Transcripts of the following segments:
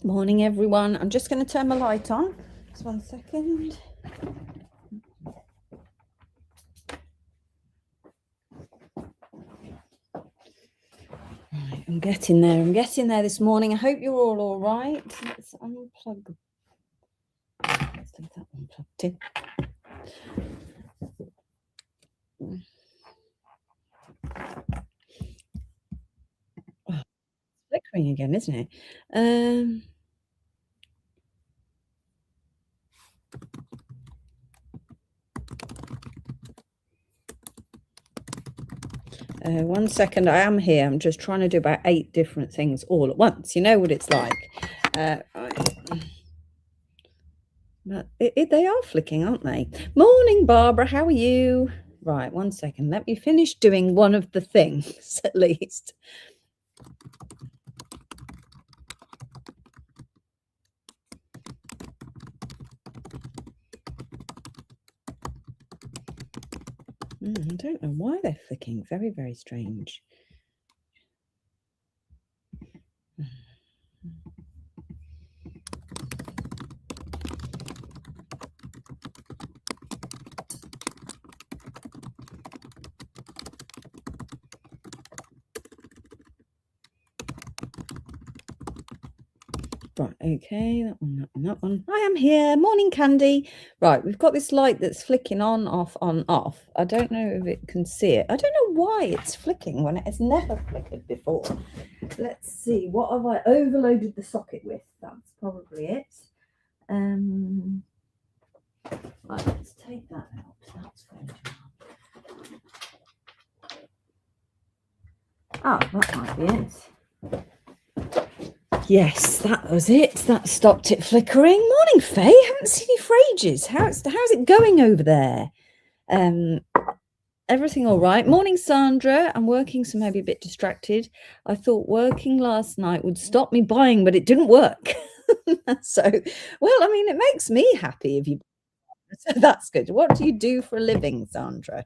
Morning, everyone. I'm just going to turn my light on. Just 1 second. Right, I'm getting there. I'm getting there this morning. I hope you're all right. Let's unplug. Let's leave that one plugged in. Oh, it's flickering again, isn't it? One second, I am here. I'm just trying to do about 8 different things all at once. You know what it's like. Right. But they are flicking, aren't they? Morning, Barbara. How are you? Right, 1 second. Let me finish doing one of the things at least. I don't know why they're flicking. Very, very strange. Right, okay, that one, that one, that one. I am here. Morning, Candy. Right, we've got this light that's flicking on, off, on, off. I don't know if it can see it. I don't know why it's flicking when it has never flickered before. Let's see, what have I overloaded the socket with? That's probably it. Right, let's take that out. That's going to... that might be it. Yes, that was it. That stopped it flickering. Morning, Faye. Haven't seen you for ages. How's it going over there? Everything all right? Morning, Sandra. I'm working, so maybe a bit distracted. I thought working last night would stop me buying, but it didn't work. So, well, I mean, it makes me happy if you... So that's good. What do you do for a living, Sandra?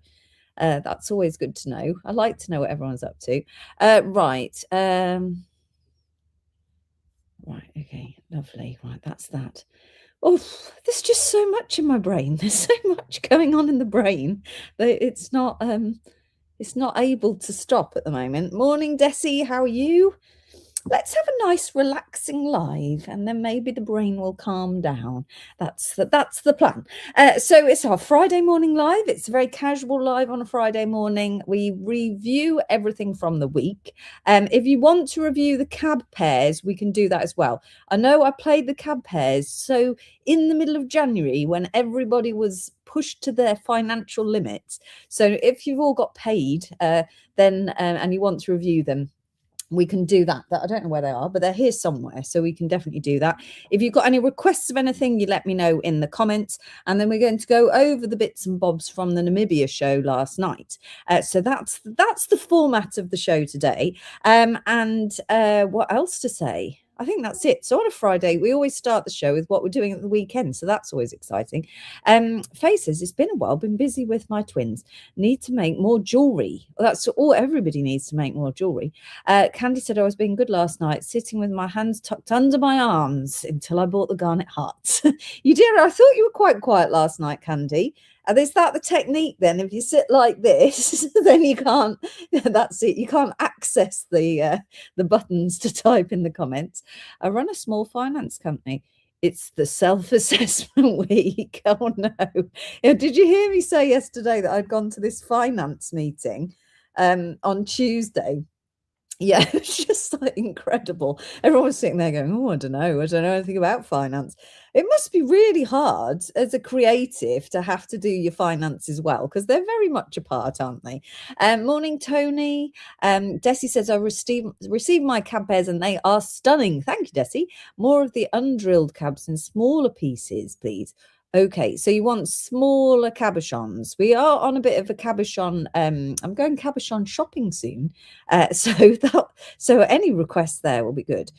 That's always good to know. I like to know what everyone's up to. Right. Right, okay, lovely. Right, that's that. Oh, there's just so much in my brain. There's so much going on in the brain that it's not able to stop at the moment. Morning, Desi, how are you? Let's have a nice relaxing live and then maybe the brain will calm down. That's the plan. So it's our Friday morning live. It's a very casual live on a Friday morning. We review everything from the week. If you want to review the cab pairs, we can do that as well. I know I played the cab pairs. So in the middle of January, when everybody was pushed to their financial limits. So if you've all got paid, then and you want to review them, we can do that. I don't know where they are, but they're here somewhere, so we can definitely do that. If you've got any requests of anything, you let me know in the comments, and then we're going to go over the bits and bobs from the Namibia show last night. So that's the format of the show today. And what else to say? I think that's it. So on a Friday, we always start the show with what we're doing at the weekend. So that's always exciting. Faye says, it's been a while, been busy with my twins. Need to make more jewelry. Well, that's all. Everybody needs to make more jewelry. Candy said, I was being good last night, sitting with my hands tucked under my arms until I bought the garnet hearts. You did. I thought you were quite quiet last night, Candy. Is that the technique then? If you sit like this, then you can't, that's it. You can't access the buttons to type in the comments. I run a small finance company. It's the self-assessment week. Oh no. Did you hear me say yesterday that I'd gone to this finance meeting on Tuesday? Yeah, it's just like incredible. Everyone was sitting there going, oh, I don't know anything about finance. It must be really hard as a creative to have to do your finance as well, because they're very much a part, aren't they? Morning, Tony. Desi says, I received my cab pairs and they are stunning. Thank you, Desi. More of the undrilled cabs in smaller pieces, please. Okay, so you want smaller cabochons. We are on a bit of a cabochon. I'm going cabochon shopping soon. So any requests there will be good.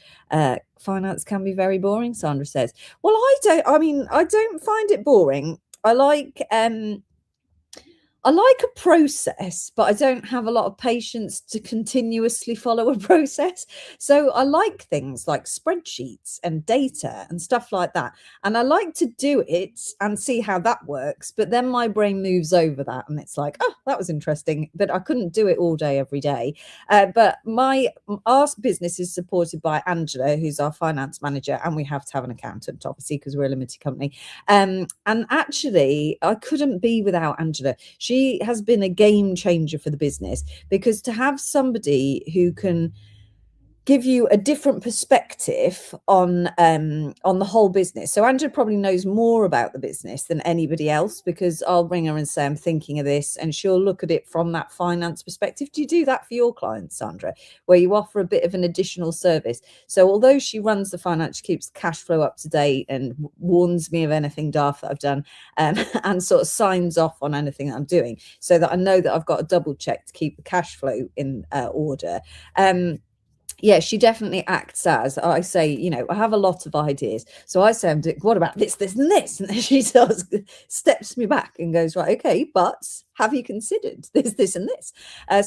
Finance can be very boring, Sandra says. Well, I don't find it boring. I I like a process, but I don't have a lot of patience to continuously follow a process. So I like things like spreadsheets and data and stuff like that. And I like to do it and see how that works. But then my brain moves over that and it's like, oh, that was interesting. But I couldn't do it all day, every day. But our business is supported by Angela, who's our finance manager, and we have to have an accountant, obviously, because we're a limited company. And actually, I couldn't be without Angela. She has been a game changer for the business, because to have somebody who can give you a different perspective on the whole business. So Angela probably knows more about the business than anybody else, because I'll bring her and say, I'm thinking of this, and she'll look at it from that finance perspective. Do you do that for your clients, Sandra, where you offer a bit of an additional service? So although she runs the finance, she keeps the cash flow up to date and warns me of anything daft that I've done, and sort of signs off on anything that I'm doing, so that I know that I've got a double check to keep the cash flow in order. Yeah, she definitely acts as, I say, I have a lot of ideas. So I say, what about this, this, and this? And then she sort of steps me back and goes, right, okay, but have you considered this, this, and this?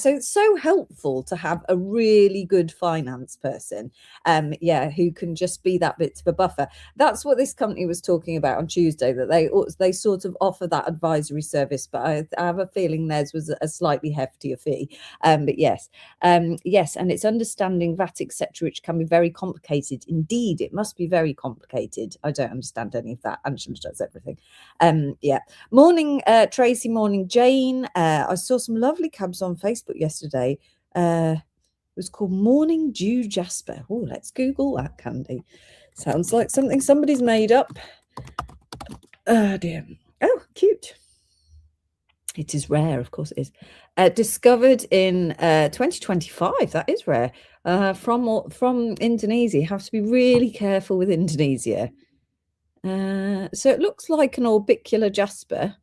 So it's so helpful to have a really good finance person, who can just be that bit of a buffer. That's what this company was talking about on Tuesday, that they sort of offer that advisory service, but I have a feeling theirs was a slightly heftier fee. But yes, and it's understanding VAT, etc., which can be very complicated. Indeed, it must be very complicated. I don't understand any of that. Angela does everything. Morning, Tracy. Morning, Jane. I saw some lovely cabs on Facebook yesterday. It was called Morning Dew Jasper. Oh, let's Google that, Candy. Sounds like something somebody's made up. Oh dear. Oh, cute. It is rare, of course it is. Discovered in 2025. That is rare. From Indonesia. You have to be really careful with Indonesia. So it looks like an orbicular jasper,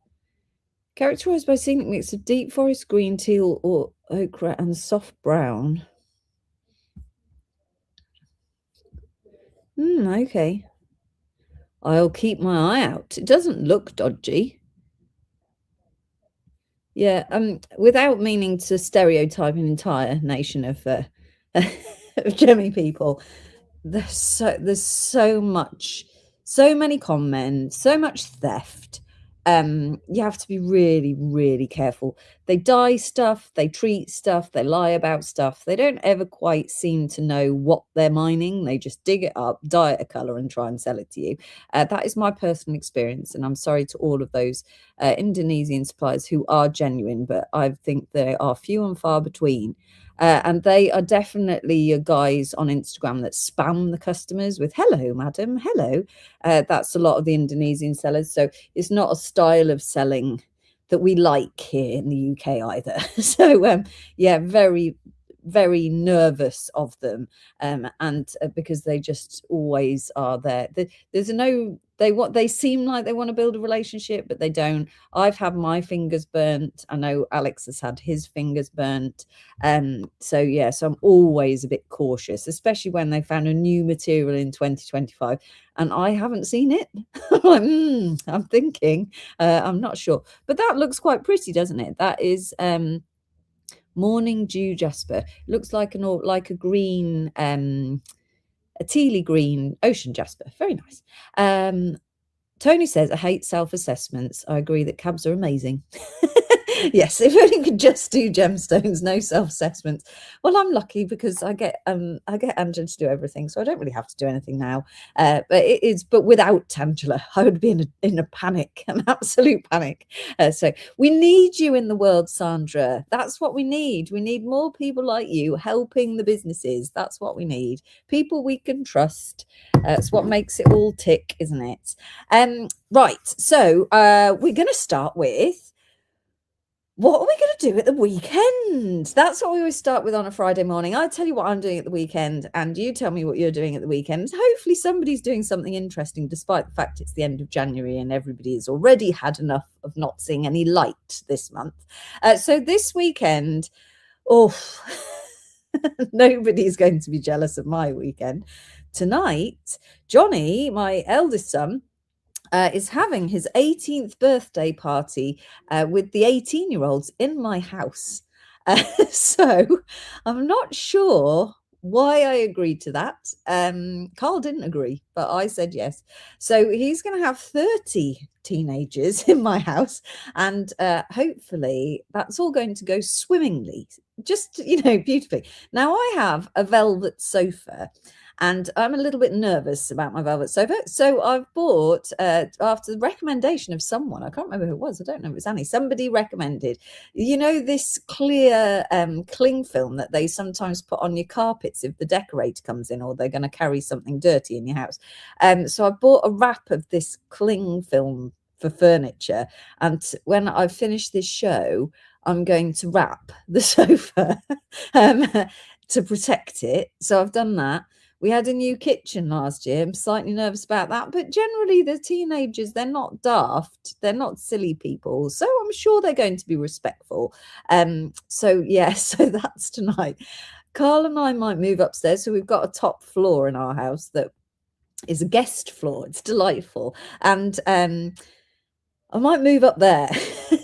characterized by a scenic mix of deep forest green, teal, or ochre, and soft brown. Okay. I'll keep my eye out. It doesn't look dodgy. Yeah, without meaning to stereotype an entire nation of German people, there's so many con men, so much theft. You have to be really, really careful. They dye stuff, they treat stuff, they lie about stuff. They don't ever quite seem to know what they're mining. They just dig it up, dye it a color, and try and sell it to you. That is my personal experience, and I'm sorry to all of those Indonesian suppliers who are genuine, but I think they are few and far between. And they are definitely your guys on Instagram that spam the customers with "Hello, madam, hello." That's a lot of the Indonesian sellers. So it's not a style of selling that we like here in the UK either. So very, very nervous of them, and because they just always are there. They seem like they want to build a relationship, but they don't. I've had my fingers burnt. I know Alex has had his fingers burnt. So I'm always a bit cautious, especially when they found a new material in 2025 and I haven't seen it. I'm like, I'm thinking, I'm not sure, but that looks quite pretty, doesn't it? That is Morning Dew Jasper. Looks like a green, a tealy green ocean jasper. Very nice. Tony says, I hate self-assessments. I agree that cabs are amazing. Yes, if only could just do gemstones, no self-assessments. Well, I'm lucky because I get Angela to do everything, so I don't really have to do anything now. But without Angela, I would be in a panic, an absolute panic. So we need you in the world, Sandra. That's what we need. We need more people like you helping the businesses. That's what we need. People we can trust. It's what makes it all tick, isn't it? Right. So we're going to start with, what are we going to do at the weekend? That's what we always start with on a Friday morning. I tell you what I'm doing at the weekend, and you tell me what you're doing at the weekend. Hopefully somebody's doing something interesting, despite the fact it's the end of January and everybody has already had enough of not seeing any light this month. So this weekend, nobody's going to be jealous of my weekend. Tonight, Johnny, my eldest son, is having his 18th birthday party with the 18-year-olds in my house. So I'm not sure why I agreed to that. Carl didn't agree, but I said yes. So he's going to have 30 teenagers in my house, and hopefully that's all going to go swimmingly, just, beautifully. Now, I have a velvet sofa, and I'm a little bit nervous about my velvet sofa. So I've bought, after the recommendation of someone, I can't remember who it was. I don't know if it was Annie. Somebody recommended, this clear cling film that they sometimes put on your carpets if the decorator comes in or they're going to carry something dirty in your house. So I bought a wrap of this cling film for furniture. And when I finish this show, I'm going to wrap the sofa to protect it. So I've done that. We had a new kitchen last year. I'm slightly nervous about that, but generally the teenagers, they're not daft. They're not silly people. So I'm sure they're going to be respectful. So that's tonight. Carl and I might move upstairs. So we've got a top floor in our house that is a guest floor. It's delightful. And I might move up there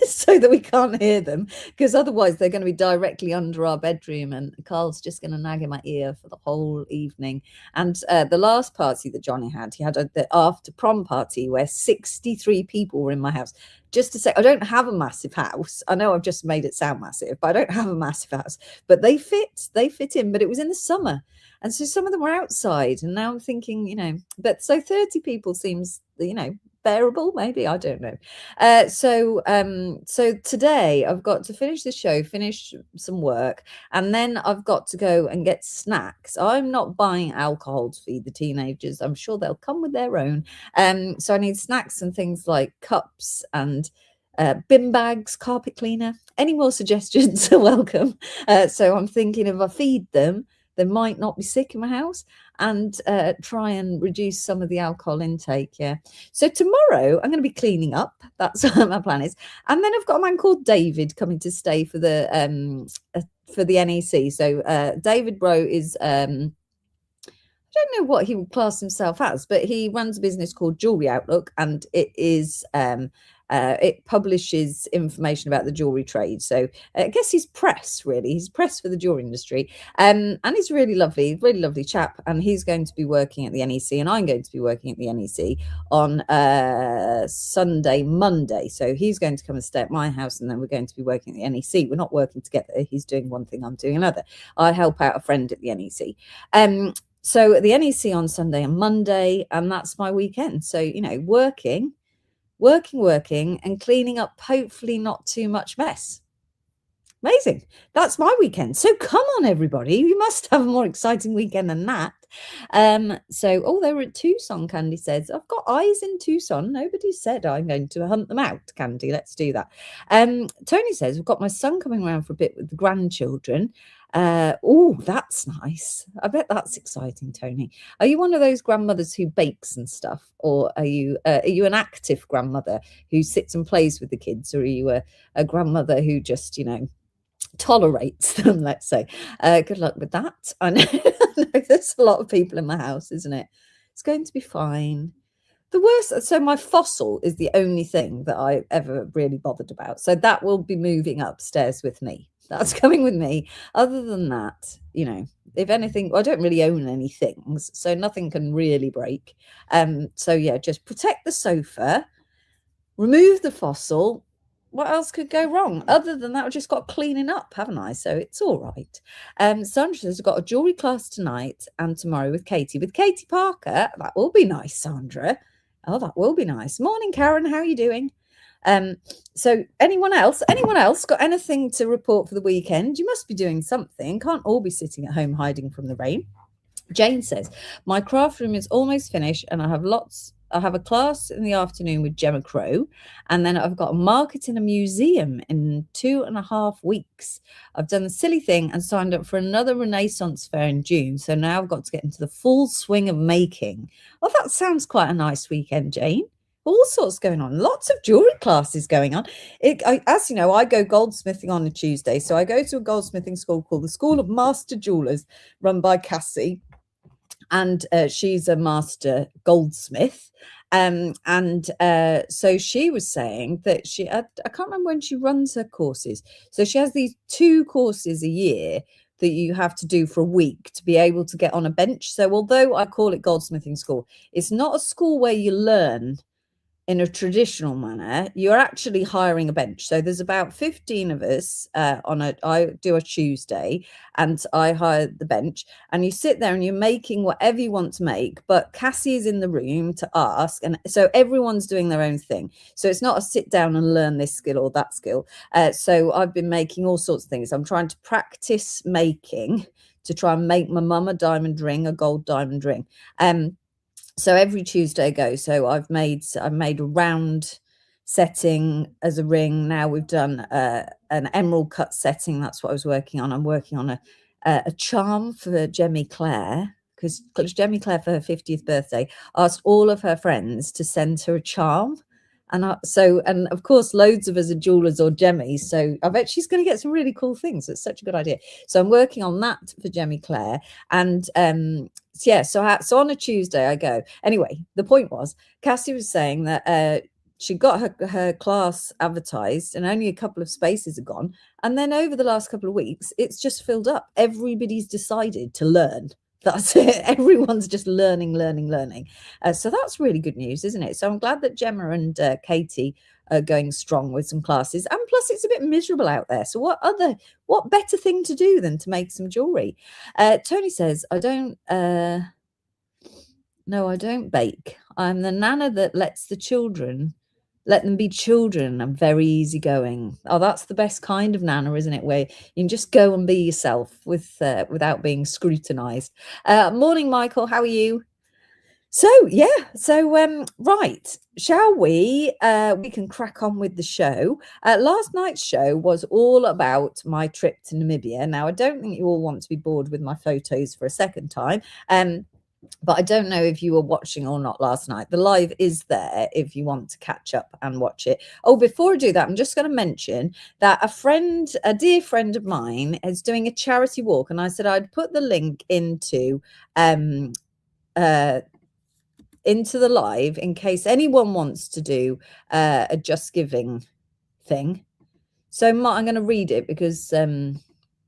so that we can't hear them, because otherwise they're going to be directly under our bedroom and Carl's just going to nag in my ear for the whole evening. And the last party that Johnny had, he had the after prom party where 63 people were in my house. Just to say, I don't have a massive house. I know I've just made it sound massive, but I don't have a massive house. But they fit in, but it was in the summer. And so some of them were outside. And now I'm thinking, but so 30 people seems, bearable, maybe, I don't know. So today I've got to finish the show, finish some work, and then I've got to go and get snacks. I'm not buying alcohol to feed the teenagers. I'm sure they'll come with their own. So I need snacks and things like cups and bin bags, carpet cleaner. Any more suggestions are welcome. So I'm thinking if I feed them, they might not be sick in my house, and try and reduce some of the alcohol intake. Yeah. So tomorrow I'm going to be cleaning up. That's what my plan is. And then I've got a man called David coming to stay for the NEC. So David Bro is I don't know what he would class himself as, but he runs a business called Jewelry Outlook, and it is it publishes information about the jewelry trade. So I guess he's press, really. He's press for the jewelry industry. And he's really lovely chap. And he's going to be working at the NEC, and I'm going to be working at the NEC on Monday. So he's going to come and stay at my house, and then we're going to be working at the NEC. We're not working together. He's doing one thing, I'm doing another. I help out a friend at the NEC. So at the NEC on Sunday and Monday, and that's my weekend. So, working and cleaning up, hopefully not too much mess. Amazing. That's my weekend. So come on, everybody. You must have a more exciting weekend than that. They were at Tucson, Candy says. I've got eyes in Tucson. Nobody said I'm going to hunt them out, Candy. Let's do that. Tony says, we've got my son coming around for a bit with the grandchildren. That's nice. I bet that's exciting, Tony. Are you one of those grandmothers who bakes and stuff, or are you an active grandmother who sits and plays with the kids, or are you a grandmother who just tolerates them, let's say? Good luck with that. I know there's a lot of people in my house, isn't it? It's going to be fine. The worst, so my fossil is the only thing that I ever really bothered about. So that will be moving upstairs with me. That's coming with me. Other than that, if anything, I don't really own any things, so nothing can really break. Just protect the sofa, remove the fossil. What else could go wrong? Other than that, I've just got cleaning up, haven't I? So it's all right. Sandra says, I've got a jewelry class tonight and tomorrow with Katie Parker. That will be nice, Sandra. Oh, that will be nice. Morning, Karen. How are you doing? So anyone else got anything to report for the weekend? You must be doing something. Can't all be sitting at home hiding from the rain. Jane says, my craft room is almost finished and I have a class in the afternoon with Gemma Crow, and then I've got a market in a museum in 2.5 weeks. I've done the silly thing and signed up for another Renaissance fair in June, so now I've got to get into the full swing of making. Well, that sounds quite a nice weekend, Jane. All sorts going on. Lots of jewelry classes going on. As you know, I go goldsmithing on a Tuesday, so I go to a goldsmithing school called the School of Master Jewelers, run by Cassie. and she's a master goldsmith. So she was saying that I can't remember when she runs her courses. So she has these 2 courses a year that you have to do for a week to be able to get on a bench. So although I call it goldsmithing school, it's not a school where you learn in a traditional manner. You're actually hiring a bench. So there's about 15 of us I do a Tuesday, and I hire the bench, and you sit there and you're making whatever you want to make, but Cassie is in the room to ask, and so everyone's doing their own thing. So it's not a sit down and learn this skill or that skill. So I've been making all sorts of things. I'm trying to practice making to try and make my mum a diamond ring, a gold diamond ring. So every Tuesday I go. So I've made a round setting as a ring. Now we've done an emerald cut setting. That's what I was working on. I'm working on a charm for Jemmy Claire, because Jemmy Claire, for her 50th birthday, asked all of her friends to send her a charm. And of course, loads of us are jewelers or Jemmies. So I bet she's going to get some really cool things. It's such a good idea. So I'm working on that for Jemmy Claire. And so on a Tuesday I go. Anyway, the point was, Cassie was saying that she got her class advertised and only a couple of spaces are gone. And then over the last couple of weeks, it's just filled up. Everybody's decided to learn. That's it. Everyone's just learning. So that's really good news, isn't it? So I'm glad that Gemma and Katie are going strong with some classes. And plus, it's a bit miserable out there. So what better thing to do than to make some jewelry? Tony says, I don't bake. I'm the nana that lets them be children and very easygoing. Oh, that's the best kind of nana, isn't it? Where you can just go and be yourself without being scrutinized. Morning, Michael. How are you? So right, shall we? We can crack on with the show. Last night's show was all about my trip to Namibia. Now, I don't think you all want to be bored with my photos for a second time. But I don't know if you were watching or not last night. The live is there if you want to catch up and watch it. Oh, before I do that, I'm just going to mention that a dear friend of mine, is doing a charity walk, and I said I'd put the link into the live in case anyone wants to do a Just Giving thing. So I'm going to read it because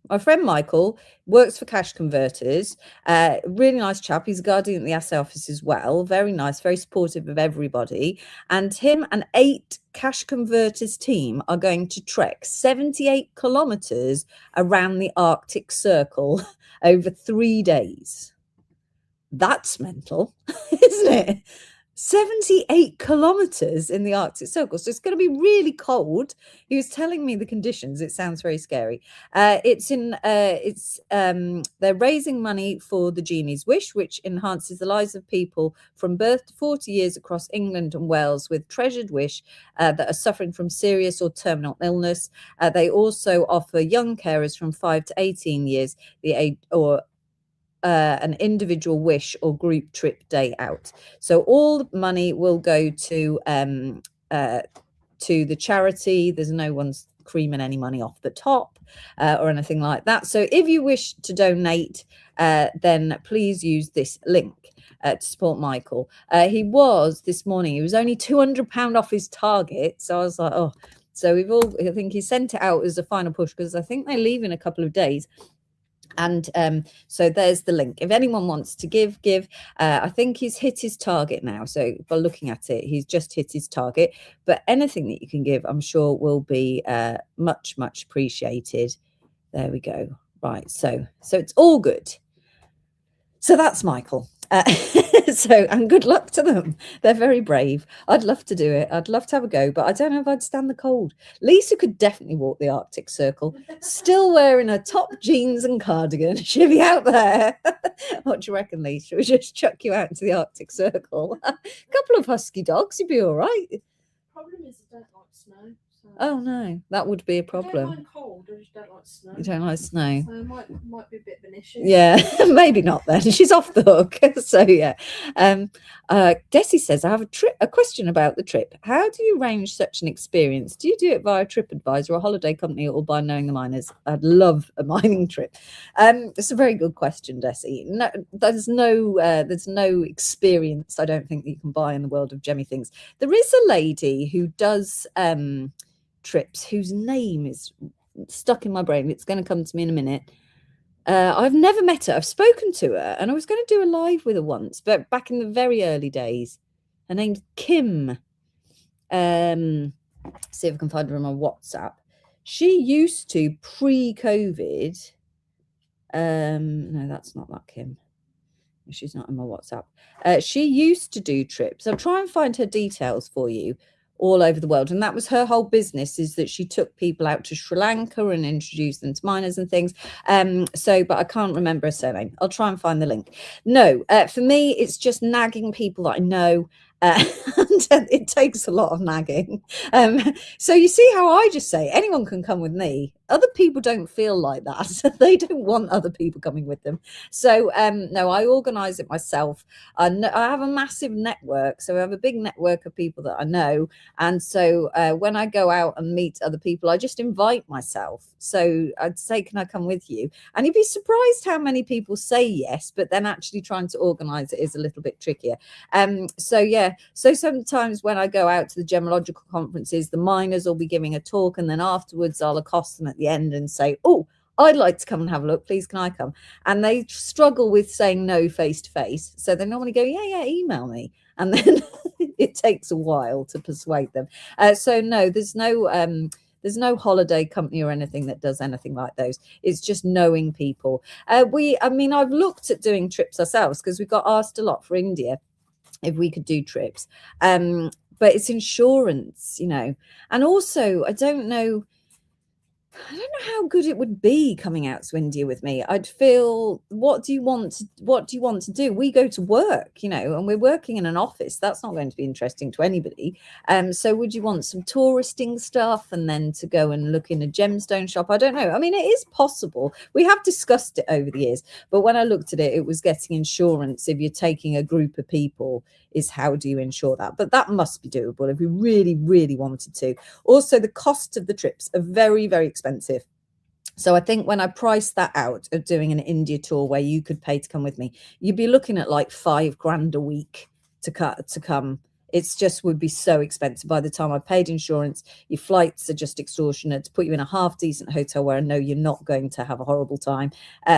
my friend Michael works for Cash Converters. Really nice chap. He's a guardian at the SA office as well. Very nice, very supportive of everybody. And him and 8 Cash Converters team are going to trek 78 kilometers around the Arctic Circle over 3 days. That's mental, isn't it? 78 kilometers in the Arctic Circle. So it's going to be really cold. He was telling me the conditions. It sounds very scary. They're raising money for the Genie's Wish, which enhances the lives of people from birth to 40 years across England and Wales with treasured wish that are suffering from serious or terminal illness. They also offer young carers from 5 to 18 years the age or an individual wish or group trip day out. So all the money will go to the charity. There's no one's creaming any money off the top or anything like that. So if you wish to donate, then please use this link to support Michael. He was only £200 off his target. So I was like, oh. So I think he sent it out as a final push because I think they leave in a couple of days. And so there's the link. If anyone wants to give. I think he's hit his target now. So by looking at it, he's just hit his target. But anything that you can give, I'm sure will be much, much appreciated. There we go. Right. So it's all good. So that's Michael. And good luck to them. They're very brave. I'd love to do it. I'd love to have a go, but I don't know if I'd stand the cold. Lisa could definitely walk the Arctic Circle, still wearing her top jeans and cardigan. She'll be out there. What do you reckon, Lisa? Should we just chuck you out into the Arctic Circle? A couple of husky dogs, you'd be all right. Problem is I don't like snow. Oh no, that would be a problem. I don't mind cold, I just don't like snow. You don't like snow? So it might be a bit of an issue. Yeah, maybe not then. She's off the hook. So yeah. Desi says, I have a question about the trip. How do you arrange such an experience? Do you do it via TripAdvisor, a holiday company, or by knowing the miners? I'd love a mining trip. It's a very good question, Desi. No, there's no experience I don't think that you can buy in the world of gemmy things. There is a lady who does trips whose name is stuck in my brain. It's going to come to me in a minute. I've never met her. I've spoken to her, and I was going to do a live with her once, but back in the very early days. Her name's Kim. See if I can find her on my WhatsApp. She used to pre-COVID. No, that's not that Kim. She's not in my WhatsApp. She used to do trips. I'll try and find her details for you all over the world. And that was her whole business, is that she took people out to Sri Lanka and introduced them to miners and things. But I can't remember her surname. I'll try and find the link. No, for me, it's just nagging people that I know. And it takes a lot of nagging. So you see how I just say anyone can come with me. Other people don't feel like that. They don't want other people coming with them. So no, I organize it myself. I have a massive network. So I have a big network of people that I know. And so when I go out and meet other people, I just invite myself. So I'd say, can I come with you? And you'd be surprised how many people say yes, but then actually trying to organize it is a little bit trickier. So yeah, so sometimes when I go out to the gemological conferences, the miners will be giving a talk, and then afterwards I'll accost them at the end and say, oh, I'd like to come and have a look. Please, can I come? And they struggle with saying no face to face. So they normally go, yeah, email me. And then it takes a while to persuade them. So no, there's no holiday company or anything that does anything like those. It's just knowing people. I've looked at doing trips ourselves because we got asked a lot for India if we could do trips. But it's insurance, and also I don't know how good it would be coming out to India with me. I'd feel, what do you want to do? We go to work, and we're working in an office. That's not going to be interesting to anybody. So would you want some touristing stuff and then to go and look in a gemstone shop? I don't know. I mean, it is possible. We have discussed it over the years, but when I looked at it, it was getting insurance. If you're taking a group of people, is how do you insure that? But that must be doable if we really, really wanted to. Also, the cost of the trips are very, very expensive. So I think when I priced that out of doing an India tour where you could pay to come with me, you'd be looking at like $5,000 a week to come. It's just would be so expensive. By the time I paid insurance, your flights are just extortionate. To put you in a half decent hotel where I know you're not going to have a horrible time,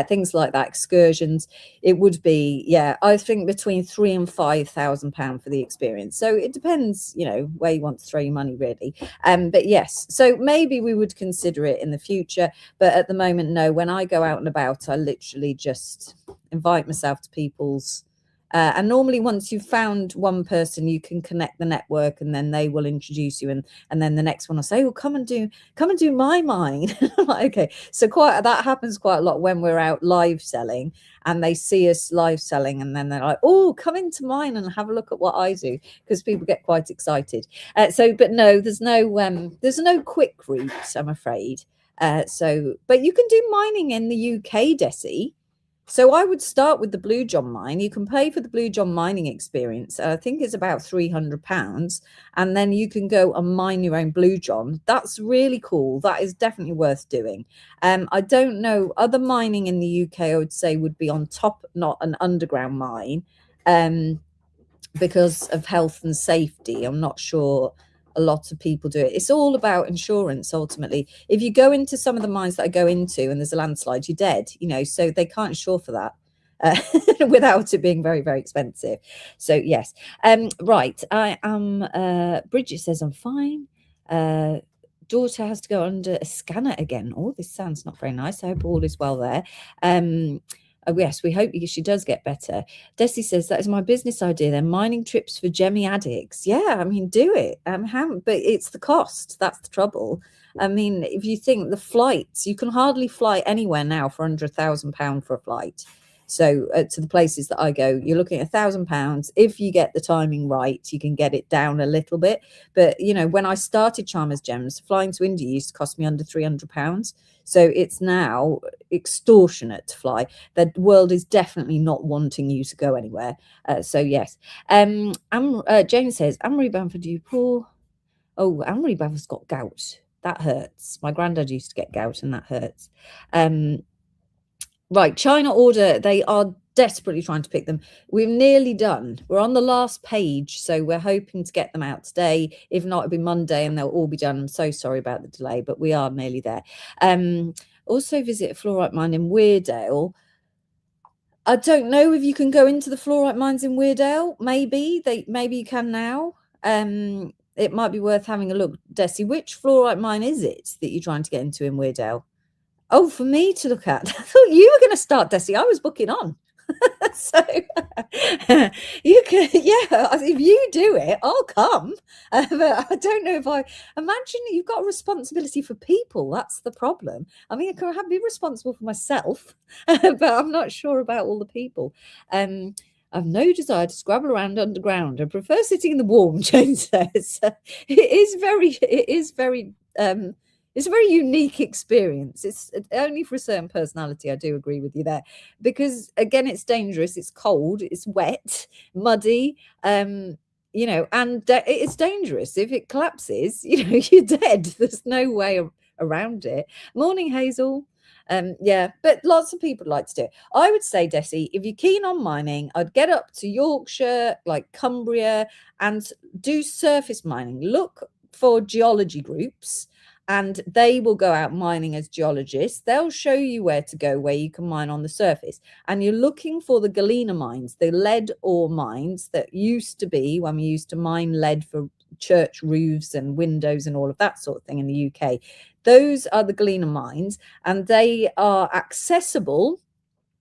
things like that, excursions, it would be, I think between £3,000 and £5,000 for the experience. So it depends, where you want to throw your money, really. But yes, so maybe we would consider it in the future. But at the moment, no. When I go out and about, I literally just invite myself to people's. And normally once you've found one person, you can connect the network, and then they will introduce you, and then the next one will say, oh, come and do my mine. Okay, so that happens quite a lot when we're out live selling and they see us live selling, and then they're like, oh, come into mine and have a look at what I do, because people get quite excited. But no, there's no quick route, I'm afraid. But you can do mining in the UK, Desi. So I would start with the Blue John mine. You can pay for the Blue John mining experience. I think it's about £300. And then you can go and mine your own Blue John. That's really cool. That is definitely worth doing. I don't know. Other mining in the UK, I would say, would be on top, not an underground mine, because of health and safety. I'm not sure a lot of people do it. It's all about insurance, ultimately. If you go into some of the mines that I go into and there's a landslide, you're dead, so they can't insure for that without it being very, very expensive. So yes. Right. I am, Bridget says I'm fine. Daughter has to go under a scanner again. Oh, this sounds not very nice. I hope all is well there. Yes, we hope she does get better. Desi says, that is my business idea. They're mining trips for gemmy addicts. Yeah, I mean, do it. But it's the cost. That's the trouble. I mean, if you think the flights, you can hardly fly anywhere now for under £1,000 for a flight. So to the places that I go, you're looking at £1,000. If you get the timing right, you can get it down a little bit. But when I started Chalmers Gems, flying to India used to cost me under £300. So it's now extortionate to fly. The world is definitely not wanting you to go anywhere. So yes. Jane says, Anne-Marie Bamford, do you poor? Oh, Anne-Marie Bamford's got gout. That hurts. My granddad used to get gout, and that hurts. Right, China order. They are desperately trying to pick them. We're nearly done. We're on the last page, so we're hoping to get them out today. If not, it'll be Monday and they'll all be done. I'm so sorry about the delay, but we are nearly there. Also visit a fluorite mine in Weardale. I don't know if you can go into the fluorite mines in Weardale. Maybe you can now. It might be worth having a look. Desi, which fluorite mine is it that you're trying to get into in Weardale? Oh, for me to look at. I thought you were going to start, Desi. I was booking on. So you can, if you do it, I'll come. But I don't know if I imagine you've got a responsibility for people. That's the problem. I mean, I can be responsible for myself, but I'm not sure about all the people. I've no desire to scrabble around underground. I prefer sitting in the warm, Jane says. It is very it's a very unique experience. It's only for a certain personality. I do agree with you there, because again, it's dangerous. It's cold. It's wet, muddy. And it's dangerous. If it collapses, you're dead. There's no way around it. Morning, Hazel. But lots of people like to do it. I would say, Desi, if you're keen on mining, I'd get up to Yorkshire, like Cumbria, and do surface mining. Look for geology groups, and they will go out mining as geologists. They'll show you where to go, where you can mine on the surface. And you're looking for the galena mines, the lead ore mines that used to be when we used to mine lead for church roofs and windows and all of that sort of thing in the UK. Those are the galena mines, and they are accessible.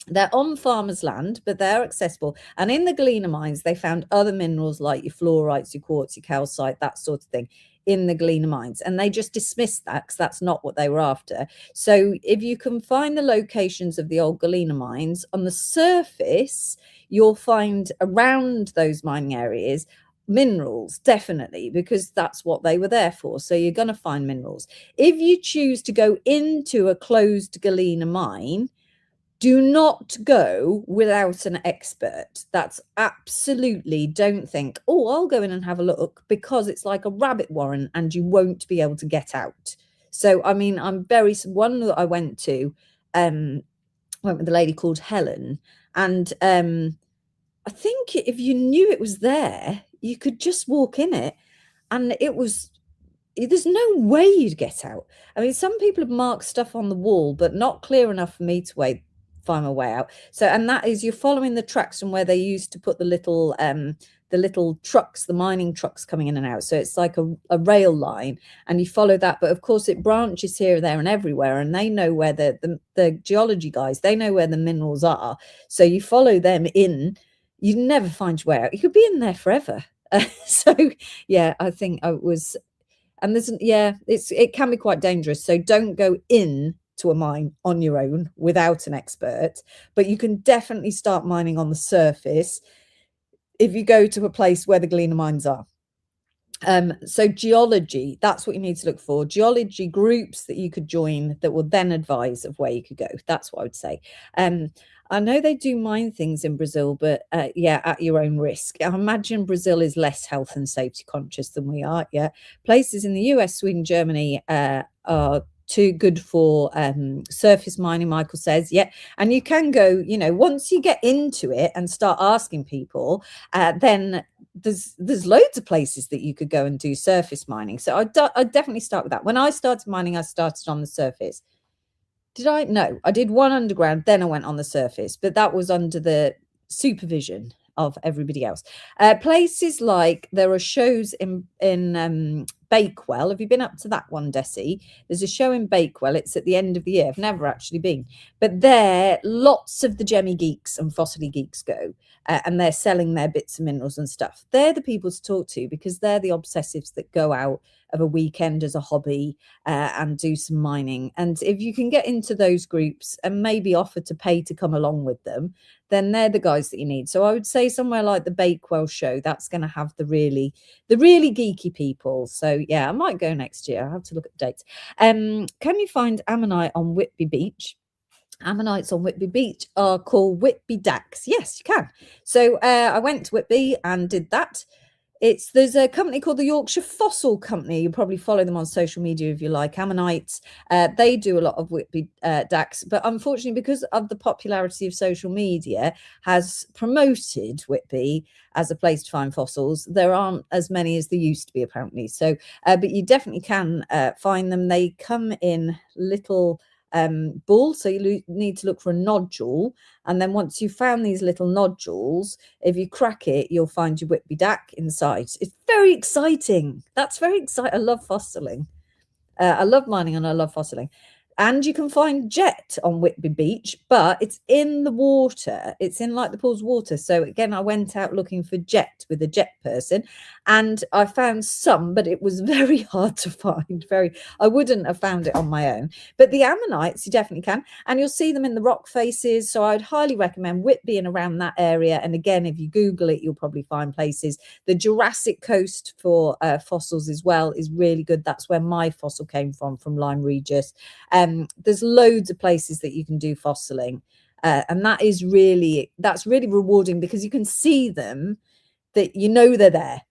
They're on farmers' land, but they're accessible. And in the galena mines, they found other minerals like your fluorites, your quartz, your calcite, that sort of thing in the galena mines. And they just dismissed that because that's not what they were after. So if you can find the locations of the old galena mines on the surface, you'll find around those mining areas minerals, definitely, because that's what they were there for. So you're going to find minerals. If you choose to go into a closed galena mine, do not go without an expert. That's absolutely, don't think, oh, I'll go in and have a look, because it's like a rabbit warren and you won't be able to get out. So, I mean, one that I went with a lady called Helen, and I think if you knew it was there, you could just walk in it, and there's no way you'd get out. I mean, some people have marked stuff on the wall, but not clear enough for me to find my way out. So, and that is, you're following the tracks from where they used to put the little trucks, the mining trucks coming in and out. So it's like a rail line, and you follow that. But of course, it branches here, there, and everywhere. And they know where the geology guys, they know where the minerals are. So you follow them in. You never find your way out. You could be in there forever. So yeah, I think I was. And it can be quite dangerous. So don't go in to a mine on your own without an expert, but you can definitely start mining on the surface if you go to a place where the galena mines are. So geology, that's what you need to look for. Geology groups that you could join that will then advise of where you could go. That's what I would say. I know they do mine things in Brazil, but at your own risk. I imagine Brazil is less health and safety conscious than we are. Yeah, places in the US, Sweden, Germany are too good for surface mining, Michael says. Yeah, and you can go, once you get into it and start asking people, then there's loads of places that you could go and do surface mining. So I'd definitely start with that. When I started mining, I started on the surface. Did I? No, I did one underground, then I went on the surface, but that was under the supervision of everybody else. Places like, there are shows in Bakewell. Have you been up to that one, Desi? There's a show in Bakewell. It's at the end of the year. I've never actually been, but there lots of the gemmy geeks and fossily geeks go, and they're selling their bits of minerals and stuff. They're the people to talk to because they're the obsessives that go out of a weekend as a hobby and do some mining. And if you can get into those groups and maybe offer to pay to come along with them, then they're the guys that you need. So I would say somewhere like the Bakewell show, that's going to have the really geeky people. So yeah, I might go next year. I have to look at the dates. Can you find ammonite on Whitby Beach? Ammonites on Whitby Beach are called Whitby Dacks. Yes, you can. So I went to Whitby and did that. There's a company called the Yorkshire Fossil Company. You probably follow them on social media if you like ammonites. They do a lot of Whitby Dacks, but unfortunately, because of the popularity of social media, has promoted Whitby as a place to find fossils. There aren't as many as there used to be, apparently. So, but you definitely can find them. They come in little balls, so you need to look for a nodule, and then once you've found these little nodules, if you crack it, you'll find your Whitby Dack inside. It's very exciting. That's very exciting. I love fossiling. I love mining and I love fossiling. And you can find jet on Whitby Beach, but it's in the water. It's in like the pool's water. So again, I went out looking for jet with a jet person, and I found some, but it was very hard to find. I wouldn't have found it on my own. But the ammonites, you definitely can, and you'll see them in the rock faces. So I'd highly recommend Whitby and around that area. And again, if you Google it, you'll probably find places. The Jurassic Coast for fossils as well is really good. That's where my fossil came from Lyme Regis. There's loads of places that you can do fossiling, and that's really rewarding because you can see them, that you know they're there.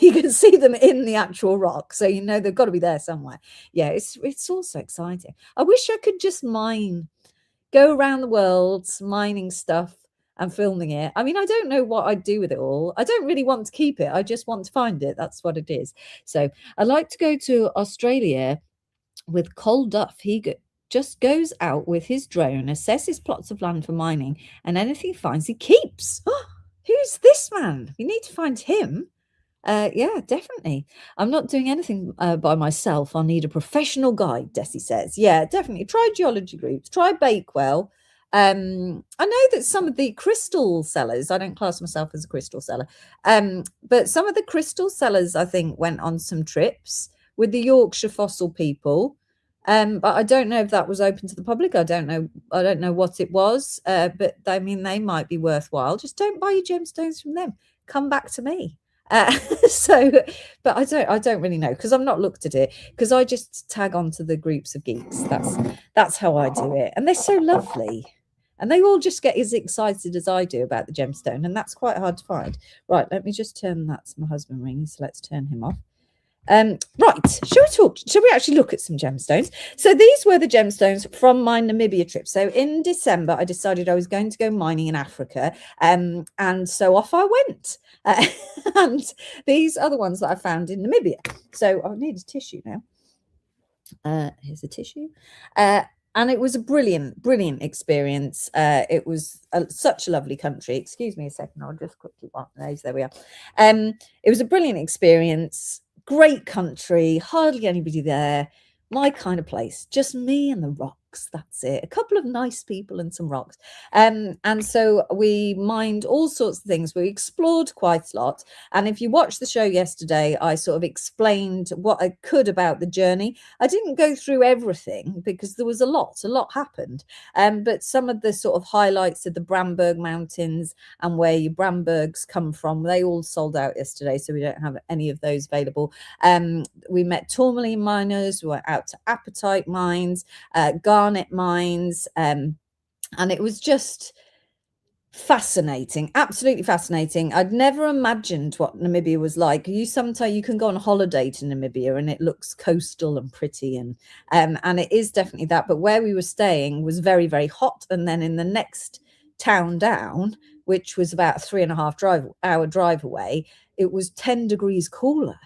You can see them in the actual rock, so you know they've got to be there somewhere. Yeah, it's also exciting. I wish I could just go around the world mining stuff and filming it. I mean, I don't know what I'd do with it all. I don't really want to keep it. I just want to find it. That's what it is. So I'd like to go to Australia with Cole Duff. He just goes out with his drone, assesses plots of land for mining, and anything he finds he keeps. Who's this man? We need to find him. Yeah, definitely. I'm not doing anything by myself. I'll need a professional guide, Desi says. Yeah, definitely. Try geology groups. Try Bakewell. I know that some of the crystal sellers, I don't class myself as a crystal seller, but some of the crystal sellers, I think, went on some trips with the Yorkshire fossil people. But I don't know if that was open to the public. I don't know what it was. But I mean, they might be worthwhile. Just don't buy your gemstones from them. Come back to me. But I don't really know, because I've not looked at it, because I just tag on to the groups of geeks. That's how I do it. And they're so lovely. And they all just get as excited as I do about the gemstone. And that's quite hard to find. Right, let me just turn that's my husband ringing. So let's turn him off. Right, shall we actually look at some gemstones? So these were the gemstones from my Namibia trip. So in December, I decided I was going to go mining in Africa, and so off I went. And these are the ones that I found in Namibia. So I need a tissue now. Here's a tissue. And it was a brilliant experience. It was such a lovely country. Excuse me a second, I'll just quickly wipe my nose. There we are. It was a brilliant experience. Great country, hardly anybody there. My kind of place, just me and the rocks. That's it. A couple of nice people and some rocks. And so we mined all sorts of things. We explored quite a lot. And if you watched the show yesterday, I sort of explained what I could about the journey. I didn't go through everything because there was a lot happened. But some of the sort of highlights of the Bramberg Mountains and where your Brambergs come from, they all sold out yesterday, so we don't have any of those available. We met tourmaline miners. We went out to apatite mines, garnet mines, and it was just fascinating, absolutely fascinating. I'd never imagined what Namibia was like. Sometimes you can go on holiday to Namibia and it looks coastal and pretty, and it is definitely that. But where we were staying was very, very hot, and then in the next town down, which was about 3.5-hour drive away, it was 10 degrees cooler.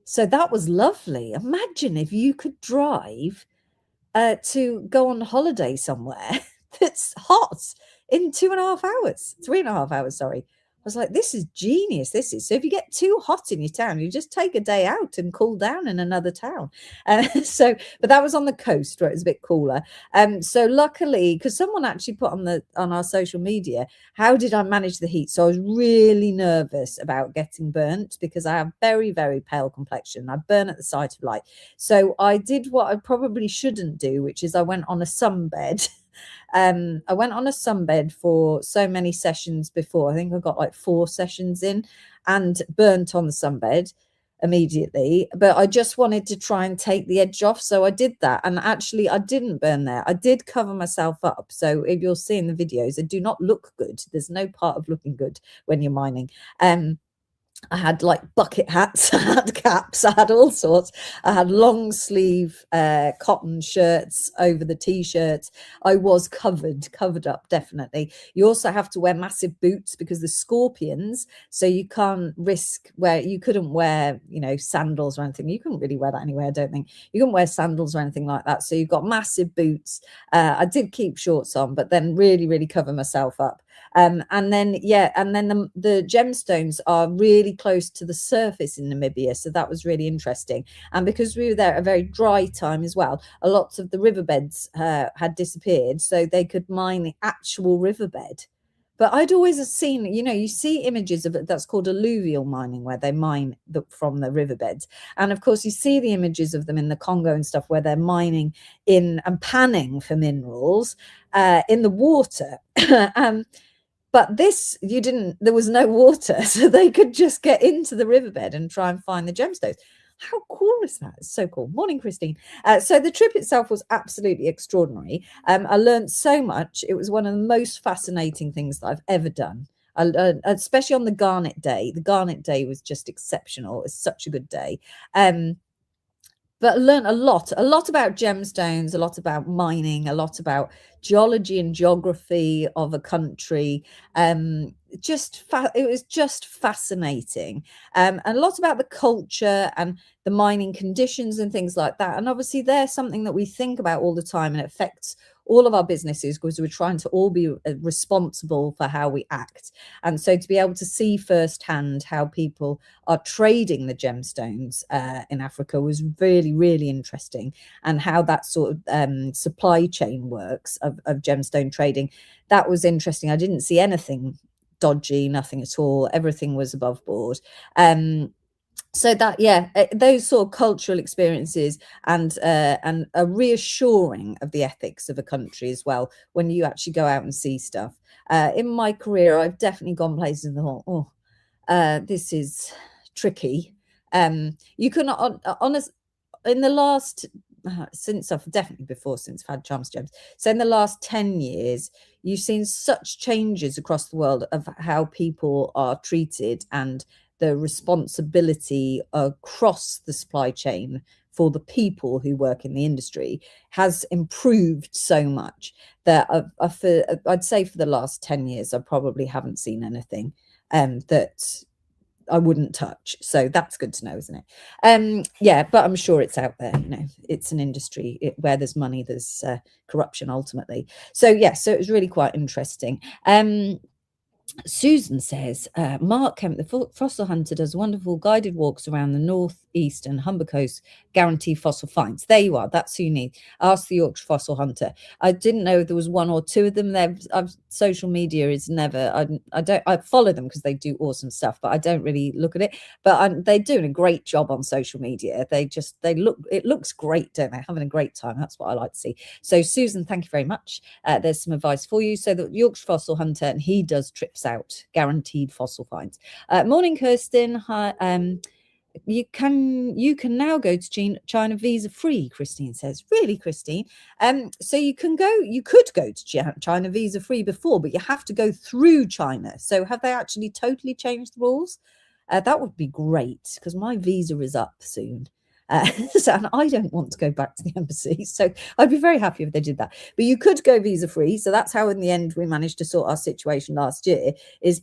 So that was lovely. Imagine if you could drive to go on holiday somewhere that's hot in 2.5 hours, 3.5 hours, sorry. was like, this is genius. This is so. If you get too hot in your town, you just take a day out and cool down in another town. So, but that was on the coast where it was a bit cooler. So luckily, because someone actually put on our social media, how did I manage the heat? So I was really nervous about getting burnt because I have very, very pale complexion. I burn at the sight of light. So I did what I probably shouldn't do, which is I went on a sunbed. I went on a sunbed for so many sessions before. I think I got like 4 sessions in and burnt on the sunbed immediately. But I just wanted to try and take the edge off. So I did that. And actually, I didn't burn there. I did cover myself up. So if you'll see in the videos, they do not look good. There's no part of looking good when you're mining. I had like bucket hats, I had caps, I had all sorts. I had long sleeve cotton shirts over the t-shirts. I was covered up, definitely. You also have to wear massive boots because the scorpions, so you can't risk you couldn't wear, sandals or anything. You couldn't really wear that anyway, I don't think. You couldn't wear sandals or anything like that. So you've got massive boots. I did keep shorts on, but then really, really cover myself up. And then the gemstones are really close to the surface in Namibia, so that was really interesting. And because we were there at a very dry time as well, a lot of the riverbeds had disappeared, so they could mine the actual riverbed. But I'd always seen, you see images of it that's called alluvial mining, where they mine from the riverbeds. And of course, you see the images of them in the Congo and stuff, where they're mining in and panning for minerals in the water. But there was no water, so they could just get into the riverbed and try and find the gemstones. How cool is that? It's so cool. Morning, Christine. So the trip itself was absolutely extraordinary. I learned so much. It was one of the most fascinating things that I've ever done. Especially on the Garnet Day. The Garnet Day was just exceptional. It's such a good day. But I learned a lot about gemstones, a lot about mining, a lot about geology and geography of a country. It was just fascinating, and a lot about the culture and the mining conditions and things like that. And obviously, they're something that we think about all the time, and it affects all of our businesses because we're trying to all be responsible for how we act. And so to be able to see firsthand how people are trading the gemstones in Africa was really, really interesting, and how that sort of supply chain works of gemstone trading. That was interesting. I didn't see anything dodgy, nothing at all. Everything was above board. So that, those sort of cultural experiences and a reassuring of the ethics of a country as well when you actually go out and see stuff. In my career, I've definitely gone places and thought, this is tricky. You can honest in the last since I've had Charms Gems. So in the last 10 years, you've seen such changes across the world of how people are treated and the responsibility across the supply chain for the people who work in the industry has improved so much that I'd say for the last 10 years, I probably haven't seen anything that I wouldn't touch. So that's good to know, isn't it? But I'm sure it's out there. It's an industry where there's money, there's corruption ultimately. So so it was really quite interesting. Susan says, Mark Kemp, the fossil hunter, does wonderful guided walks around the northeast and Humber Coast, guarantee fossil finds. There you are. That's who you need. Ask the Yorkshire fossil hunter. I didn't know there was 1 or 2 of them there. Social media is never, I follow them because they do awesome stuff, but I don't really look at it. But they're doing a great job on social media. It looks great, don't they? Having a great time. That's what I like to see. So Susan, thank you very much. There's some advice for you. So the Yorkshire fossil hunter, and he does trips out, guaranteed fossil finds. Morning, Kirsten. Hi. You can now go to China visa free, Christine says. Really, Christine? So you could go to China visa free before, but you have to go through China. So have they actually totally changed the rules? That would be great because my visa is up soon. And I don't want to go back to the embassy. So I'd be very happy if they did that. But you could go visa free. So that's how in the end we managed to sort our situation last year,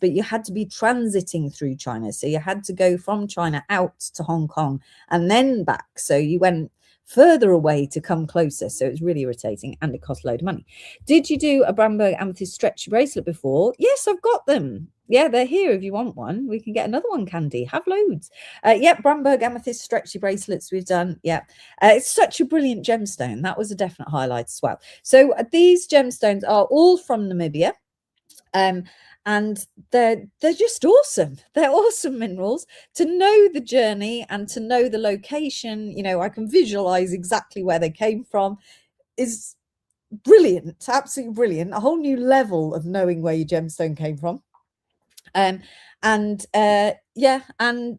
but you had to be transiting through China. So you had to go from China out to Hong Kong and then back. So you went further away to come closer. So it was really irritating and it cost a load of money. Did you do a Bramberg amethyst stretchy bracelet before? Yes, I've got them. Yeah, they're here if you want one. We can get another one, Candy. Have loads. Yeah, Bramberg amethyst stretchy bracelets we've done. Yeah. It's such a brilliant gemstone. That was a definite highlight as well. So these gemstones are all from Namibia. And they're just awesome. They're awesome minerals. To know the journey and to know the location, you know, I can visualize exactly where they came from, is brilliant, absolutely brilliant. A whole new level of knowing where your gemstone came from. Yeah, and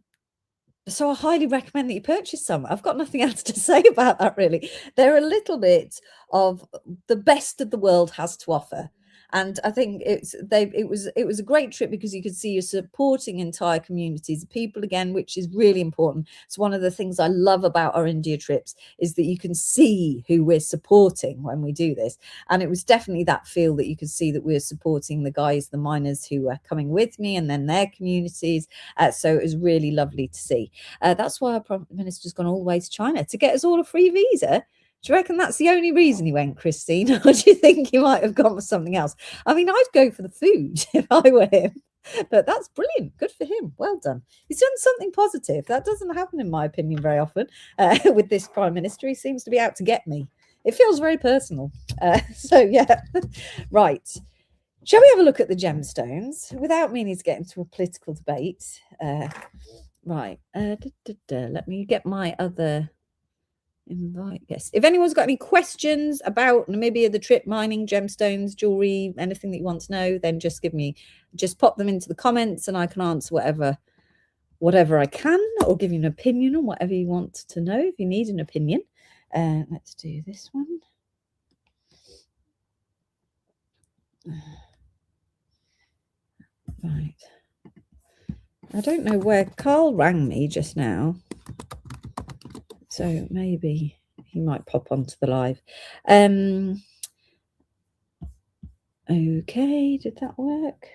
so I highly recommend that you purchase some. I've got nothing else to say about that, really. They're a little bit of the best of the world has to offer. And I think it was a great trip because you could see you're supporting entire communities of people again, which is really important. It's one of the things I love about our India trips is that you can see who we're supporting when we do this. And it was definitely that feel that you could see that we're supporting the guys, the miners who were coming with me and then their communities. So it was really lovely to see. That's why our Prime Minister's gone all the way to China to get us all a free visa. Do you reckon that's the only reason he went, Christine? Or do you think he might have gone for something else? I mean, I'd go for the food if I were him. But that's brilliant. Good for him. Well done. He's done something positive. That doesn't happen, in my opinion, very often with this Prime Minister. He seems to be out to get me. It feels very personal. So, yeah. Right. Shall we have a look at the gemstones without meaning to get into a political debate? Right. Let me get my other invite. Yes. If anyone's got any questions about Namibia, the trip, mining, gemstones, jewelry, anything that you want to know, then just pop them into the comments and I can answer whatever I can, or give you an opinion on whatever you want to know if you need an opinion. Let's do this one. Right. I don't know where Carl rang me just now. So maybe he might pop onto the live. Okay, did that work?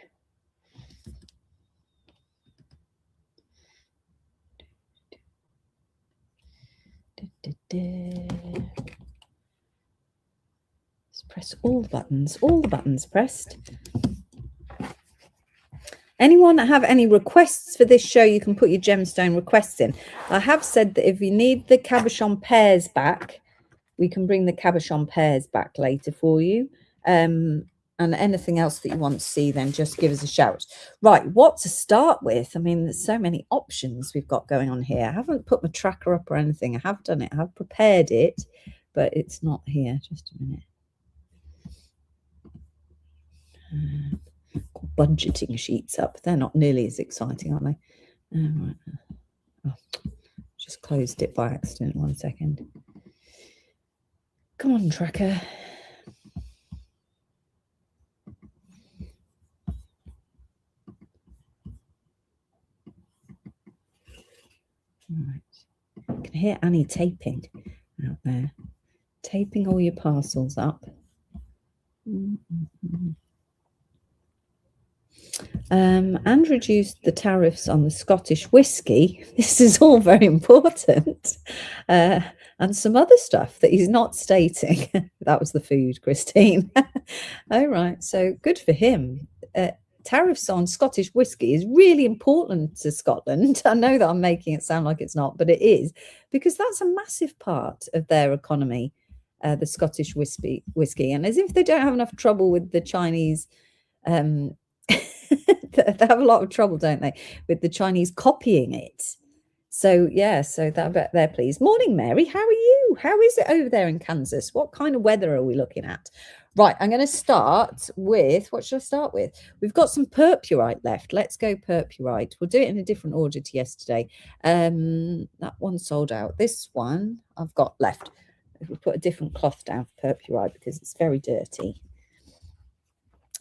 Let's press all the buttons pressed. Anyone have any requests for this show, you can put your gemstone requests in. I have said that if you need the cabochon pears back, we can bring the cabochon pears back later for you. And anything else that you want to see, then just give us a shout. Right, what to start with? I mean, there's so many options we've got going on here. I haven't put my tracker up or anything. I have done it. I have prepared it, but it's not here. Just a minute. Budgeting sheets up. They're not nearly as exciting, aren't they? Right. Oh, just closed it by accident. 1 second. Come on, tracker. Right. I can hear Annie taping out there. Taping all your parcels up. And reduced the tariffs on the Scottish whisky. This is all very important. And some other stuff that he's not stating. That was the food, Christine. Oh, right. So good for him. Tariffs on Scottish whisky is really important to Scotland. I know that I'm making it sound like it's not, but it is, because that's a massive part of their economy, the Scottish whisky. And as if they don't have enough trouble with the Chinese, they have a lot of trouble, don't they, with the Chinese copying it. So, yeah, so that there, please. Morning, Mary. How are you? How is it over there in Kansas? What kind of weather are we looking at? Right, I'm going to start with, what should I start with? We've got some purpurite left. Let's go purpurite. We'll do it in a different order to yesterday. That one sold out. This one I've got left. We'll put a different cloth down for purpurite because it's very dirty.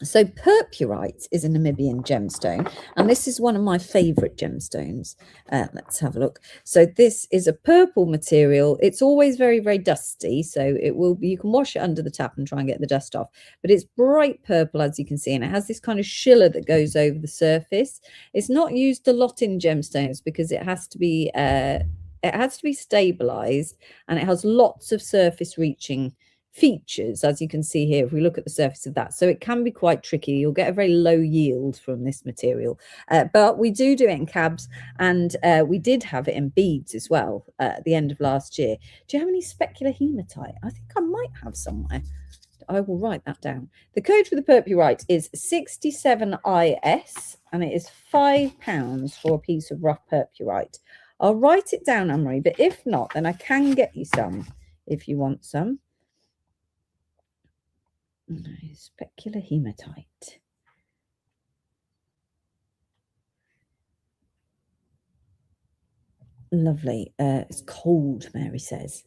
So purpurite is a Namibian gemstone, and this is one of my favorite gemstones. Let's have a look. So this is a purple material. It's always very, very dusty, so it will be, you can wash it under the tap and try and get the dust off, but it's bright purple, as you can see, and it has this kind of schiller that goes over the surface. It's not used a lot in gemstones because it has to be stabilized, and it has lots of surface reaching features, as you can see here, if we look at the surface of that. So it can be quite tricky. You'll get a very low yield from this material. But we do it in cabs, and we did have it in beads as well at the end of last year. Do you have any specular hematite? I think I might have somewhere. I will write that down. The code for the purpurite is 67IS, and it is £5 for a piece of rough purpurite. I'll write it down, Anne-Marie, but if not, then I can get you some if you want some. Specular hematite. Lovely. It's cold, Mary says.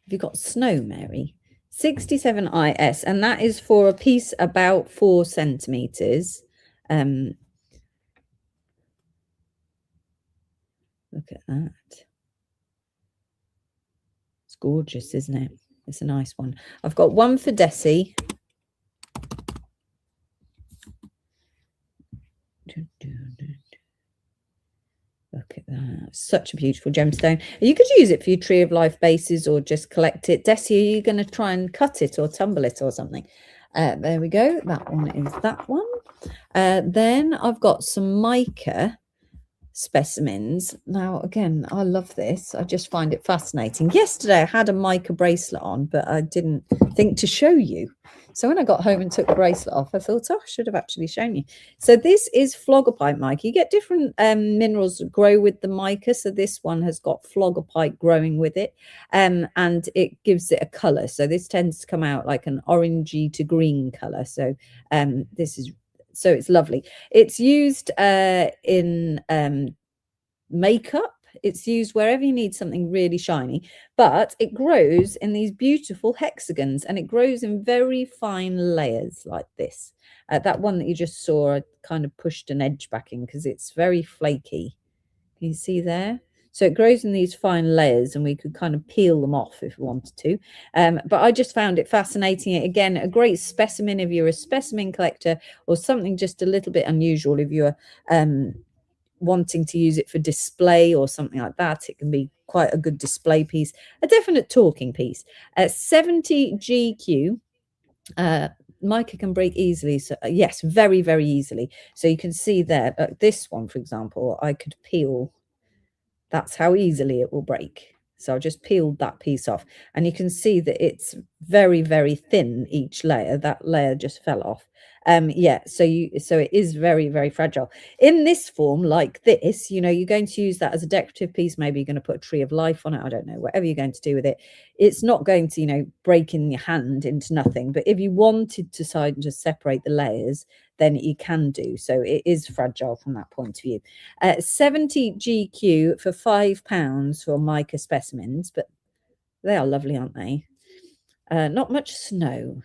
Have you got snow, Mary? 67IS, and that is for a piece about 4 centimeters. Look at that. It's gorgeous, isn't it? It's a nice one. I've got one for Desi. Look at that. Such a beautiful gemstone. You could use it for your tree of life bases or just collect it. Desi, are you going to try and cut it or tumble it or something? There we go. That one is that one. Then I've got some mica specimens. Now, again, I love this. I just find it fascinating. Yesterday, I had a mica bracelet on, but I didn't think to show you. So when I got home and took the bracelet off, I thought, oh, I should have actually shown you. So this is phlogopite mica. You get different minerals that grow with the mica. So this one has got phlogopite growing with it, and it gives it a color. So this tends to come out like an orangey to green color. So so it's lovely. It's used in makeup. It's used wherever you need something really shiny, but it grows in these beautiful hexagons, and it grows in very fine layers like this. That one that you just saw, I kind of pushed an edge back in because it's very flaky. Can you see there? So it grows in these fine layers, and we could kind of peel them off if we wanted to. But I just found it fascinating. Again, a great specimen if you're a specimen collector, or something just a little bit unusual if you're wanting to use it for display or something like that. It can be quite a good display piece, a definite talking piece. 70 GQ. Mica can break easily. So yes, very, very easily. So you can see there, this one, for example, I could peel. That's how easily it will break. So I just peeled that piece off, and you can see that it's very, very thin, each layer. That layer just fell off. Yeah, so it is very, very fragile. In this form, like this, you're going to use that as a decorative piece. Maybe you're going to put a tree of life on it. I don't know, whatever you're going to do with it. It's not going to, break in your hand into nothing. But if you wanted to just separate the layers, then you can do. So it is fragile from that point of view. 70 GQ for £5 for mica specimens, but they are lovely, aren't they? Not much snow,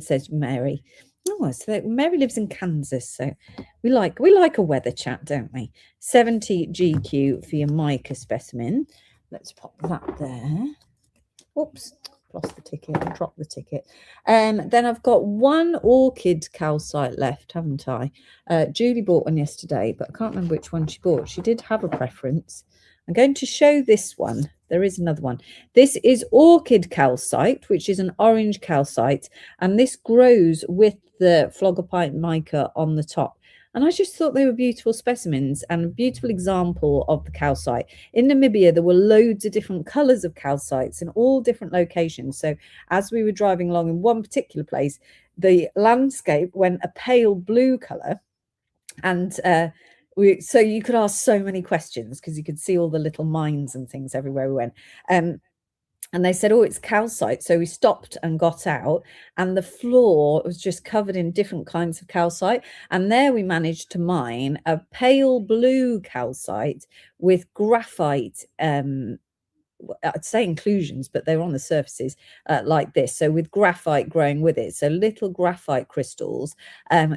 says Mary. Oh, so Mary lives in Kansas, so we like a weather chat, don't we? 70 GQ for your mica specimen. Let's pop that there. Oops, lost the ticket and dropped the ticket. Then I've got one orchid calcite left, haven't I? Julie bought one yesterday, but I can't remember which one she bought. She did have a preference. I'm going to show this one. There is another one. This is orchid calcite, which is an orange calcite, and this grows with the phlogopite mica on the top. And I just thought they were beautiful specimens and a beautiful example of the calcite. In Namibia, there were loads of different colours of calcites in all different locations. So as we were driving along in one particular place, the landscape went a pale blue colour. And so you could ask so many questions because you could see all the little mines and things everywhere we went. And they said, oh, it's calcite. So we stopped and got out, and the floor was just covered in different kinds of calcite. And there we managed to mine a pale blue calcite with graphite, I'd say inclusions, but they're on the surfaces like this. So with graphite growing with it. So little graphite crystals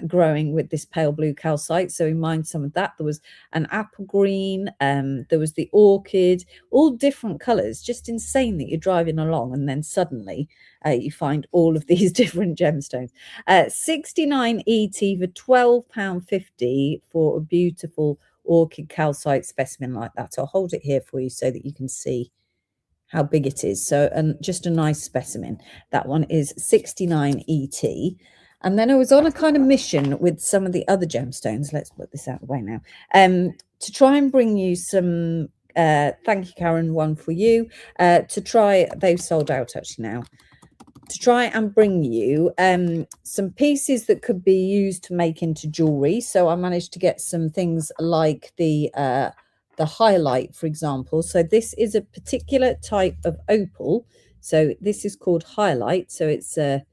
growing with this pale blue calcite. So we mined some of that. There was an apple green. There was the orchid, all different colors. Just insane that you're driving along and then suddenly you find all of these different gemstones. 69 ET for £12.50 for a beautiful orchid calcite specimen like that. I'll hold it here for you so that you can see how big it is. So, and just a nice specimen. That one is 69 ET. And then I was on a kind of mission with some of the other gemstones. Let's put this out of the way now. To try and bring you some, thank you, Karen, one for you. To try, they've sold out actually now. To try and bring you some pieces that could be used to make into jewelry. So I managed to get some things like the highlight, for example. So this is a particular type of opal. So this is called highlight. So it's an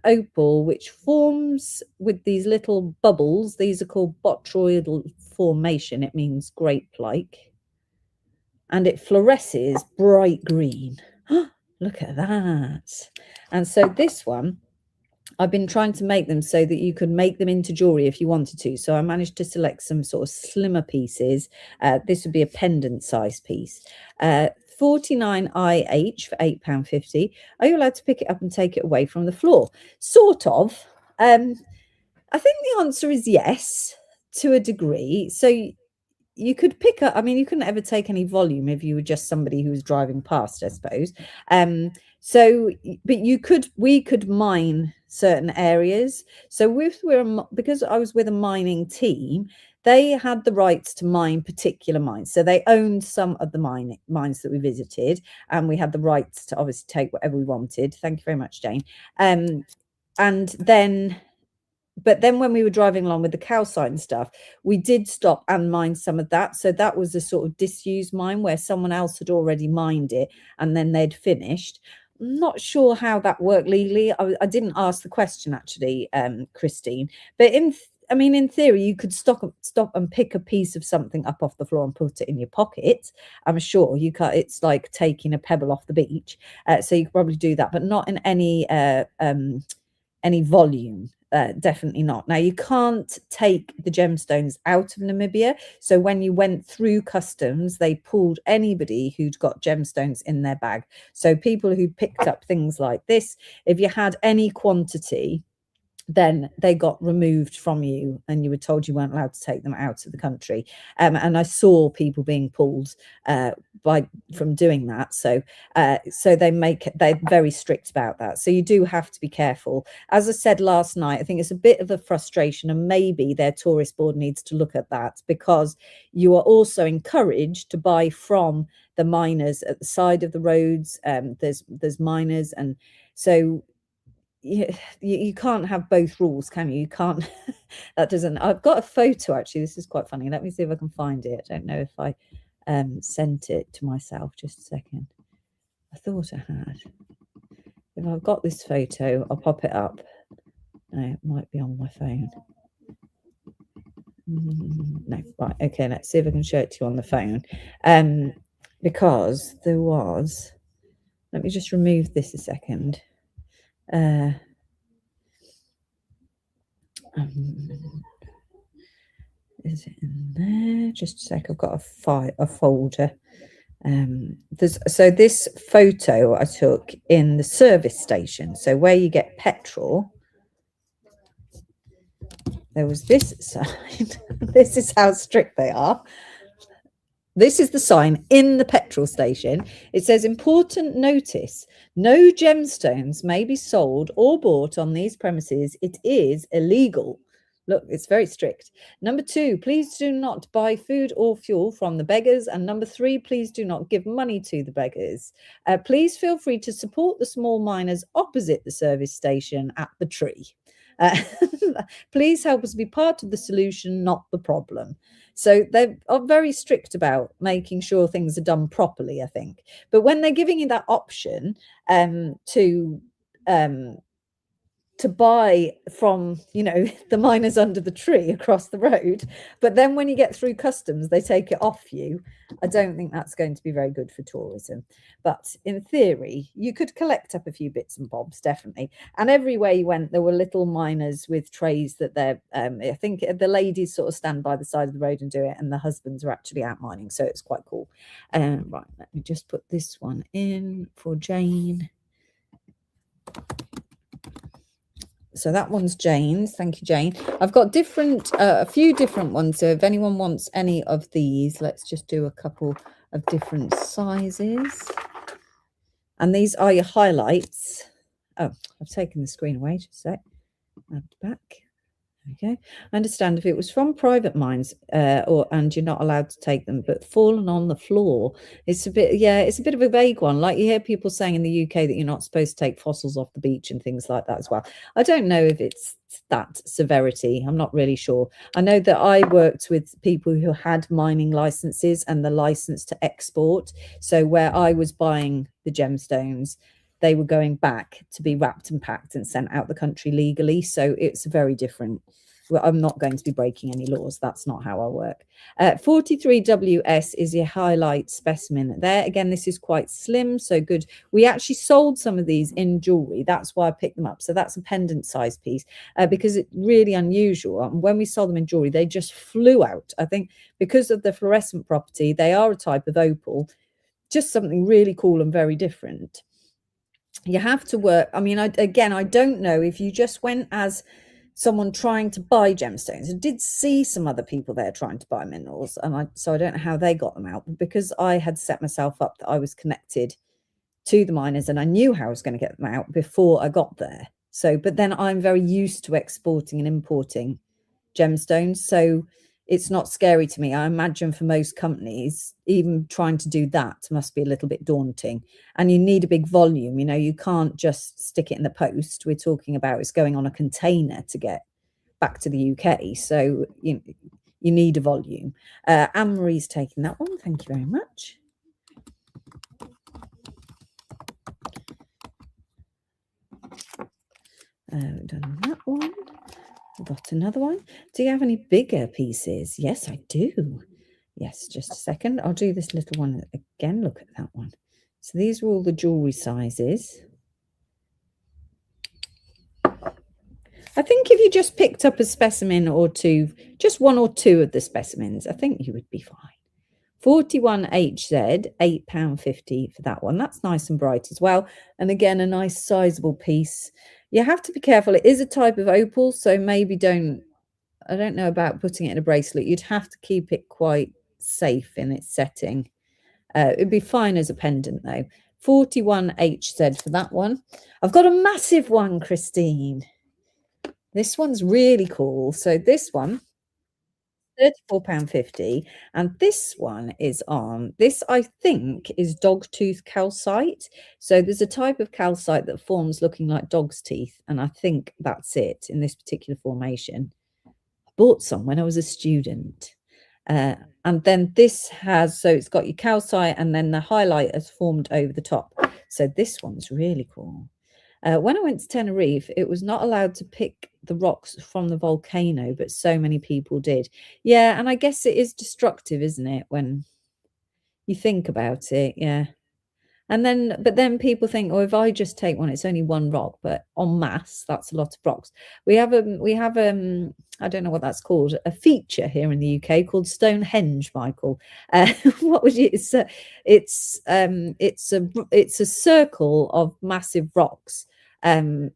opal which forms with these little bubbles. These are called botryoidal formation. It means grape-like. And it fluoresces bright green. Look at that. And so this one, I've been trying to make them so that you could make them into jewelry if you wanted to. So I managed to select some sort of slimmer pieces. This would be a pendant size piece. 49 IH for £8.50. Are you allowed to pick it up and take it away from the floor? Sort of. I think the answer is yes, to a degree. So you could pick up, I mean, you couldn't ever take any volume if you were just somebody who was driving past, I suppose. So, but we could mine certain areas. So because I was with a mining team, they had the rights to mine particular mines. So they owned some of the mines that we visited, and we had the rights to obviously take whatever we wanted. Thank you very much, Jane. But then when we were driving along with the calcite stuff, we did stop and mine some of that. So that was a sort of disused mine where someone else had already mined it and then they'd finished. I'm not sure how that worked legally. I didn't ask the question actually, Christine. But in theory, you could stop and pick a piece of something up off the floor and put it in your pocket. I'm sure you can't. It's like taking a pebble off the beach. So you could probably do that, but not in any volume. Definitely not. Now, you can't take the gemstones out of Namibia. So when you went through customs, they pulled anybody who'd got gemstones in their bag. So people who picked up things like this, if you had any quantity, then they got removed from you and you were told you weren't allowed to take them out of the country. And I saw people being pulled from doing that. So they're very strict about that. So you do have to be careful. As I said last night, I think it's a bit of a frustration, and maybe their tourist board needs to look at that, because you are also encouraged to buy from the miners at the side of the roads. There's miners, and so you can't have both rules, can you? You can't. That doesn't. I've got a photo actually. This is quite funny. Let me see if I can find it. I don't know if I sent it to myself. Just a second. I thought I had. If I've got this photo, I'll pop it up. No, it might be on my phone. No, right. Okay, let's see if I can show it to you on the phone. Because there was. Let me just remove this a second. Is it in there? Just a sec. I've got a folder. So this photo I took in the service station. So where you get petrol, there was this sign. This is how strict they are. This is the sign in the petrol station. It says, important notice, no gemstones may be sold or bought on these premises. It is illegal. Look, it's very strict. Number 2, please do not buy food or fuel from the beggars. And number 3, please do not give money to the beggars. Please feel free to support the small miners opposite the service station at the tree. Please help us be part of the solution, not the problem. So they are very strict about making sure things are done properly, I think. But when they're giving you that option to buy from, the miners under the tree across the road, but then when you get through customs, they take it off you, I don't think that's going to be very good for tourism. But in theory, you could collect up a few bits and bobs, definitely. And everywhere you went, there were little miners with trays that I think the ladies sort of stand by the side of the road and do it, and the husbands are actually out mining. So it's quite cool. Right, let me just put this one in for Jane. So that one's Jane's. Thank you, Jane. I've got different, a few different ones. So if anyone wants any of these, let's just do a couple of different sizes. And these are your highlights. Oh, I've taken the screen away. Just a sec. Add back. Okay, I understand if it was from private mines, and you're not allowed to take them, but fallen on the floor, it's a bit, yeah, it's a bit of a vague one. Like you hear people saying in the UK that you're not supposed to take fossils off the beach and things like that as well. I don't know if it's that severity. I'm not really sure. I know that I worked with people who had mining licenses and the license to export. So where I was buying the gemstones, they were going back to be wrapped and packed and sent out the country legally. So it's very different. Well, I'm not going to be breaking any laws. That's not how I work. 43WS is your highlight specimen. There again, this is quite slim, so good. We actually sold some of these in jewelry. That's why I picked them up. So that's a pendant size piece because it's really unusual. And when we sold them in jewelry, they just flew out. I think because of the fluorescent property, they are a type of opal, just something really cool and very different. You have to work. I mean, I don't know if you just went as someone trying to buy gemstones. I did see some other people there trying to buy minerals, and so I don't know how they got them out. But because I had set myself up that I was connected to the miners and I knew how I was going to get them out before I got there. So, but then I'm very used to exporting and importing gemstones, so it's not scary to me. I imagine for most companies, even trying to do that must be a little bit daunting. And you need a big volume. You know, you can't just stick it in the post. We're talking about it's going on a container to get back to the UK. So you need a volume. Anne-Marie's taking that one. Thank you very much. Done that one. Got another one. Do you have any bigger pieces? Yes, I do. Yes, just a second. I'll do this little one again. Look at that one. So these are all the jewelry sizes. I think if you just picked up a specimen or two, just one or two of the specimens, I think you would be fine. 41HZ, £8.50 for that one. That's nice and bright as well. And again, a nice sizable piece. You have to be careful. It is a type of opal, so maybe I don't know about putting it in a bracelet. You'd have to keep it quite safe in its setting. It'd be fine as a pendant though. 41HZ for that one. I've got a massive one, Christine. This one's really cool. So this one, £34.50, and this one is on, this I think is dogtooth calcite. So there's a type of calcite that forms looking like dog's teeth, and I think that's it in this particular formation. I bought some when I was a student. And then this has, so it's got your calcite and then the highlight has formed over the top. So this one's really cool. When I went to Tenerife, it was not allowed to pick the rocks from the volcano, but so many people did. Yeah, and I guess it is destructive, isn't it, when you think about it? Yeah. And then, but then people think, oh, if I just take one, it's only one rock, but en masse, that's a lot of rocks. We have I don't know what that's called, a feature here in the UK called Stonehenge, Michael. What was it? It's a circle of massive rocks, an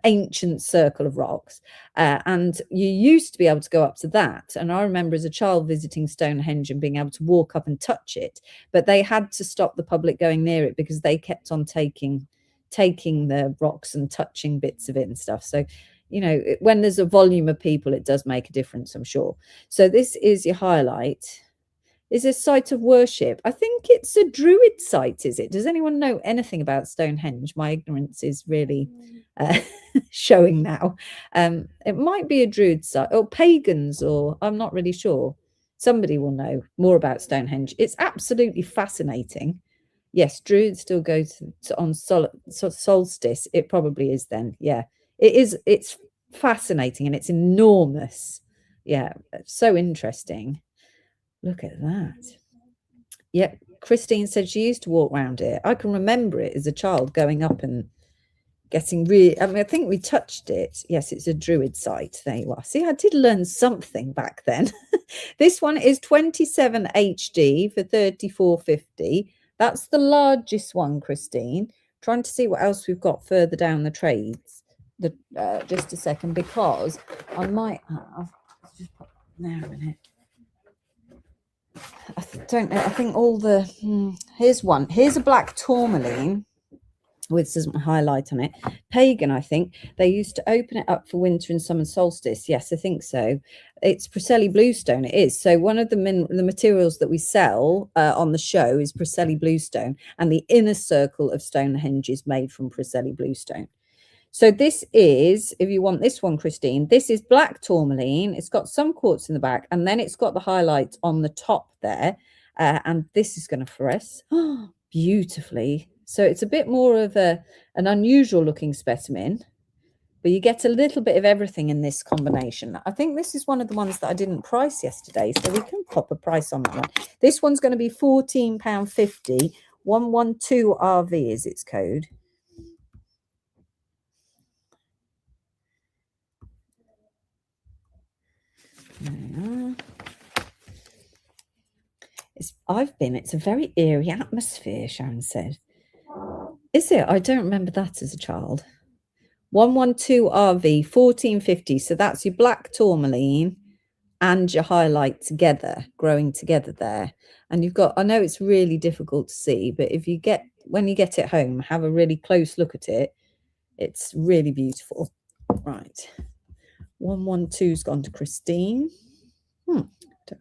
ancient circle of rocks, and you used to be able to go up to that. And I remember as a child visiting Stonehenge and being able to walk up and touch it, but they had to stop the public going near it because they kept on taking the rocks and touching bits of it and stuff. So you know, when there's a volume of people, it does make a difference, I'm sure. So this is your highlight. Is a site of worship. I think it's a druid site, is it? Does anyone know anything about Stonehenge? My ignorance is really showing now. It might be a druid site or pagans, or I'm not really sure. Somebody will know more about Stonehenge. It's absolutely fascinating. Yes, druids still go on solstice. It probably is then. Yeah, it is. It's fascinating and it's enormous. Yeah, so interesting. Look at that. Yep. Christine said she used to walk around it. I can remember it as a child going up and getting really, I mean, I think we touched it. Yes, it's a druid site. There you are. See, I did learn something back then. This one is 27 HD for 34.50. That's the largest one, Christine. Trying to see what else we've got further down the trades. just a second, because I might have. Let's just put there a minute. I don't know. I think all the here's one. Here's a black tourmaline with some highlight on it. Pagan, I think. They used to open it up for winter and summer solstice. Yes, I think so. It's Preseli bluestone. It is. So one of the materials that we sell on the show is Preseli bluestone, and the inner circle of Stonehenge is made from Preseli bluestone. So this is, if you want this one, Christine, this is black tourmaline. It's got some quartz in the back, and then it's got the highlight on the top there. And this is going to fluoresce beautifully. So it's a bit more of an unusual looking specimen, but you get a little bit of everything in this combination. I think this is one of the ones that I didn't price yesterday, so we can pop a price on that one. This one's going to be £14.50. 112RV is its code. It's a very eerie atmosphere, Sharon said. Is it? I don't remember that as a child. 112RV, 1450. So that's your black tourmaline and your highlight together, growing together there. And you've got, I know it's really difficult to see, but when you get it home, have a really close look at it. It's really beautiful. Right. 112's gone to Christine. Don't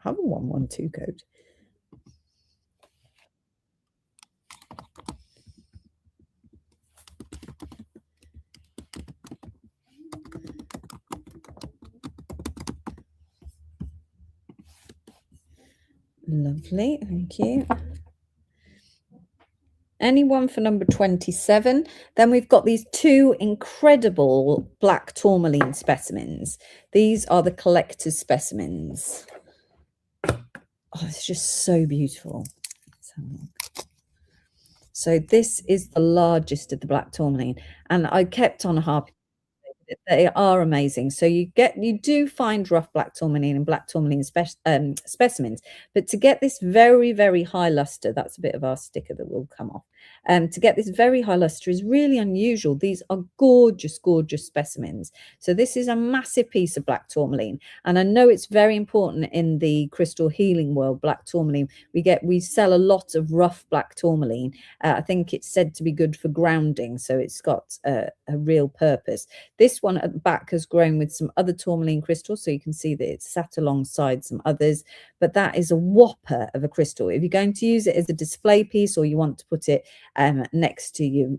have a 112 code. Lovely, thank you. Anyone for number 27? Then we've got these two incredible black tourmaline specimens. These are the collector's specimens. Oh, it's just so beautiful. So this is the largest of the black tourmaline, and I kept on harping. They are amazing. So you do find rough black tourmaline and black tourmaline specimens, but to get this very, very high luster, that's a bit of our sticker that will come off. To get this very high luster is really unusual. These are gorgeous, gorgeous specimens. So this is a massive piece of black tourmaline, and I know it's very important in the crystal healing world. Black tourmaline, we sell a lot of rough black tourmaline. I think it's said to be good for grounding, so it's got a real purpose. This one at the back has grown with some other tourmaline crystals, so you can see that it's sat alongside some others, but that is a whopper of a crystal. If you're going to use it as a display piece, or you want to put it next to your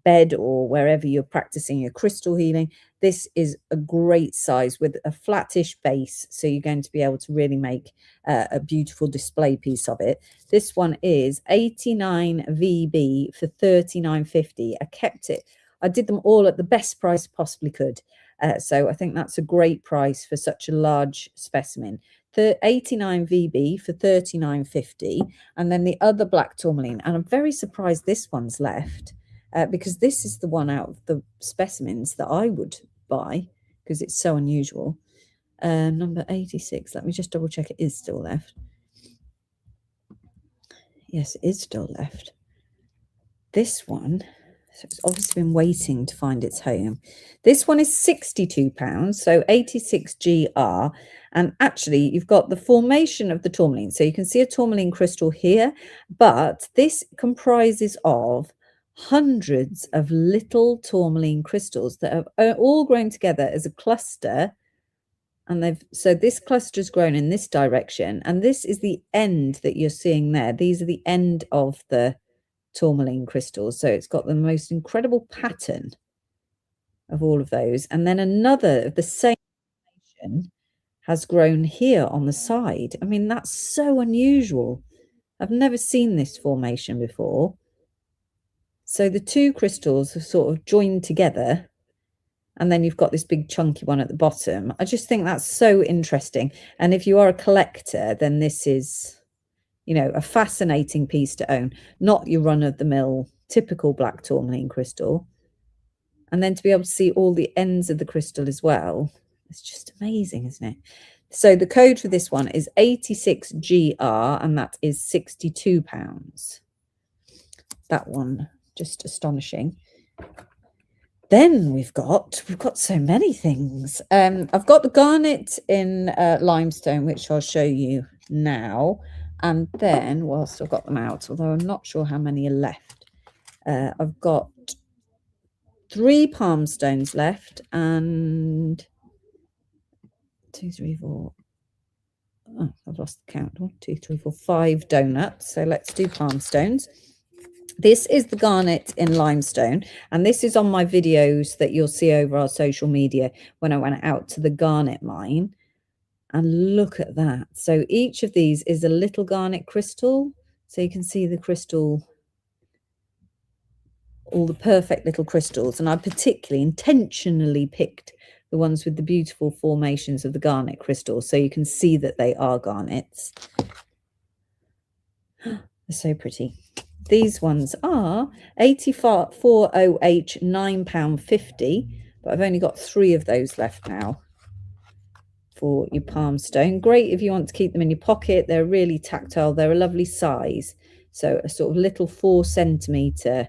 bed or wherever you're practicing your crystal healing, this is a great size with a flattish base, so you're going to be able to really make a beautiful display piece of it. This one is 89 VB for 39.50. I kept it. I did them all at the best price I possibly could. So I think that's a great price for such a large specimen. 89 VB for 39.50. And then the other black tourmaline. And I'm very surprised this one's left, because this is the one out of the specimens that I would buy, because it's so unusual. Number 86. Let me just double check it is still left. Yes, it is still left. This one, so it's obviously been waiting to find its home. This one is £62, so 86GR. And actually, you've got the formation of the tourmaline. So you can see a tourmaline crystal here, but this comprises of hundreds of little tourmaline crystals that have all grown together as a cluster. And so this cluster has grown in this direction, and this is the end that you're seeing there. These are the end of the tourmaline crystals. So it's got the most incredible pattern of all of those. And then another of the same formation has grown here on the side. I mean, that's so unusual. I've never seen this formation before. So the two crystals have sort of joined together, and then you've got this big chunky one at the bottom. I just think that's so interesting. And if you are a collector, then this is, a fascinating piece to own, not your run-of-the-mill typical black tourmaline crystal. And then to be able to see all the ends of the crystal as well, it's just amazing, isn't it? So the code for this one is 86GR, and that is £62. That one, just astonishing. Then we've got so many things. I've got the garnet in limestone, which I'll show you now. And then, whilst I've got them out, although I'm not sure how many are left, I've got 3 palm stones left and 2, 3, 4. Oh, I've lost the count. 1, 2, 3, 4, 5 donuts. So let's do palm stones. This is the garnet in limestone, and this is on my videos that you'll see over our social media when I went out to the garnet mine. And look at that. So each of these is a little garnet crystal. So you can see the crystal, all the perfect little crystals. And I particularly intentionally picked the ones with the beautiful formations of the garnet crystals, so you can see that they are garnets. They're so pretty. These ones are 84OH, £9.50, but I've only got 3 of those left now for your palm stone. Great if you want to keep them in your pocket. They're really tactile. They're a lovely size. So a sort of little 4cm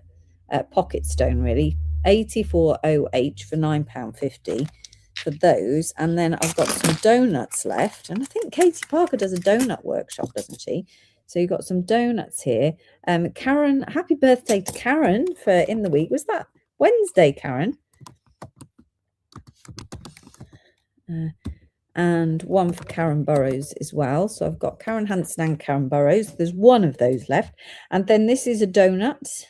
pocket stone, really. 84OH for £9.50 for those. And then I've got some donuts left. And I think Katie Parker does a donut workshop, doesn't she? So you've got some donuts here. Karen, happy birthday to Karen for in the week. Was that Wednesday, Karen? And one for Karen Burrows as well. So I've got Karen Hansen and Karen Burrows. There's one of those left. And then this is a donut.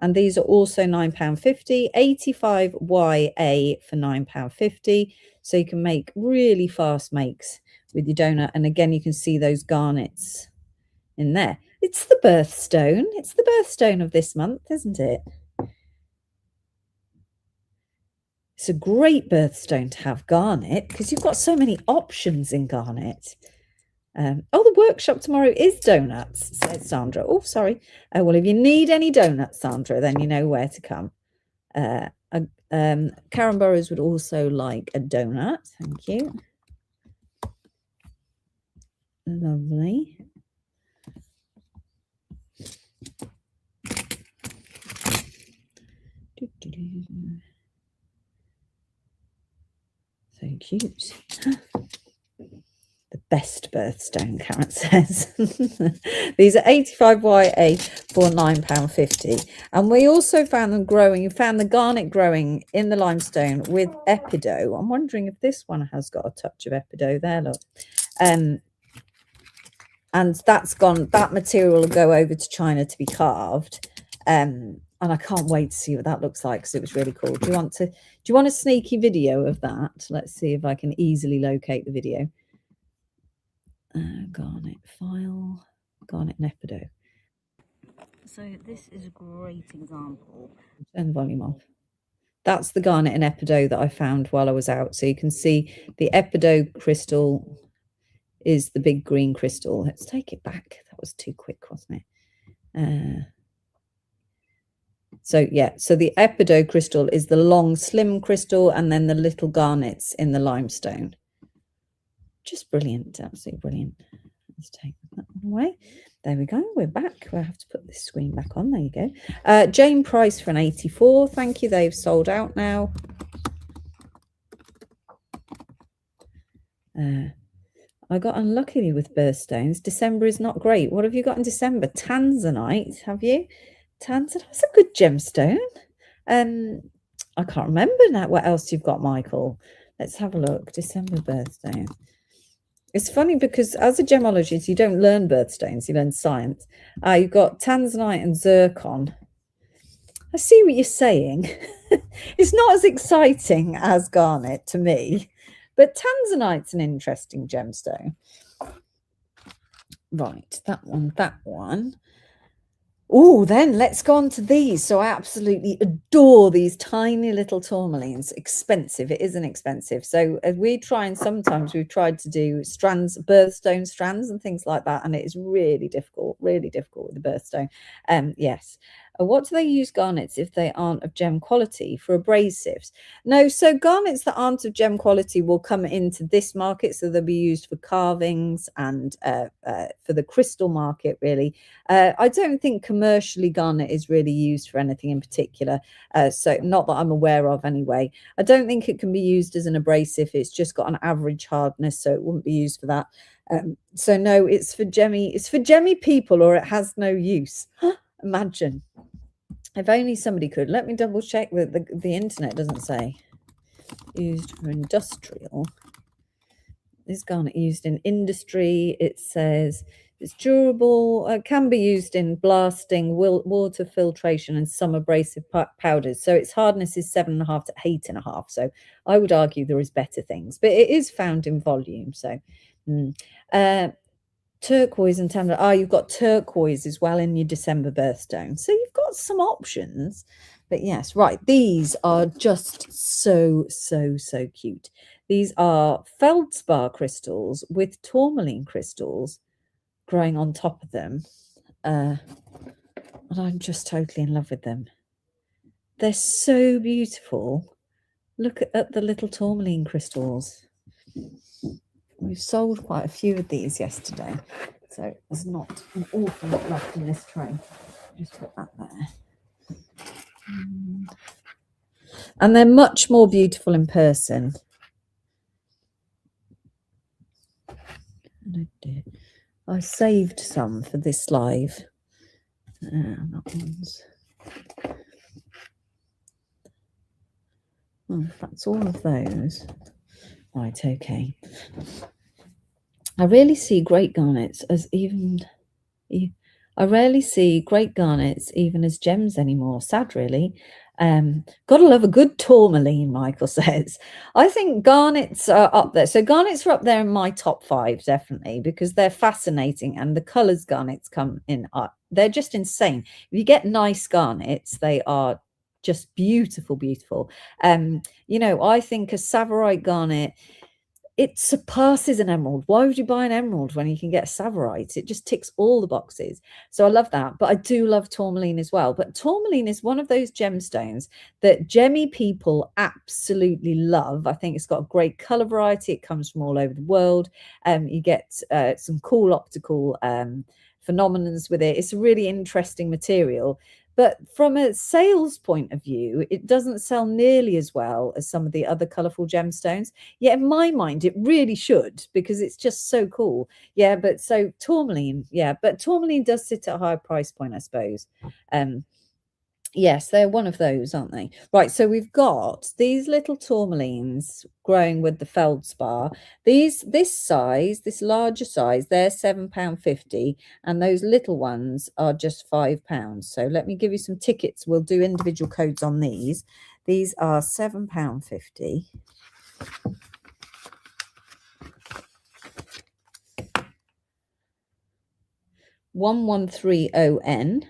And these are also £9.50, 85YA for £9.50. So you can make really fast makes with your donut. And again, you can see those garnets in there. It's the birthstone. It's the birthstone of this month, isn't it? It's a great birthstone to have garnet because you've got so many options in garnet. Oh, the workshop tomorrow is donuts, said Sandra. Oh, sorry. Well, if you need any donuts, Sandra, then you know where to come. Karen Burrows would also like a donut. Thank you. Lovely. So cute. The best birthstone, Karen says. These are 85YA for £9.50. And we also found them growing. You found the garnet growing in the limestone with epido. I'm wondering if this one has got a touch of epido there, look. And that's gone, that material will go over to China to be carved. And I can't wait to see what that looks like because it was really cool. Do you want a sneaky video of that? Let's see if I can easily locate the video. Garnet file, garnet nepido. So this is a great example. Turn the volume off. That's the garnet and epido that I found while I was out. So you can see the epido crystal is the big green crystal. Let's take it back. That was too quick, wasn't it? So yeah, so the epido crystal is the long, slim crystal, and then the little garnets in the limestone. Just brilliant, absolutely brilliant. Let's take that one away. There we go. We're back. We'll have to put this screen back on. There you go. Jane Price for an 84. Thank you. They've sold out now. I got unlucky with birthstones. December is not great. What have you got in December? Tanzanite, have you? Tanzanite. That's a good gemstone. I can't remember now what else you've got, Michael. Let's have a look. December birthstone. It's funny because as a gemologist, you don't learn birthstones, you learn science. You've got tanzanite and zircon. I see what you're saying. It's not as exciting as garnet to me, but tanzanite's an interesting gemstone. Right, that one. Oh, then let's go on to these. So I absolutely adore these tiny little tourmalines. Expensive. It isn't expensive. So sometimes we've tried to do strands, birthstone strands and things like that. And it is really difficult with the birthstone. Yes. What do they use garnets if they aren't of gem quality? For abrasives? No, so garnets that aren't of gem quality will come into this market, so they'll be used for carvings and for the crystal market, really. I don't think commercially garnet is really used for anything in particular, so not that I'm aware of anyway. I don't think it can be used as an abrasive. It's just got an average hardness, so it wouldn't be used for that. So no, it's for gemmy people, or it has no use. Imagine. If only somebody could. Let me double check that the internet doesn't say. Used for industrial. Is garnet used in industry? It says it's durable, can be used in blasting, water filtration, and some abrasive powders. So its hardness is 7.5 to 8.5. So I would argue there is better things, but it is found in volume. So turquoise and tannin. You've got turquoise as well in your December birthstone. So you've got some options. But yes, right. These are just so cute. These are feldspar crystals with tourmaline crystals growing on top of them. And I'm just totally in love with them. They're so beautiful. Look at the little tourmaline crystals. We've sold quite a few of these yesterday, so there's not an awful lot left in this tray. Just put that there. And they're much more beautiful in person. I saved some for this live. That one's... that's all of those. Right, okay. I rarely see great garnets as gems anymore. Sad, really. Gotta love a good tourmaline, Michael says. I think garnets are up there. So garnets are up there in my top 5, definitely, because they're fascinating, and the colours garnets come in they're just insane. If you get nice garnets, they are just beautiful. I think a Savorite garnet, it surpasses an emerald. Why would you buy an emerald when you can get a Savorite? It just ticks all the boxes. So I love that. But I do love tourmaline as well. But tourmaline is one of those gemstones that gemmy people absolutely love. I think it's got a great color variety. It comes from all over the world. You get some cool optical phenomenons with it. It's a really interesting material. But from a sales point of view, it doesn't sell nearly as well as some of the other colourful gemstones. Yeah, in my mind, it really should, because it's just so cool. Yeah, but so tourmaline, but tourmaline does sit at a higher price point, I suppose. Yes, they're one of those, aren't they? Right, so we've got these little tourmalines growing with the feldspar. This larger size, they're £7.50, and those little ones are just £5. So let me give you some tickets. We'll do individual codes on these. These are £7.50. $1130N.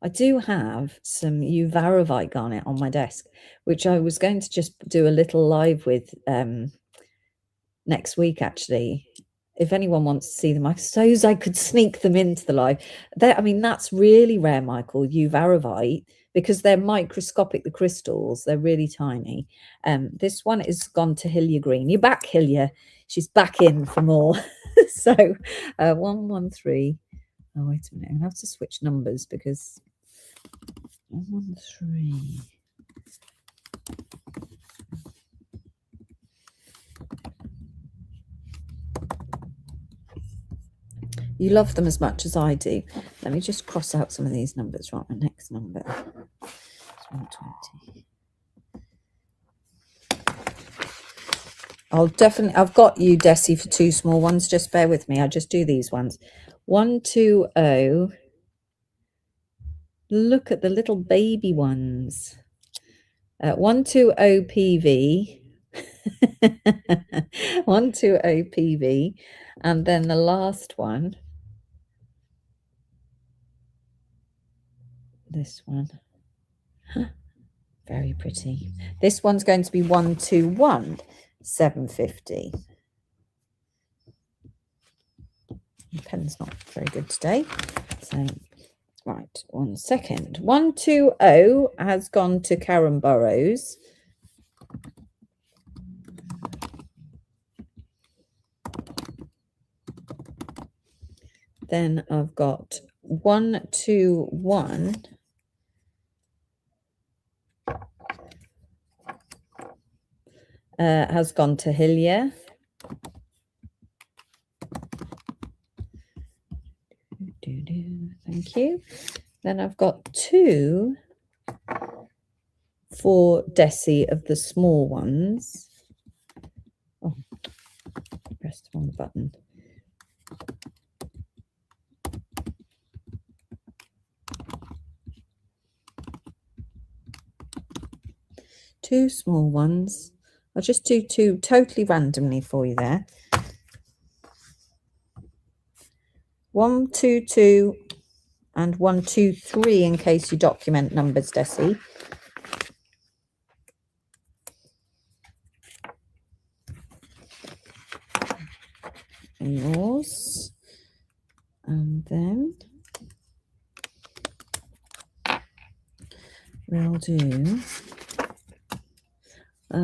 I do have some Uvarovite garnet on my desk, which I was going to just do a little live with next week, if anyone wants to see them. I suppose I could sneak them into the live. That's really rare, Michael, Uvarovite, because they're microscopic, the crystals. They're really tiny. This one is gone to Hilya Green. You're back, Hilya. She's back in for more. So 113. Oh, wait a minute. I'm going to have to switch numbers because 113. You love them as much as I do. Let me just cross out some of these numbers. Right, my next number is 120. I've got you, Desi, for 2 small ones. Just bear with me. I'll just do these ones. 120. Look at the little baby ones. 120 PV. 120 PV. And then the last one. This one. Very pretty. This one's going to be 121 750. The pen's not very good today. So, right, 1 second. 120 has gone to Karen Burrows. Then I've got 121 has gone to Hillier. Thank you. Then I've got 2 for Desi of the small ones. Oh, pressed the wrong button. Two small ones. I'll just do 2 totally randomly for you there. 122 and 123 in case you document numbers, Desi. And yours. And then we'll do.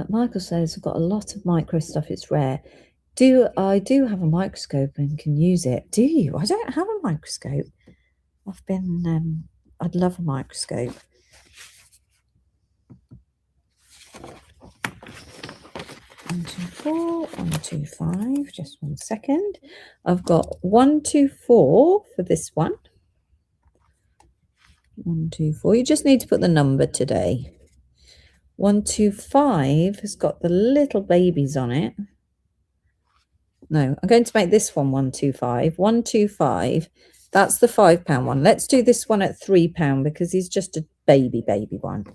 Michael says I've got a lot of micro stuff. It's rare. I do have a microscope and can use it. Do you? I don't have a microscope. I've been. I'd love a microscope. One, 2, 4, 1, 2, 5. Just 1 second. I've got 1, 2, 4 for this one. 1, 2, 4. You just need to put the number today. 1, 2, 5 has got the little babies on it. No, I'm going to make this one 1, 2, 5. 1, 2, 5. That's the £5 one. Let's do this one at £3 because he's just a baby one.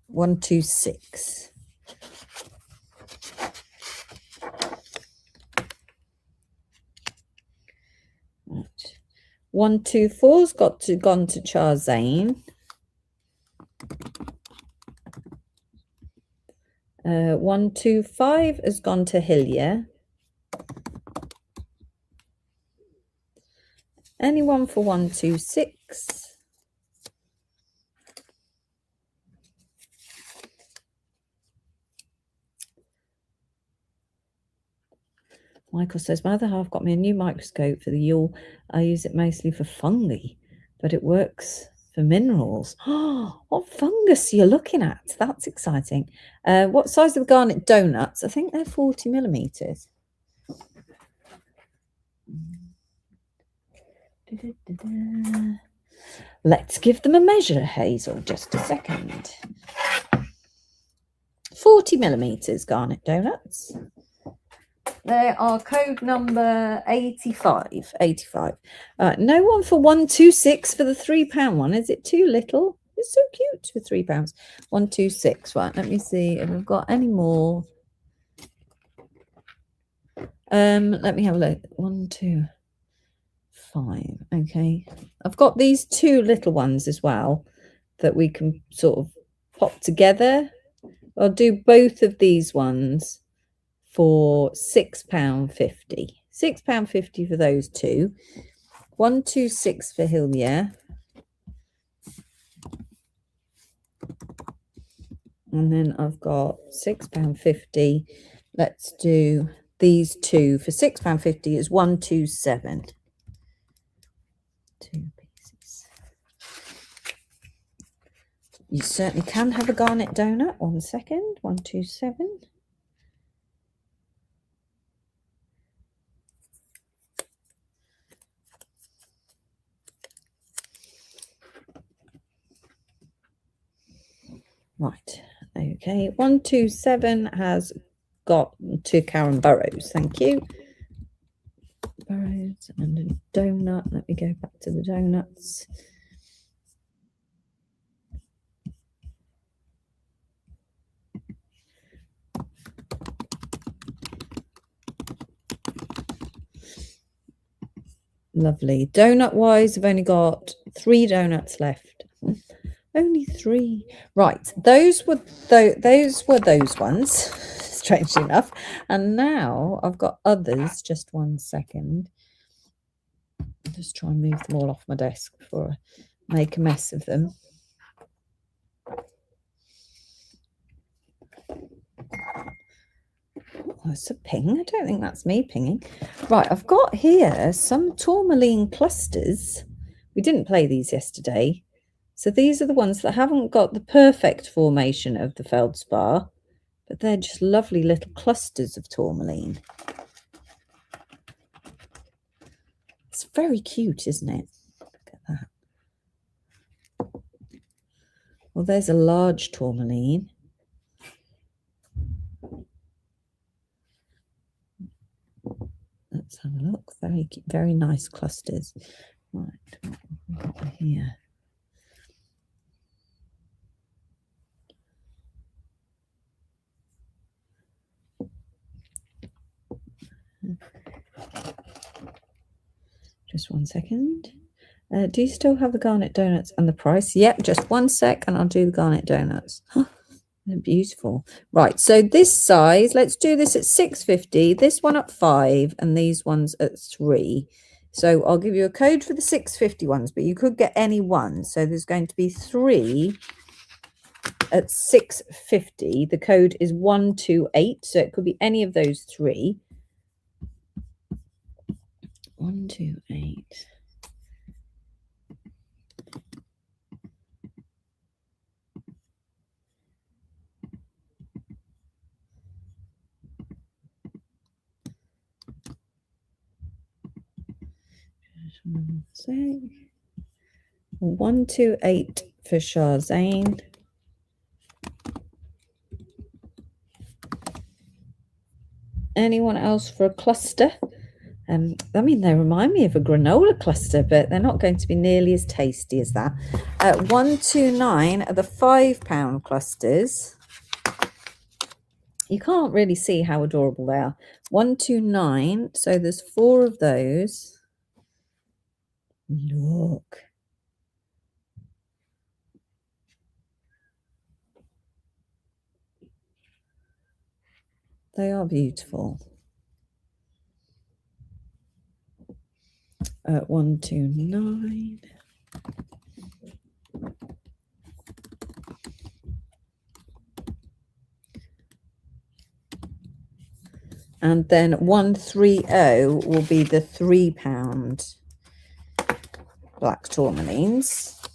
1, 2, 6. Right. 1, 2, 4's gone to Charzane. 1, 2, 5 has gone to Hillier. Anyone for 1, 2, 6? Michael says, my other half got me a new microscope for the Yule. I use it mostly for fungi, but it works for minerals. Oh, what fungus you're looking at? That's exciting. What size are the garnet donuts? I think they're 40 millimeters. Let's give them a measure, Hazel. Just a second. 40 millimeters garnet donuts. They are code number 85. 85. No one for 126 for the £3 one. Is it too little? It's so cute for £3. 126. Right. Let me see if I've got any more. Let me have a look. 1, 2, 5. Okay. I've got these 2 little ones as well that we can sort of pop together. I'll do both of these ones for £6.50. £6.50 for those 2. 126 for Hillier. And then I've got £6.50. Let's do these 2 for £6.50 is 127. 2 pieces. You certainly can have a garnet donut. 1 second. 127. Right. Okay. 127 has got to Karen Burrows. Thank you. Burrows and a donut. Let me go back to the donuts. Lovely. Donut wise, I've only got 3 donuts left. Only 3. Right. Those were those ones, strangely enough. And now I've got others. Just 1 second. I'll just try and move them all off my desk before I make a mess of them. Oh, it's a ping. I don't think that's me pinging. Right, I've got here some tourmaline clusters. We didn't play these yesterday. So these are the ones that haven't got the perfect formation of the feldspar, but they're just lovely little clusters of tourmaline. It's very cute, isn't it? Look at that. Well, there's a large tourmaline. Let's have a look. Very, very nice clusters. Right, what have we got here? Just 1 second. Do you still have the garnet donuts and the price? Yep, just 1 sec and I'll do the garnet donuts. They're beautiful. Right, so this size, let's do this at 6.50, this one at 5, and these ones at 3. So I'll give you a code for the 6.50 ones, but you could get any one. So there's going to be 3 at 6.50. The code is 128, so it could be any of those 3. 128. Just 1 sec. 128 for Shazane. Anyone else for a cluster? I mean, they remind me of a granola cluster, but they're not going to be nearly as tasty as that. 129 are the £5 clusters. You can't really see how adorable they are. 129, so there's 4 of those. Look. They are beautiful. 129. And then 130 will be the £3 black tourmalines.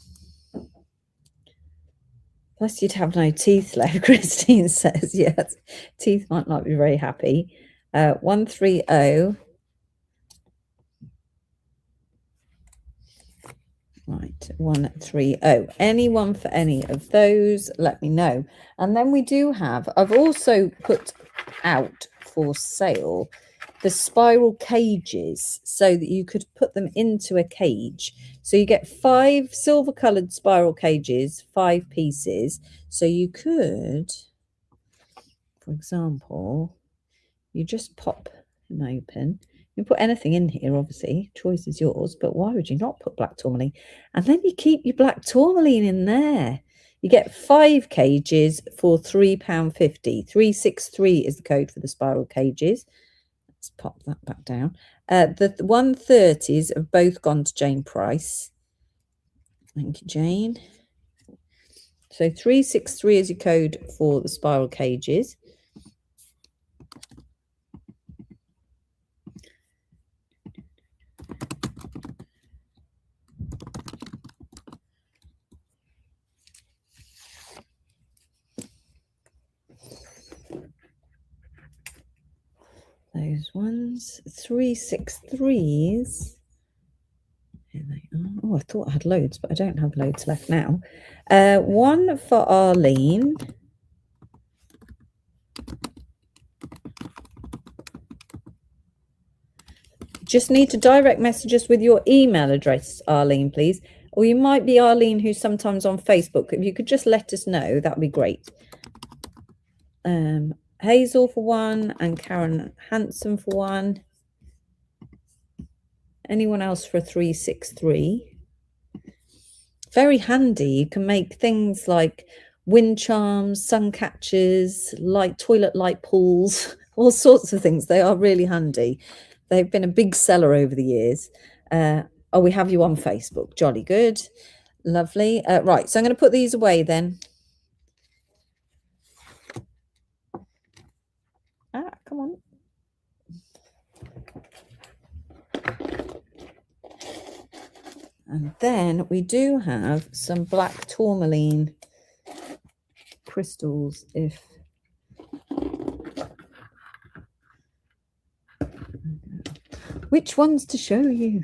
Plus you'd have no teeth left, Christine says. Yes, teeth might not be very happy. 130. Right, 130. Anyone for any of those, let me know. And then we do have, I've also put out for sale the spiral cages so that you could put them into a cage. So you get 5 silver coloured spiral cages, 5 pieces. So you could, for example, you just pop them open. You can put anything in here, obviously. Choice is yours, but why would you not put black tourmaline? And then you keep your black tourmaline in there. You get 5 cages for £3.50. 363 is the code for the spiral cages. Let's pop that back down. The 130s have both gone to Jane Price. Thank you, Jane. So 363 is your code for the spiral cages. Those ones, 363s. Here they are. Oh, I thought I had loads, but I don't have loads left now. One for Arlene. Just need to direct message us with your email address, Arlene, please. Or you might be Arlene, who's sometimes on Facebook. If you could just let us know, that would be great. Hazel for 1 and Karen Hanson for 1. Anyone else for a 363? Very handy. You can make things like wind charms, sun catchers, toilet light pools, all sorts of things. They are really handy. They've been a big seller over the years. Oh, we have you on Facebook. Jolly good. Lovely. Right, so I'm going to put these away then. Come on. And then we do have some black tourmaline crystals. Which ones to show you?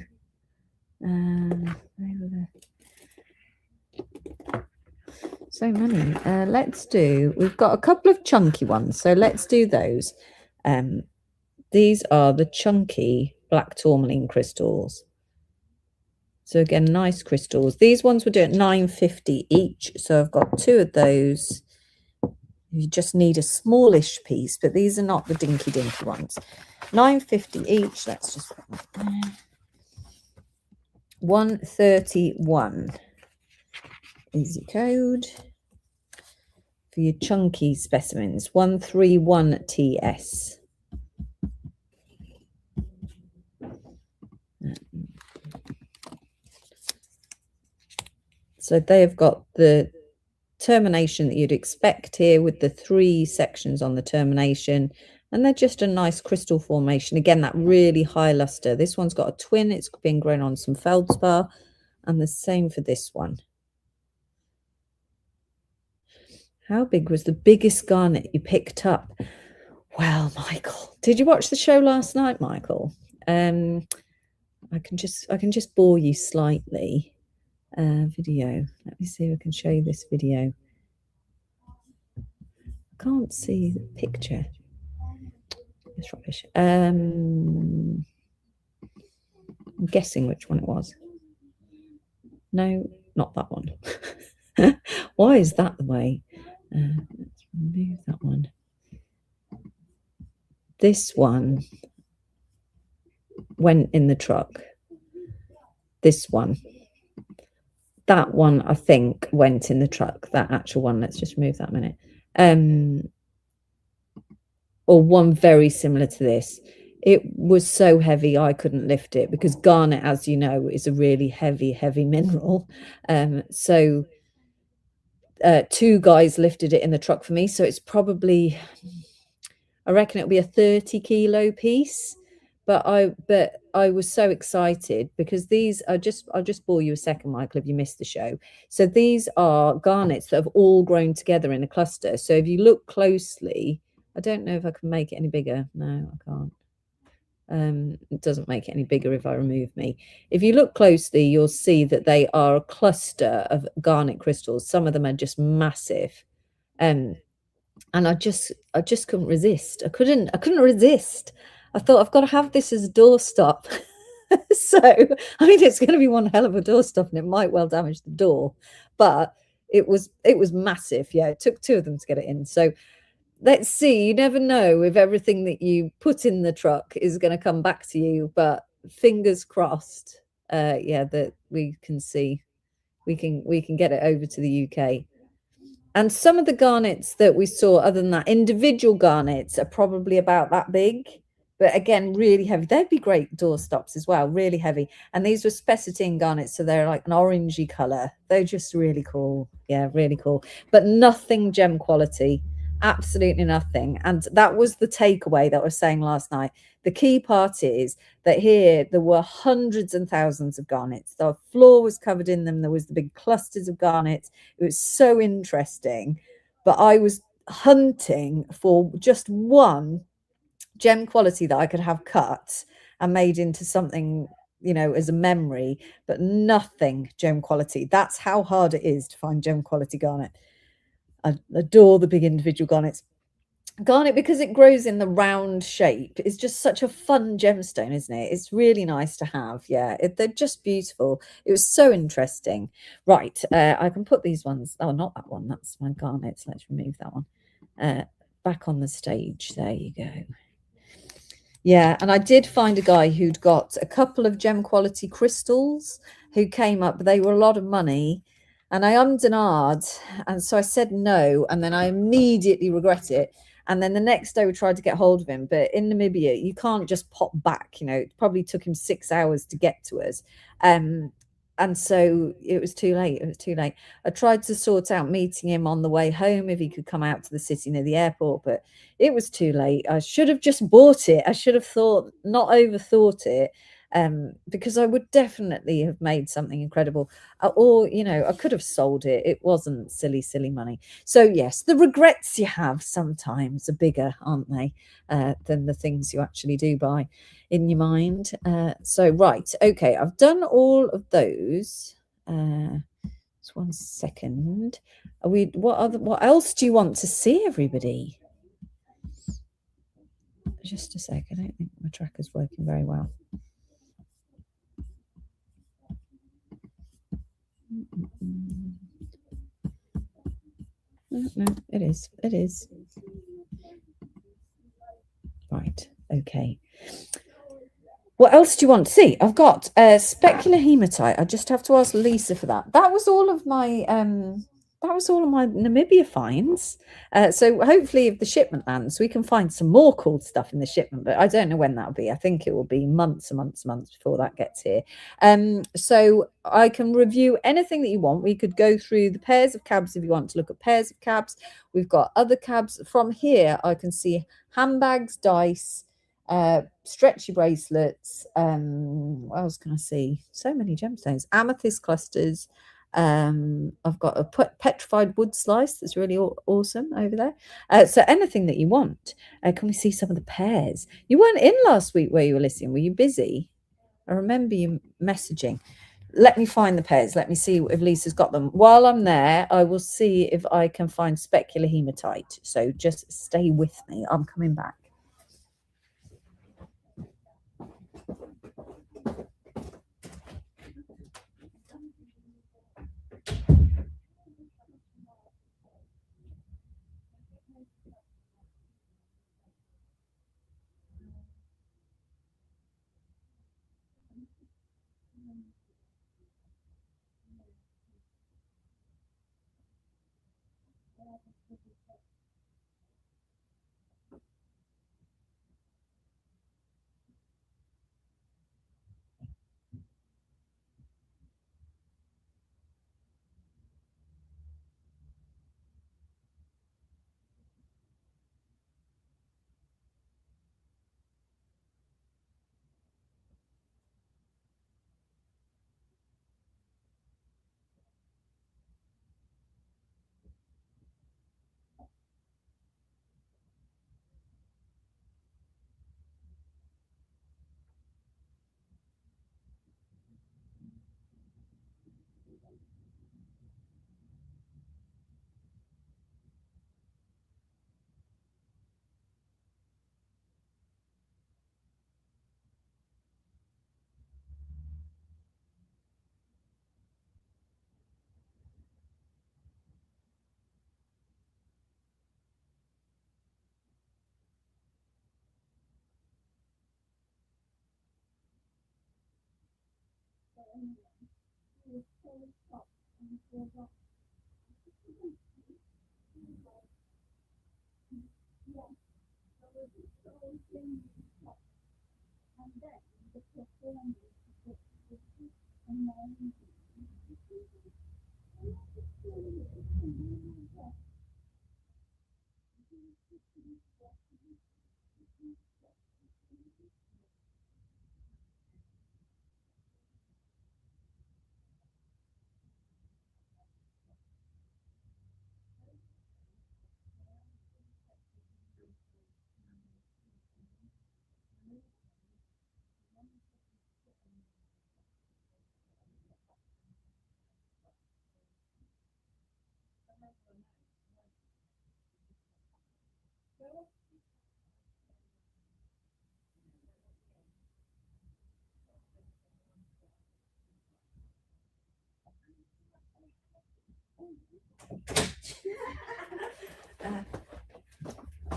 Over there. So many. We've got a couple of chunky ones, so let's do those. These are the chunky black tourmaline crystals. So again, nice crystals. These ones were doing $9.50 each. So I've got 2 of those. You just need a smallish piece, but these are not the dinky ones. $9.50 each. Let's just put that there. 131 easy code for your chunky specimens. 131TS. So they have got the termination that you'd expect here with the 3 sections on the termination, and they're just a nice crystal formation. Again, that really high luster. This one's got a twin. It's been grown on some feldspar, and the same for this one. How big was the biggest garnet you picked up? Well, Michael, did you watch the show last night, Michael? I can just bore you slightly. Video. Let me see if I can show you this video. I can't see the picture. It's rubbish. I'm guessing which one it was. No, not that one. Why is that the way? Let's remove that one. This one went in the truck. This one. That one, I think, went in the truck. That actual one. Let's just remove that a minute. Or one very similar to this. It was so heavy I couldn't lift it, because garnet, as you know, is a really heavy mineral. So 2 guys lifted it in the truck for me. So it's probably, I reckon it'll be a 30-kilo piece. But I was so excited because these are I'll just bore you a second, Michael, if you missed the show. So these are garnets that have all grown together in a cluster. So if you look closely, I don't know if I can make it any bigger. No, I can't. It doesn't make it any bigger if I remove me. If you look closely, you'll see that they are a cluster of garnet crystals. Some of them are just massive. And I just couldn't resist. I couldn't resist. I thought, I've got to have this as a doorstop. So, I mean, it's going to be one hell of a doorstop, and it might well damage the door. But it was massive. Yeah, it took 2 of them to get it in. So let's see. You never know if everything that you put in the truck is going to come back to you. But fingers crossed. Yeah, that we can see. We can get it over to the UK. And some of the garnets that we saw, other than that, individual garnets are probably about that big. But again, really heavy. They'd be great doorstops as well, really heavy. And these were spessartine garnets, so they're like an orangey color. They're just really cool. Yeah, really cool. But nothing gem quality, absolutely nothing. And that was the takeaway that I was saying last night. The key part is that here there were hundreds and thousands of garnets. The floor was covered in them. There was the big clusters of garnets. It was so interesting. But I was hunting for just one gem quality that I could have cut and made into something, you know, as a memory, but nothing gem quality. That's how hard it is to find gem quality garnet. I adore the big individual garnets. Garnet, because it grows in the round shape, is just such a fun gemstone, isn't it? It's really nice to have. Yeah, they're just beautiful. It was so interesting. Right, I can put these ones. Oh, not that one. That's my garnets. Let's remove that one. Back on the stage. There you go. Yeah, and I did find a guy who'd got a couple of gem quality crystals who came up. They were a lot of money, and I ummed and ahed, and so I said no, and then I immediately regret it. And then the next day we tried to get hold of him, but in Namibia you can't just pop back. It probably took him 6 hours to get to us. And so it was too late. I tried to sort out meeting him on the way home if he could come out to the city near the airport, but it was too late. I should have just bought it. I should have not overthought it, because I would definitely have made something incredible. Or, I could have sold it. It wasn't silly money. So yes, the regrets you have sometimes are bigger, aren't they, than the things you actually do buy in your mind. So right, okay, I've done all of those. Just 1 second. What else do you want to see, everybody? Just a sec. I don't think my tracker's working very well. No, it is. Right, okay. What else do you want to see? I've got specular hematite. I just have to ask Lisa for that. That was all of my Namibia finds. So hopefully if the shipment lands, we can find some more cool stuff in the shipment, but I don't know when that'll be. I think it will be months and months before that gets here. So I can review anything that you want. We could go through the pairs of cabs if you want to look at pairs of cabs. We've got other cabs. From here, I can see handbags, dice, stretchy bracelets. What else can I see? So many gemstones, amethyst clusters. I've got a petrified wood slice that's really awesome over there. So anything that you want. Can we see some of the pairs? You weren't in last week where you were listening. Were you busy? I remember you messaging. Let me find the pairs. Let me see if Lisa's got them. While I'm there, I will see if I can find specular hematite. So just stay with me. I'm coming back.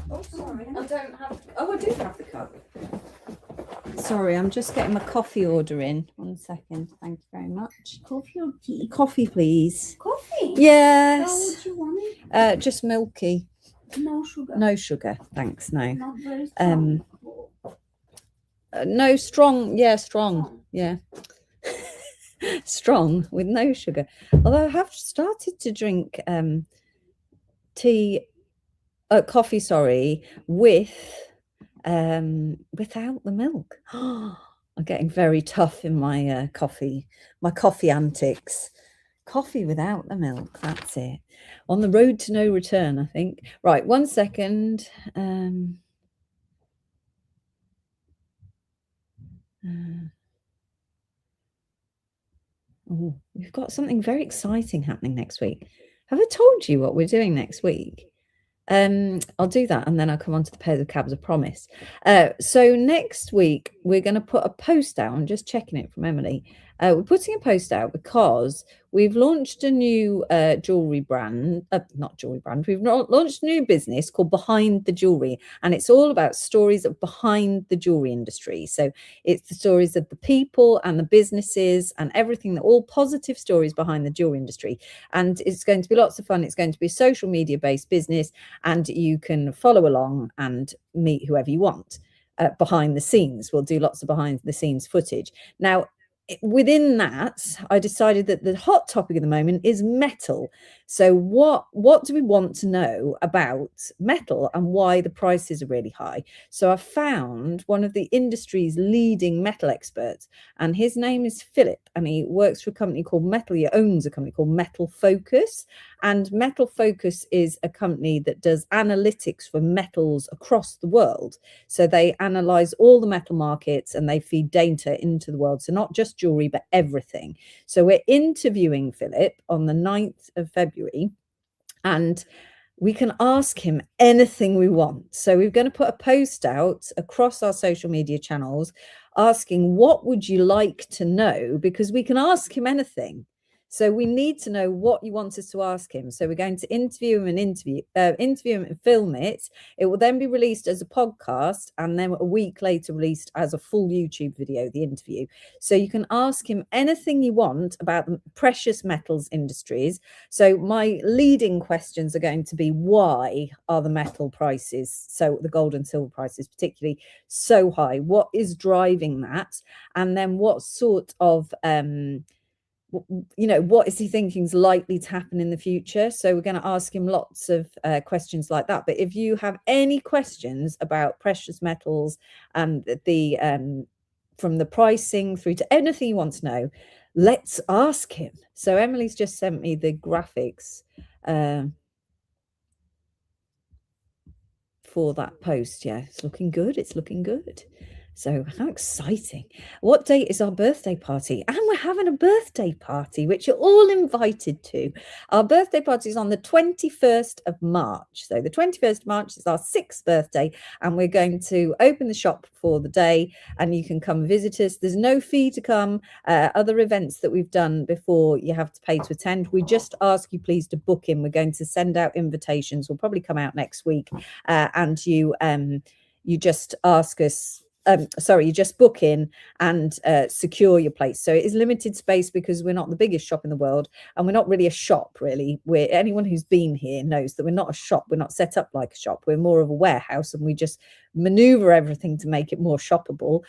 Oh, sorry, I don't have. Oh, I do have the cup. Sorry, I'm just getting my coffee order in. 1 second. Thank you very much. Coffee or tea? Coffee, please. Coffee? Yes. Oh, what do you want? Just milky. No sugar. No sugar, thanks. No. Not very strong. No, strong. Yeah, strong. Yeah. Strong with no sugar. Although I have started to drink coffee, sorry, without the milk. I'm getting very tough in my coffee antics. Coffee without the milk, that's it. On the road to no return, I think. Right, 1 second. Oh, we've got something very exciting happening next week. Have I told you what we're doing next week? I'll do that and then I'll come on to the pairs of cabs, I promise. So next week we're going to put a post out. I'm just checking it from Emily. We're putting a post out because we've launched a new jewelry brand, not jewelry brand. We've launched a new business called Behind the Jewelry, and it's all about stories of behind the jewelry industry. So it's the stories of the people and the businesses and everything, all positive stories behind the jewelry industry. And it's going to be lots of fun. It's going to be a social media based business, and you can follow along and meet whoever you want behind the scenes. We'll do lots of behind the scenes footage. Now, within that, I decided that the hot topic at the moment is metal. So what do we want to know about metal and why the prices are really high? So I found one of the industry's leading metal experts, and his name is Philip, and he works for a company called Metal. He owns a company called Metal Focus, and Metal Focus is a company that does analytics for metals across the world. So they analyze all the metal markets and they feed data into the world. So not just jewelry, but everything. So we're interviewing Philip on the 9th of February, and we can ask him anything we want. So we're going to put a post out across our social media channels asking, what would you like to know? Because we can ask him anything. So we need to know what you want us to ask him. So we're going to interview him and film it. It will then be released as a podcast, and then a week later released as a full YouTube video, the interview. So you can ask him anything you want about the precious metals industries. So my leading questions are going to be, why are the metal prices, so the gold and silver prices particularly, so high? What is driving that? And then what sort of what is he thinking is likely to happen in the future? So we're going to ask him lots of questions like that. But if you have any questions about precious metals and the from the pricing through to anything you want to know, let's ask him. So Emily's just sent me the graphics for that post. Yeah, it's looking good. It's looking good. So how exciting. What date is our birthday party? And we're having a birthday party, which you're all invited to. Our birthday party is on the 21st of March. So the 21st of March is our 6th birthday, and we're going to open the shop for the day, and you can come visit us. There's no fee to come. Other events that we've done before, you have to pay to attend. We just ask you please to book in. We're going to send out invitations. We'll probably come out next week, and you just ask us, you just book in and secure your place. So it is limited space because we're not the biggest shop in the world, and we're not really a shop, really. Anyone who's been here knows that we're not a shop. We're not set up like a shop. We're more of a warehouse, and we just maneuver everything to make it more shoppable.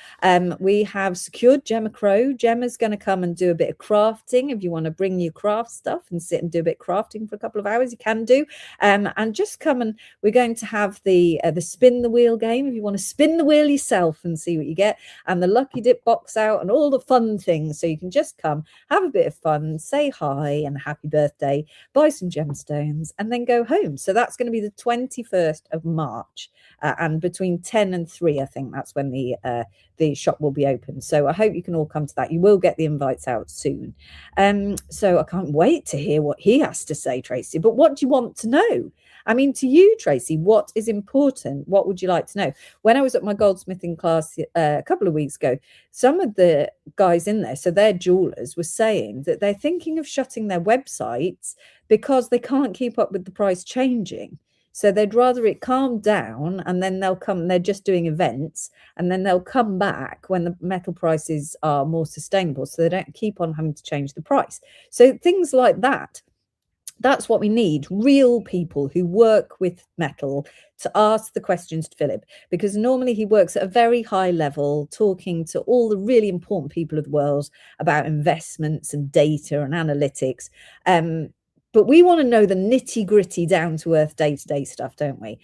We have secured Gemma Crow. Gemma's going to come and do a bit of crafting. If you want to bring your craft stuff and sit and do a bit of crafting for a couple of hours, you can do. And just come, and we're going to have the spin the wheel game. If you want to spin the wheel yourself and see what you get, and the lucky dip box out and all the fun things. So you can just come, have a bit of fun, say hi and happy birthday, buy some gemstones, and then go home. So that's going to be the 21st of March, and between 10 and 3, I think that's when the shop will be open. So I hope you can all come to that. You will get the invites out soon. So I can't wait to hear what he has to say, Tracy. But what do you want to know? I mean, to you, Tracy, what is important? What would you like to know? When I was at my goldsmithing class a couple of weeks ago, some of the guys in there, so they're jewelers, were saying that they're thinking of shutting their websites because they can't keep up with the price changing. So they'd rather it calm down, and then they'll come, they're just doing events, and then they'll come back when the metal prices are more sustainable, so they don't keep on having to change the price. So things like that. That's what we need, real people who work with metal to ask the questions to Philip, because normally he works at a very high level, talking to all the really important people of the world about investments and data and analytics. But we want to know the nitty gritty, down to earth, day to day stuff, don't we?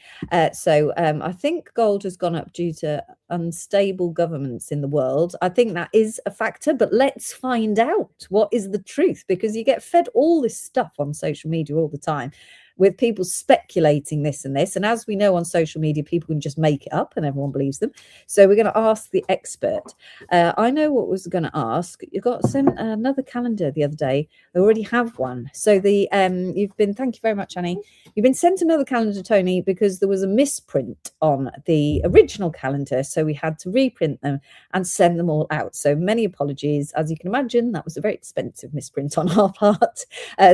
So I think gold has gone up due to unstable governments in the world. I think that is a factor, but let's find out what is the truth, because you get fed all this stuff on social media all the time with people speculating this and this. And as we know on social media, people can just make it up and everyone believes them. So we're going to ask the expert. I know what was going to ask. You got sent another calendar the other day. I already have one. So thank you very much, Annie. You've been sent another calendar, Tony, because there was a misprint on the original calendar. So we had to reprint them and send them all out. So many apologies. As you can imagine, that was a very expensive misprint on our part.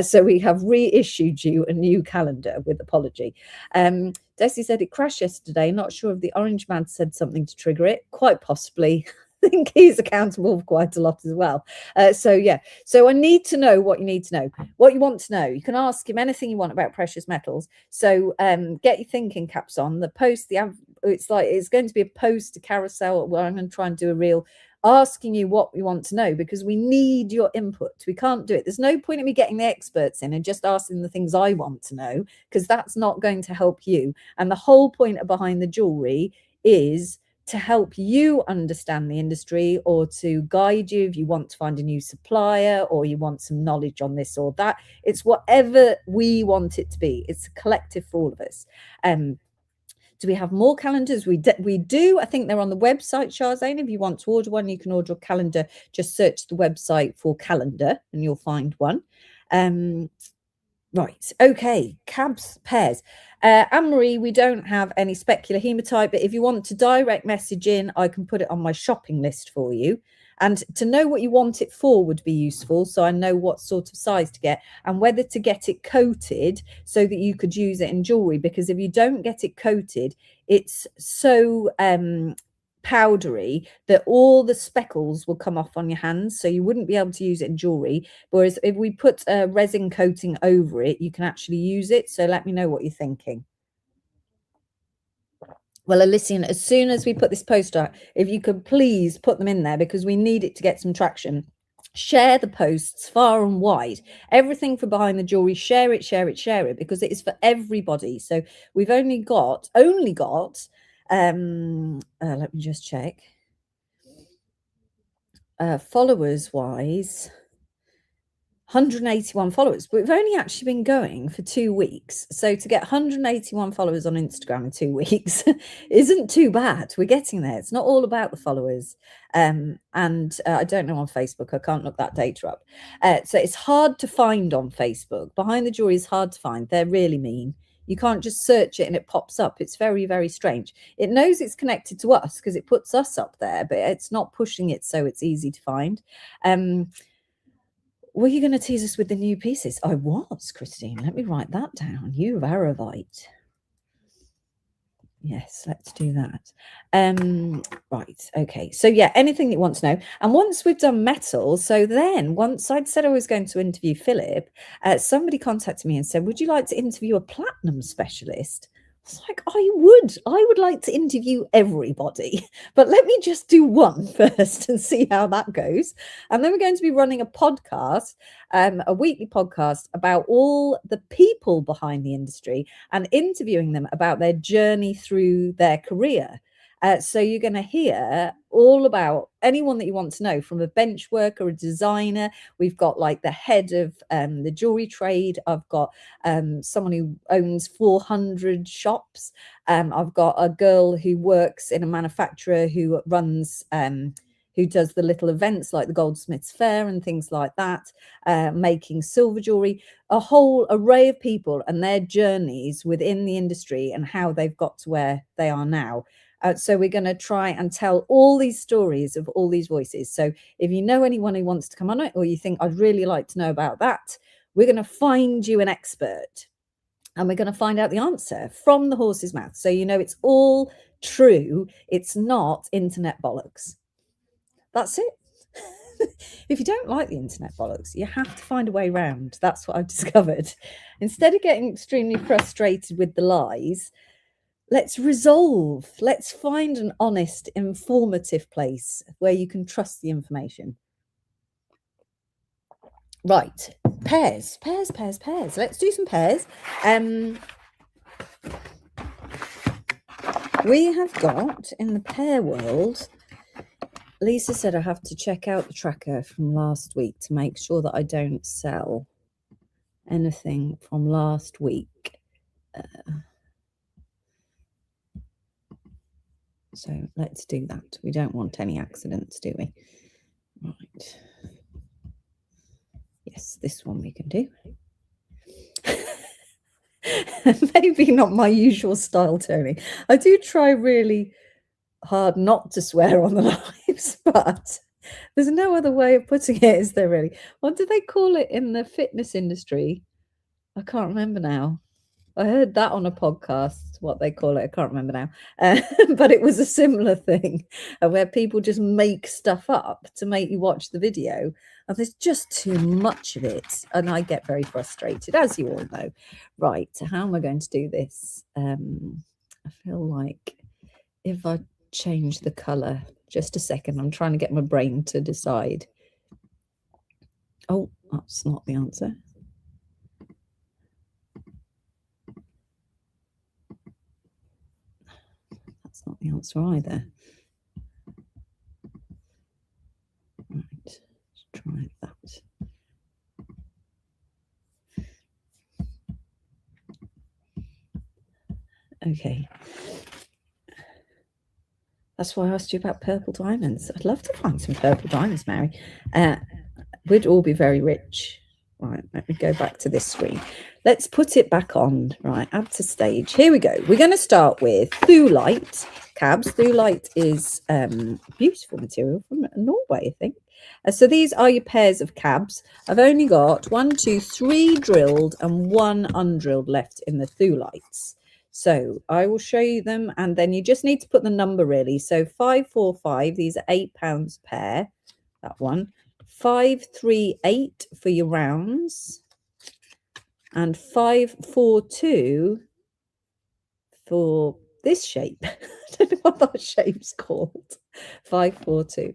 So we have reissued you a new calendar with apology. Desi said it crashed yesterday. Not sure if the orange man said something to trigger it. Quite possibly. I think he's accountable for quite a lot as well. So I need to know what you need to know, what you want to know. You can ask him anything you want about precious metals. So get your thinking caps on. The post, it's going to be a post, a carousel where I'm going to try and do a reel asking you what we want to know, because we need your input. We can't do it. There's no point in me getting the experts in and just asking the things I want to know, because that's not going to help you. And the whole point behind the jewelry is to help you understand the industry, or to guide you if you want to find a new supplier or you want some knowledge on this or that. It's whatever we want it to be. It's a collective for all of us. Do we have more calendars? We do. I think they're on the website, Shahzane. If you want to order one, you can order a calendar. Just search the website for calendar and you'll find one. Right. Okay. Cabs, pairs. Anne-Marie, we don't have any specular hematite, but if you want to direct message in, I can put it on my shopping list for you. And to know what you want it for would be useful, so I know what sort of size to get and whether to get it coated so that you could use it in jewelry. Because if you don't get it coated, it's so powdery that all the speckles will come off on your hands, so you wouldn't be able to use it in jewelry. Whereas if we put a resin coating over it, you can actually use it. So let me know what you're thinking. Well, Elysian, as soon as we put this post out, if you could please put them in there, because we need it to get some traction. Share the posts far and wide. Everything for Behind the Jewelry, share it, because it is for everybody. So we've only got let me just check. Followers wise, 181 followers, but we've only actually been going for 2 weeks. So to get 181 followers on Instagram in 2 weeks isn't too bad. We're getting there. It's not all about the followers. And I don't know on Facebook. I can't look that data up. So it's hard to find on Facebook. Behind the Jewelry is hard to find. They're really mean. You can't just search it and it pops up. It's very, very strange. It knows it's connected to us because it puts us up there, but it's not pushing it so it's easy to find. Were you going to tease us with the new pieces? I was, Christine. Let me write that down. You Aravite. Yes, let's do that. Right. Okay. So yeah, anything you want to know. And once we've done metal, so then once I'd said I was going to interview Philip, somebody contacted me and said, would you like to interview a platinum specialist? I was like, I would like to interview everybody, but let me just do one first and see how that goes. And then we're going to be running a podcast, a weekly podcast about all the people behind the industry and interviewing them about their journey through their career. So you're going to hear all about anyone that you want to know, from a bench worker, a designer. We've got like the head of the jewelry trade. I've got someone who owns 400 shops. I've got a girl who works in a manufacturer who runs who does the little events like the Goldsmiths Fair and things like that, making silver jewelry, a whole array of people and their journeys within the industry and how they've got to where they are now. So we're going to try and tell all these stories of all these voices. So if you know anyone who wants to come on it, or you think I'd really like to know about that, we're going to find you an expert and we're going to find out the answer from the horse's mouth. So you know it's all true. It's not internet bollocks. That's it. If you don't like the internet bollocks, you have to find a way round. That's what I've discovered. Instead of getting extremely frustrated with the lies, let's resolve. Let's find an honest, informative place where you can trust the information. Right, pears. Let's do some pears. We have got, in the pear world, Lisa said I have to check out the tracker from last week to make sure that I don't sell anything from last week. So let's do that. We don't want any accidents, do we? Right. Yes, this one we can do. Maybe not my usual style, Tony. I do try really hard not to swear on the lives, but there's no other way of putting it, is there really? What do they call it in the fitness industry? I can't remember now. I heard that on a podcast, what they call it. I can't remember now. But it was a similar thing where people just make stuff up to make you watch the video. And there's just too much of it. And I get very frustrated, as you all know. Right, so how am I going to do this? I feel like if I change the colour, just a second, I'm trying to get my brain to decide. Oh, that's not the answer. That's not the answer either. Right, let's try that. Okay. That's why I asked you about purple diamonds. I'd love to find some purple diamonds, Mary. We'd all be very rich. Right, let me go back to this screen. Let's put it back on. Right, add to stage. Here we go. We're going to start with Thulite cabs. Thulite is beautiful material from Norway, I think. So these are your pairs of cabs. I've only got 1, 2, 3 drilled and 1 undrilled left in the Thulites. So I will show you them, and then you just need to put the number really. So 545, these are £8 a pair, that one. 538 for your rounds, and 542 for this shape. I don't know what that shape's called. 542.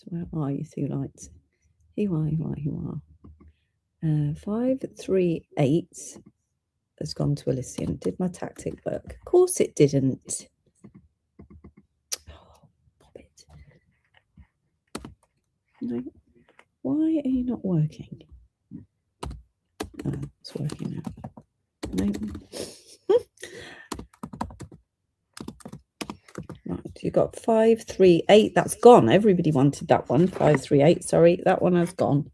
Where are you, Thulites? Here you are. 538 has gone to Elysian. Did my tactic work? Of course it didn't. Oh, pop it. No. Why are you not working? Oh, it's working now. No. Right, you got 538. That's gone. Everybody wanted that one. 538. Sorry, that one has gone.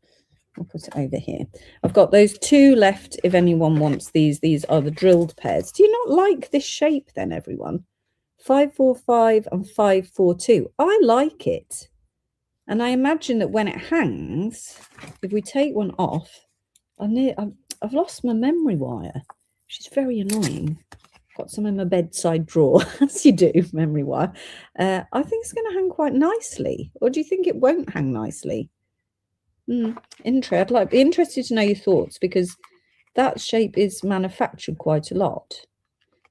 I'll put it over here. I've got those 2 left if anyone wants these. These are the drilled pairs. Do you not like this shape then, everyone? 545 and 542. I like it. And I imagine that when it hangs, if we take one off, I've lost my memory wire. She's very annoying. Got some in my bedside drawer, as you do, memory wire. I think it's going to hang quite nicely. Or do you think it won't hang nicely? I'd be interested to know your thoughts, because that shape is manufactured quite a lot.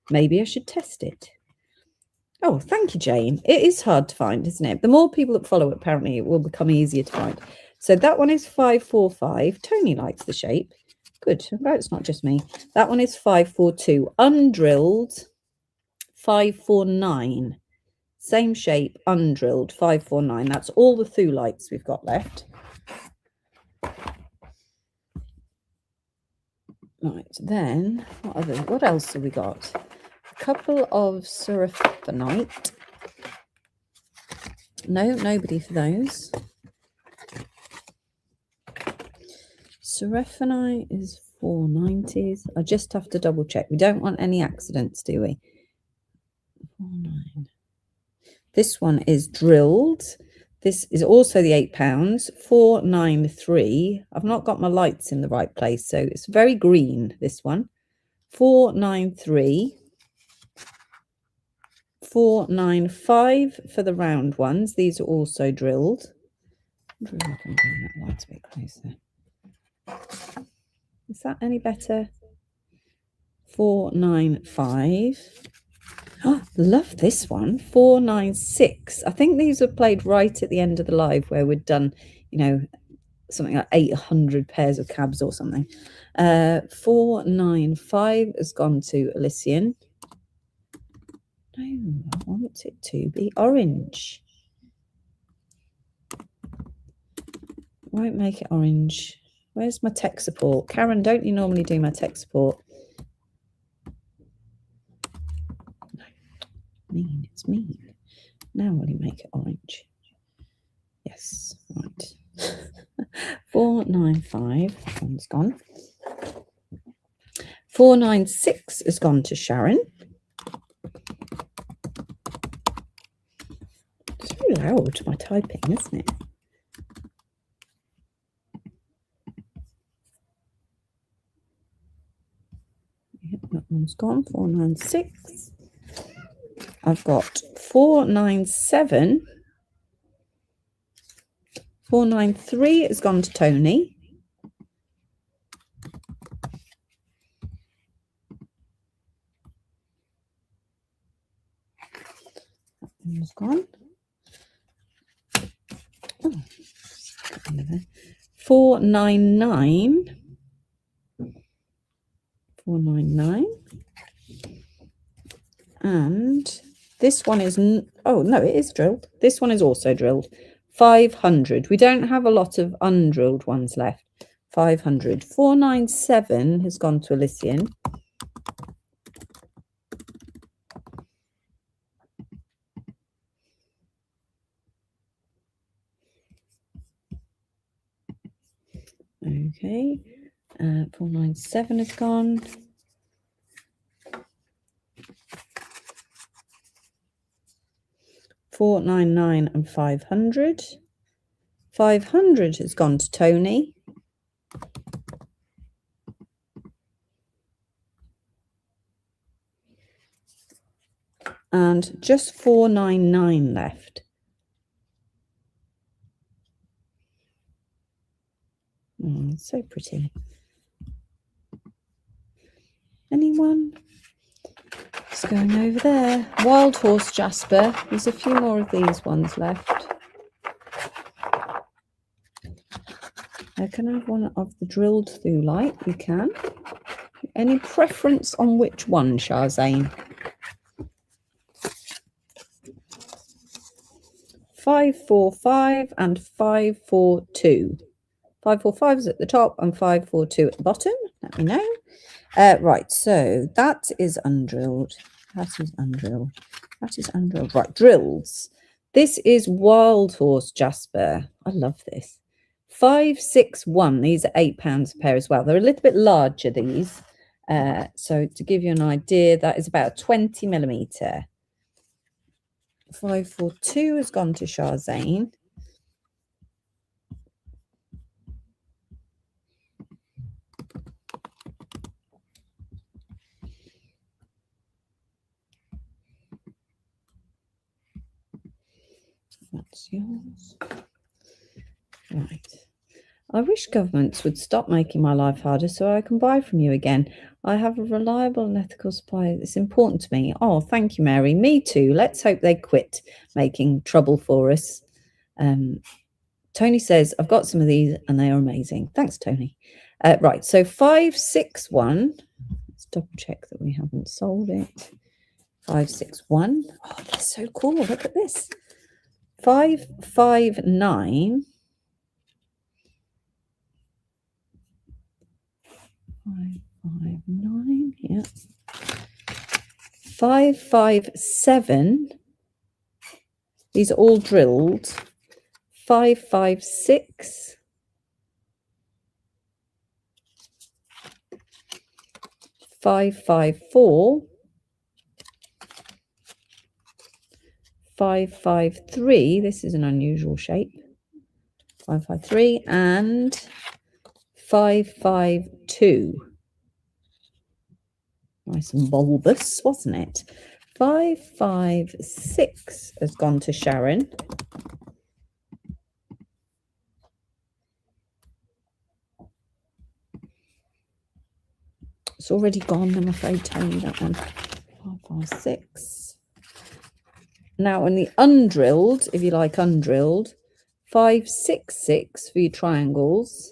Maybe I should test it. Oh, thank you, Jane. It is hard to find, isn't it? The more people that follow it, apparently it will become easier to find. So that one is 545. Tony likes the shape. Good. Well, it's not just me. That one is 542. Undrilled, 549. Same shape, undrilled, 549. That's all the Thulites we've got left. Right, then what else have we got? A couple of Seraphinite. No, nobody for those. Seraphinite is 490s. I just have to double check. We don't want any accidents, do we? 49. This one is drilled. This is also the £8, 493. I've not got my lights in the right place, so it's very green, this one. 493. 495 for the round ones. These are also drilled. I wonder if I can bring that light a bit closer. Is that any better? 495. Oh, love this one. 496. I think these were played right at the end of the live where we'd done, you know, something like 800 pairs of cabs or something. 495 has gone to Elysian. No, I want it to be orange. Won't make it orange. Where's my tech support? Karen, don't you normally do my tech support? No. Mean, it's mean. Now will you make it orange? Yes, right. 495, that one's gone. 496 has gone to Sharon. It's very loud, my typing, isn't it? Yep, that one's gone. 496. I've got 497. 493 has gone to Tony. That one's gone. Oh, 499. 499. And this one is, oh no, it is drilled. This one is also drilled. 500. We don't have a lot of undrilled ones left. 500. 497 has gone to Elysian. Okay. 497 has gone. 499 and 500. 500 has gone to Tony. And just 499 left. Oh, it's so pretty. Anyone? Just going over there. Wild Horse Jasper. There's a few more of these ones left. Can I have one of the drilled through light? We can. Any preference on which one, Shahzane? 545 and 542. 545 is at the top and 542 at the bottom. Let me know. Right, so that is undrilled. That is undrilled. That is undrilled. Right, drills. This is Wild Horse Jasper. I love this. 561. These are £8 a pair as well. They're a little bit larger, these. So to give you an idea, that is about 20 millimetre. 542 has gone to Shahzane. That's yours. Right. I wish governments would stop making my life harder so I can buy from you again. I have a reliable and ethical supply. It's important to me. Oh, thank you, Mary. Me too. Let's hope they quit making trouble for us. Tony says, I've got some of these and they are amazing. Thanks, Tony. Right, so 561. Let's double check that we haven't sold it. 561. Oh, that's so cool. Look at this. 559. 559, yeah. 557. These are all drilled. 556. 554. 553. This is an unusual shape. 553 and 552. Nice and bulbous, wasn't it? 556 has gone to Sharon. It's already gone, I'm afraid, Tony, that one. 556. Now, in the undrilled, if you like undrilled, 566 for your triangles,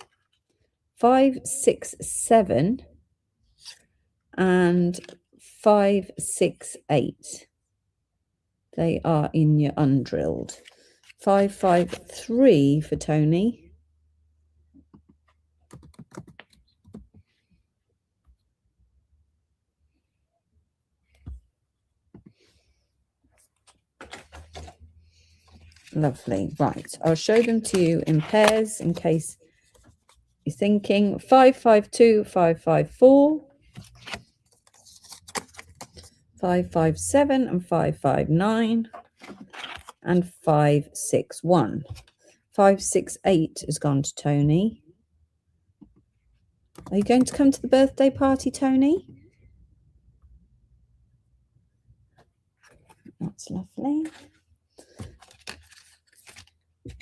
567, and 568. They are in your undrilled. 553 for Tony. Lovely. Right. I'll show them to you in pairs in case you're thinking. 552, 554, 557, and 559, and 561. 568 has gone to Tony. Are you going to come to the birthday party, Tony? That's lovely.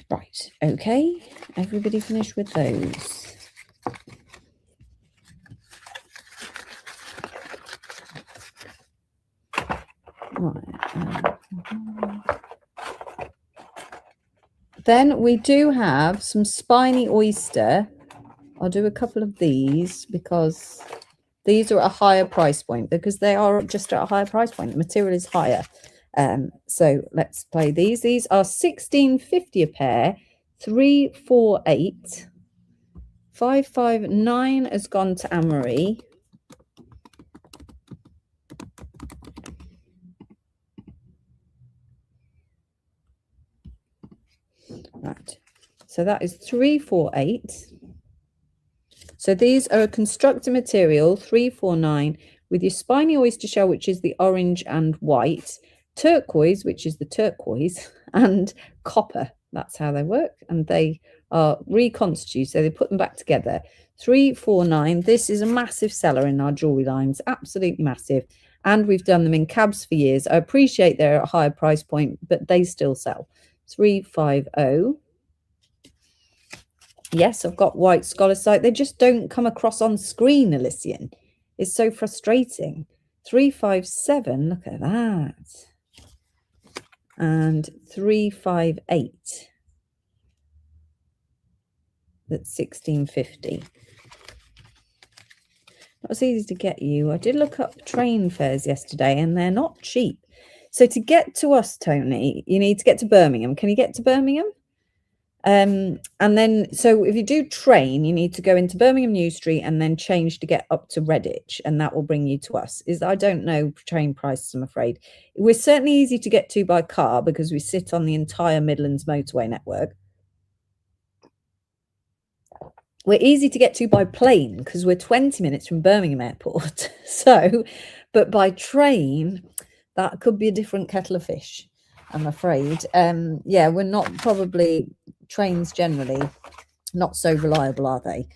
Right, okay. Everybody finished with those. Right. Then we do have some spiny oyster. I'll do a couple of these because these are at a higher price point, because they are just at a higher price point. The material is higher. So let's play these. These are $16.50 a pair, 348. 559 has gone to Anne-Marie. Right. So that is 348. So these are a constructor material, 349, with your spiny oyster shell, which is the orange and white, turquoise, which is the turquoise, and copper. That's how they work. And they are reconstituted. So they put them back together. 349. This is a massive seller in our jewelry lines. Absolutely massive. And we've done them in cabs for years. I appreciate they're at a higher price point, but they still sell. 350. Yes, I've got white scholarite. They just don't come across on screen, Elysian. It's so frustrating. 357, look at that. And 358. That's 1650. Not as easy to get you. I did look up train fares yesterday and they're not cheap. So to get to us, Tony, you need to get to Birmingham. Can you get to Birmingham? And then, so if you do train, you need to go into Birmingham New Street and then change to get up to Redditch, and that will bring you to us. I don't know train prices, I'm afraid. We're certainly easy to get to by car because we sit on the entire Midlands motorway network. We're easy to get to by plane because we're 20 minutes from Birmingham Airport. So, but by train, that could be a different kettle of fish, I'm afraid. Yeah, we're not probably, trains generally not so reliable, are they?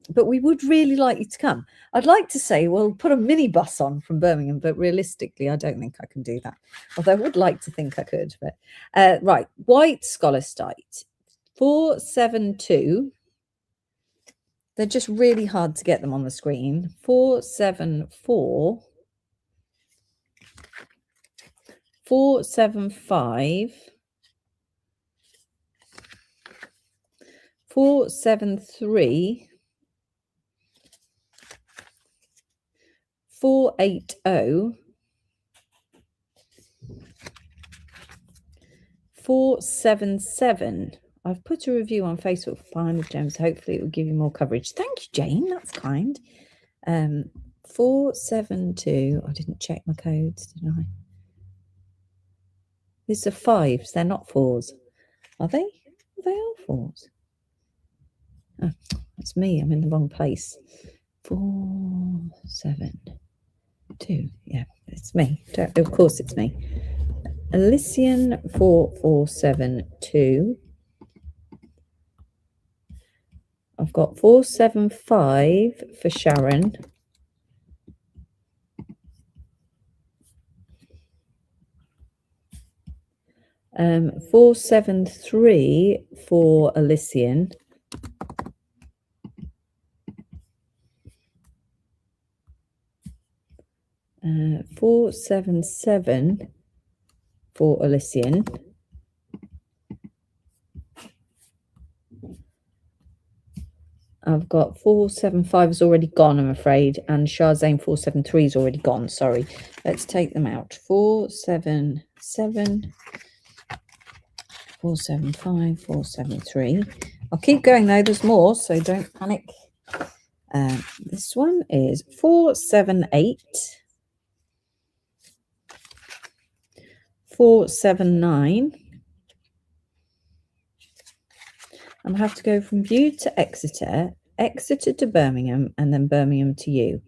But we would really like you to come. I'd like to say we'll put a minibus on from Birmingham, but realistically, I don't think I can do that. Although I would like to think I could. But right, white scholarite, 472. They're just really hard to get them on the screen. 474. 475. 473. 480. 477. I've put a review on Facebook for 500 gems. Hopefully it will give you more coverage. Thank you, Jane. That's kind. 472. I didn't check my codes, did I? These are fives. They're not fours. Are they? They are fours. Oh, that's me. I'm in the wrong place. 472. Yeah, it's me. Of course it's me. Elysian 4472. I've got 475 for Sharon. 473 for Elysian. 477 for Elysian. I've got 475 is already gone, I'm afraid, and Shazam 473 is already gone. Sorry. Let's take them out. 477, 475, 473. I'll keep going though, there's more, so don't panic. This one is 478, 479. I'm going to have to go from Bude to Exeter, Exeter to Birmingham, and then Birmingham to you.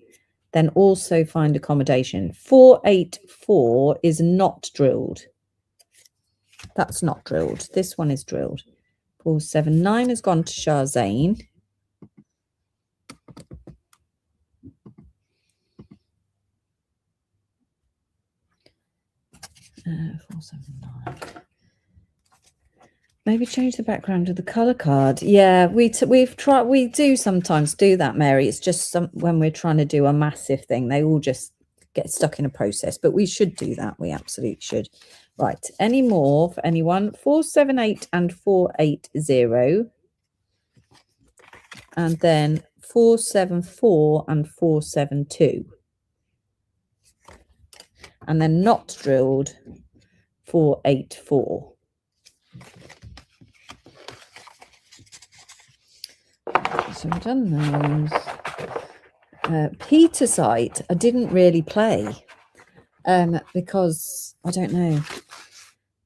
Then also find accommodation. 484 is not drilled. That's not drilled. This one is drilled. 479 has gone to Shazane. 479. Maybe change the background of the color card. Yeah, we've tried. We do sometimes do that, Mary. It's just when we're trying to do a massive thing, they all just get stuck in a process. But we should do that. We absolutely should. Right. Any more for anyone? 478 and 480, and then 474 and 472, and then not drilled 484. So we've done those. Petersite, I didn't really play because I don't know.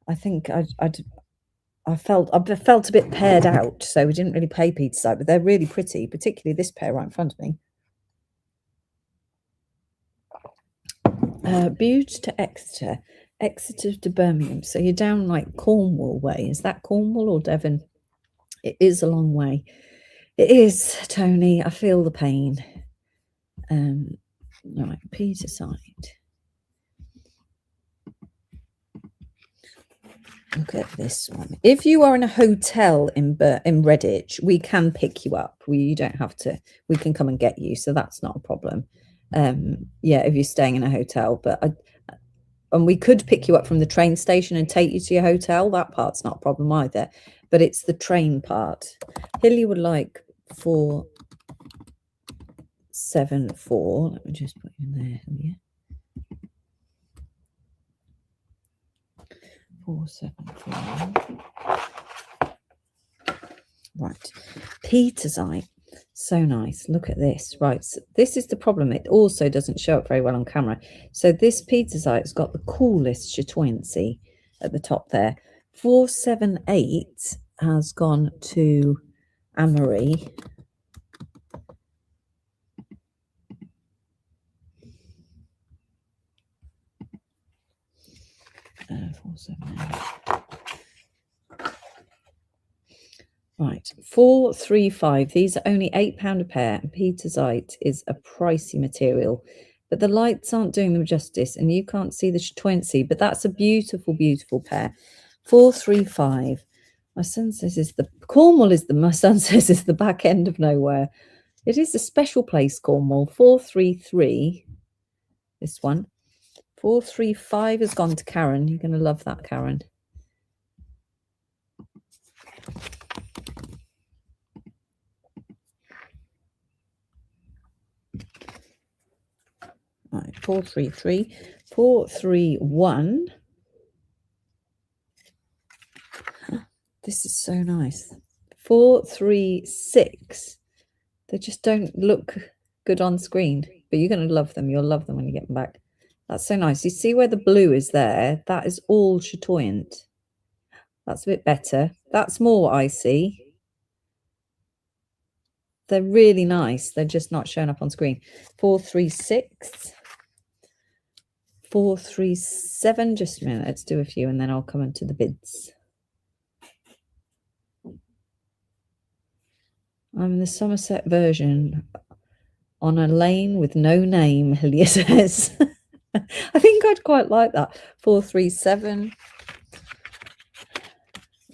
I think I felt a bit paired out, so we didn't really play Petersite, but they're really pretty, particularly this pair right in front of me. Bude to Exeter, Exeter to Birmingham. So you're down like Cornwall way. Is that Cornwall or Devon? It is a long way. It is, Tony. I feel the pain. Right, Peterside. Look at this one. If you are in a hotel in Redditch, we can pick you up. You don't have to. We can come and get you, so that's not a problem. Yeah, if you're staying in a hotel, and we could pick you up from the train station and take you to your hotel. That part's not a problem either. But it's the train part. Hilly would like 474. Let me just put you in there, Hilly. 474. Right. Petersite. So nice. Look at this. Right. So this is the problem. It also doesn't show up very well on camera. So this Petersite's got the coolest chatoyancy at the top there. 478 has gone to Amory. Right, 435. These are only £8 a pair. Petersite is a pricey material, but the lights aren't doing them justice, and you can't see the chatoyancy. But that's a beautiful, beautiful pair. 435. My son says is the Cornwall is the. My son says is the back end of nowhere. It is a special place, Cornwall. 433. This one. 435 has gone to Karen. You're going to love that, Karen. Right, 433. 431. This is so nice. 436. They just don't look good on screen, but you're going to love them. You'll love them when you get them back. That's so nice. You see where the blue is there? That is all chatoyant. That's a bit better. That's more what I see. They're really nice. They're just not showing up on screen. 436. 437. Just a minute. Let's do a few and then I'll come into the bids. I'm in the Somerset version on a lane with no name, Hillier says. I think I'd quite like that. 437.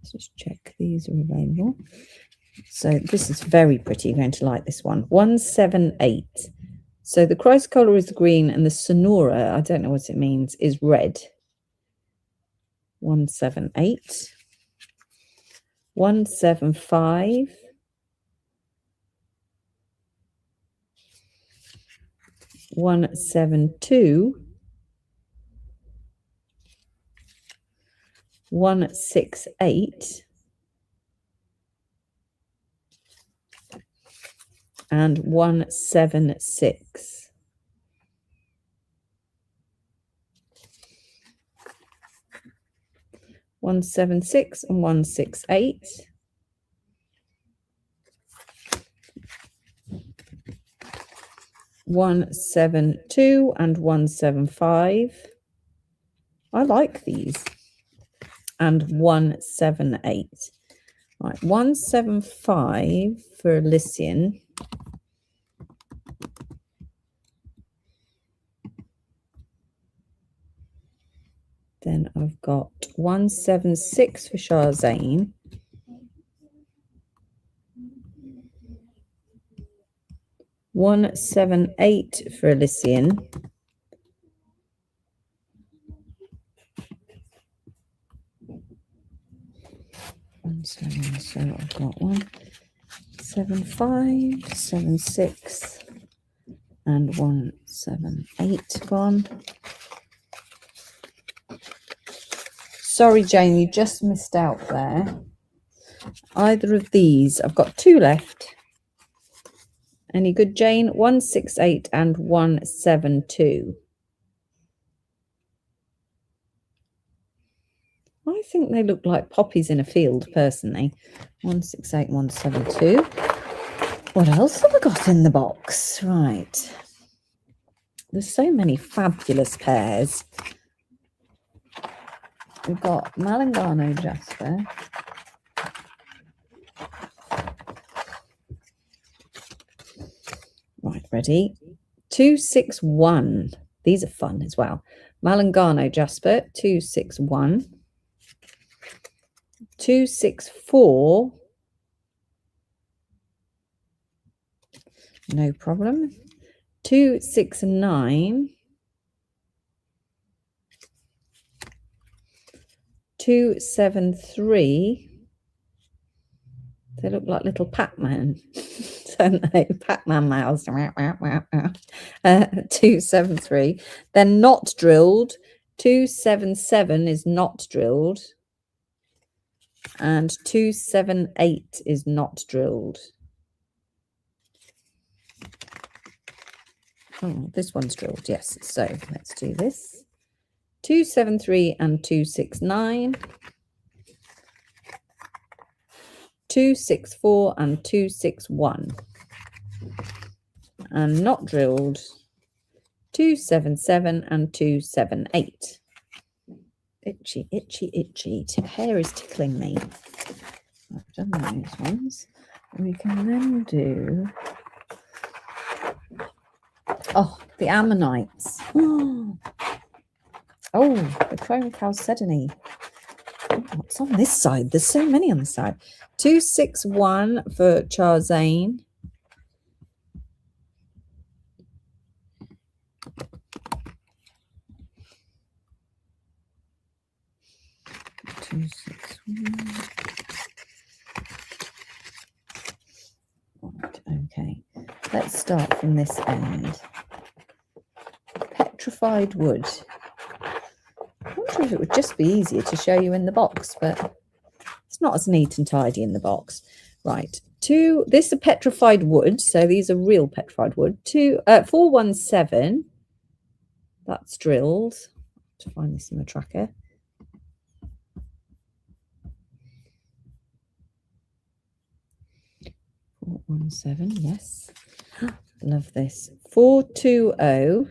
Let's just check these are available. So this is very pretty. You're going to like this one. 178. So the chrysocolla is green and the sonora, I don't know what it means, is red. 178. 175. 172. 168. And 176. One 176 and 168. 172 and 175. I like these. And 178. Right, 175 for Elysian. Then I've got 176 for Charzane. 178 for Elysian. So I've got 175, 76, and 178 gone. Sorry, Jane, you just missed out there. Either of these, I've got two left. Any good, Jane? 168 and 172. I think they look like poppies in a field, personally. 168, 172. What else have I got in the box? Right. There's so many fabulous pairs. We've got Malangano Jasper. Right, ready? 261. These are fun as well. Malangano Jasper, 261. 264. No problem. 269. 273. They look like little Pac-Man, don't they? Pac-Man mouths. 273. They're not drilled. 277 is not drilled. And 278 is not drilled. Oh, this one's drilled, yes. So let's do this. 273 and 269. 264 and 261. And not drilled. 277 and 278. Itchy, itchy, itchy. Hair is tickling me. I've done those ones. We can then do... Oh, the ammonites. Oh, the chrome chalcedony. What's on this side? There's so many on the side. 261 for Charzane. Right, okay. Let's start from this end. Petrified wood. I wonder if it would just be easier to show you in the box, but it's not as neat and tidy in the box. Right, this is a petrified wood, so these are real petrified wood. 417, that's drilled. To find this in the tracker. 417, yes. Love this. 420.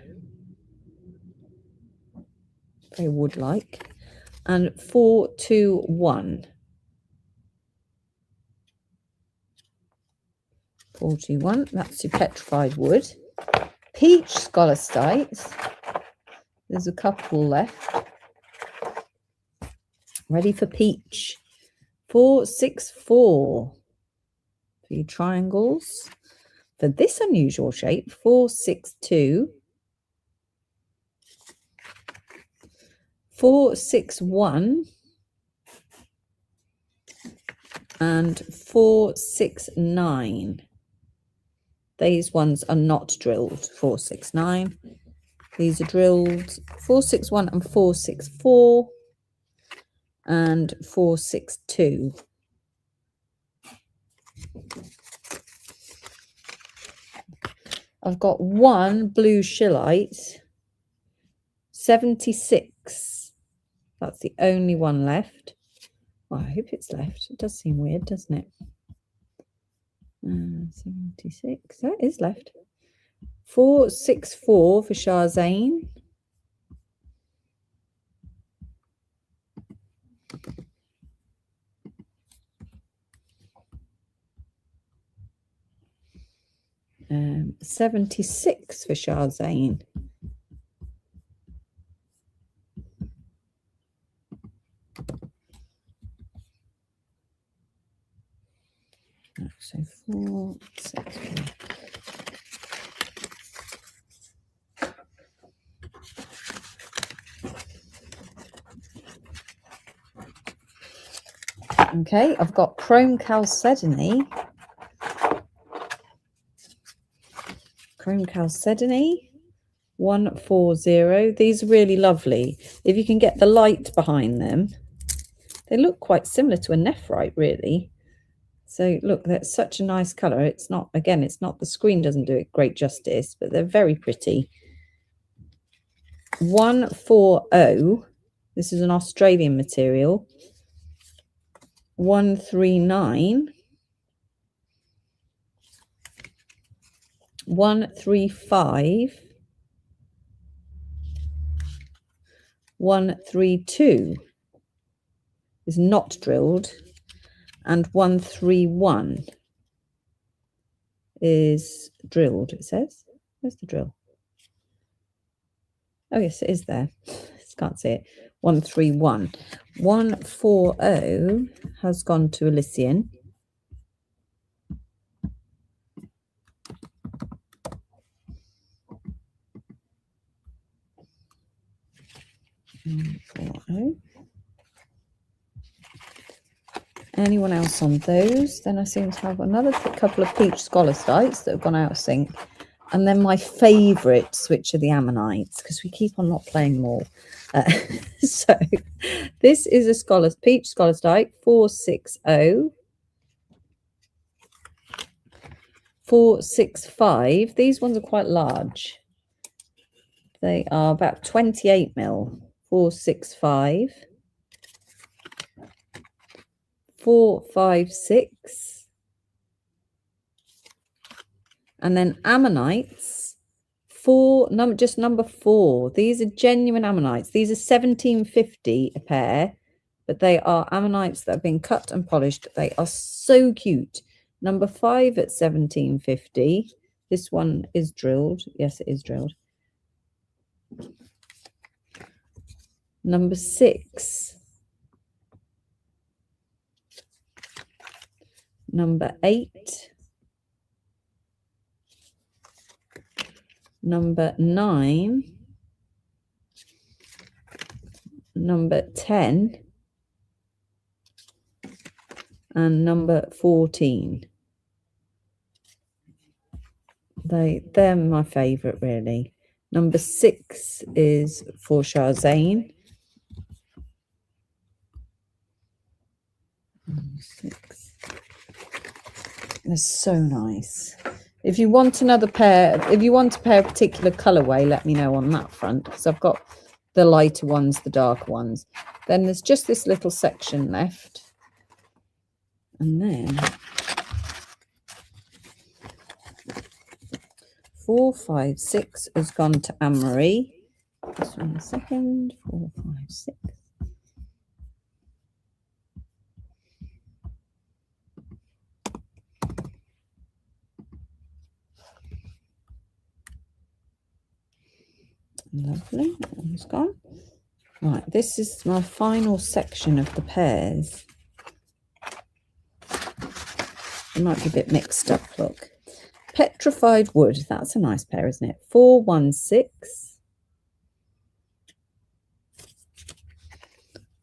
Very wood-like. And 421. 421, that's your petrified wood. Peach scholostite. There's a couple left. Ready for peach. 464 for your triangles. For this unusual shape, 462, 461, and 469. These ones are not drilled. 469. These are drilled. 461 and 464 and 462. I've got one blue scheelite, 76. That's the only one left. Well, I hope it's left. It does seem weird, doesn't it? 76. That is left. 464 for Sharzane. Um, 76 for Sharzane. So 4, 6, 4. Okay, I've got chrome chalcedony. Chrome chalcedony, 140. These are really lovely. If you can get the light behind them, they look quite similar to a nephrite, really. So look, that's such a nice color. It's not, again, it's not, the screen doesn't do it great justice, but they're very pretty. 140. This is an Australian material. 139. 135. 132 is not drilled, and 131 is drilled. It says, where's the drill? Oh yes, it is there. Can't see it. 131. 140 has gone to Elysian. Anyone else on those? Then I seem to have another couple of peach scolastites that have gone out of sync. And then my favourites, which are the ammonites, because we keep on not playing them all. So this is a peach scholastite, 460. 465. These ones are quite large. They are about 28 mil. 465. 456. And then ammonites, just number 4. These are genuine ammonites. These are 1750 a pair, but they are ammonites that have been cut and polished. They are so cute. Number 5 at 1750. This one is drilled. Yes, it is drilled. Number 6. Number 8. Number 9. Number 10. And number 14. They're my favourite, really. Number 6 is for Sharzane. 6. They're so nice. If you want another pair, if you want a pair of particular colourway, let me know on that front, because I've got the lighter ones, the darker ones. Then there's just this little section left. And then 4, 5, 6 has gone to Anne-Marie. Just one second. 4, 5, 6. Lovely, that one's gone. Right, this is my final section of the pairs. It might be a bit mixed up, look. Petrified wood, that's a nice pair, isn't it? 416.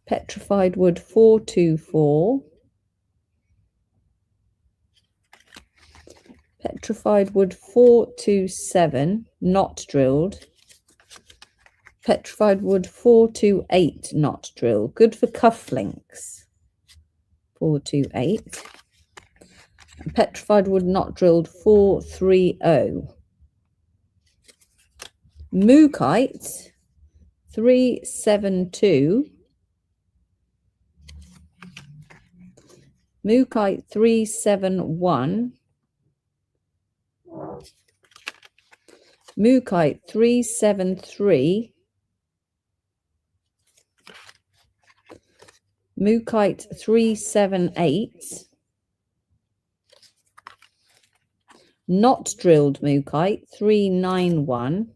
Petrified wood 424. Petrified wood 427, not drilled. Petrified wood 428, not drilled. Good for cufflinks. 428. And petrified wood not drilled 430. Mookite 372. Mookite 371. Mookite 373. Mookite 378. Not drilled mookite 391.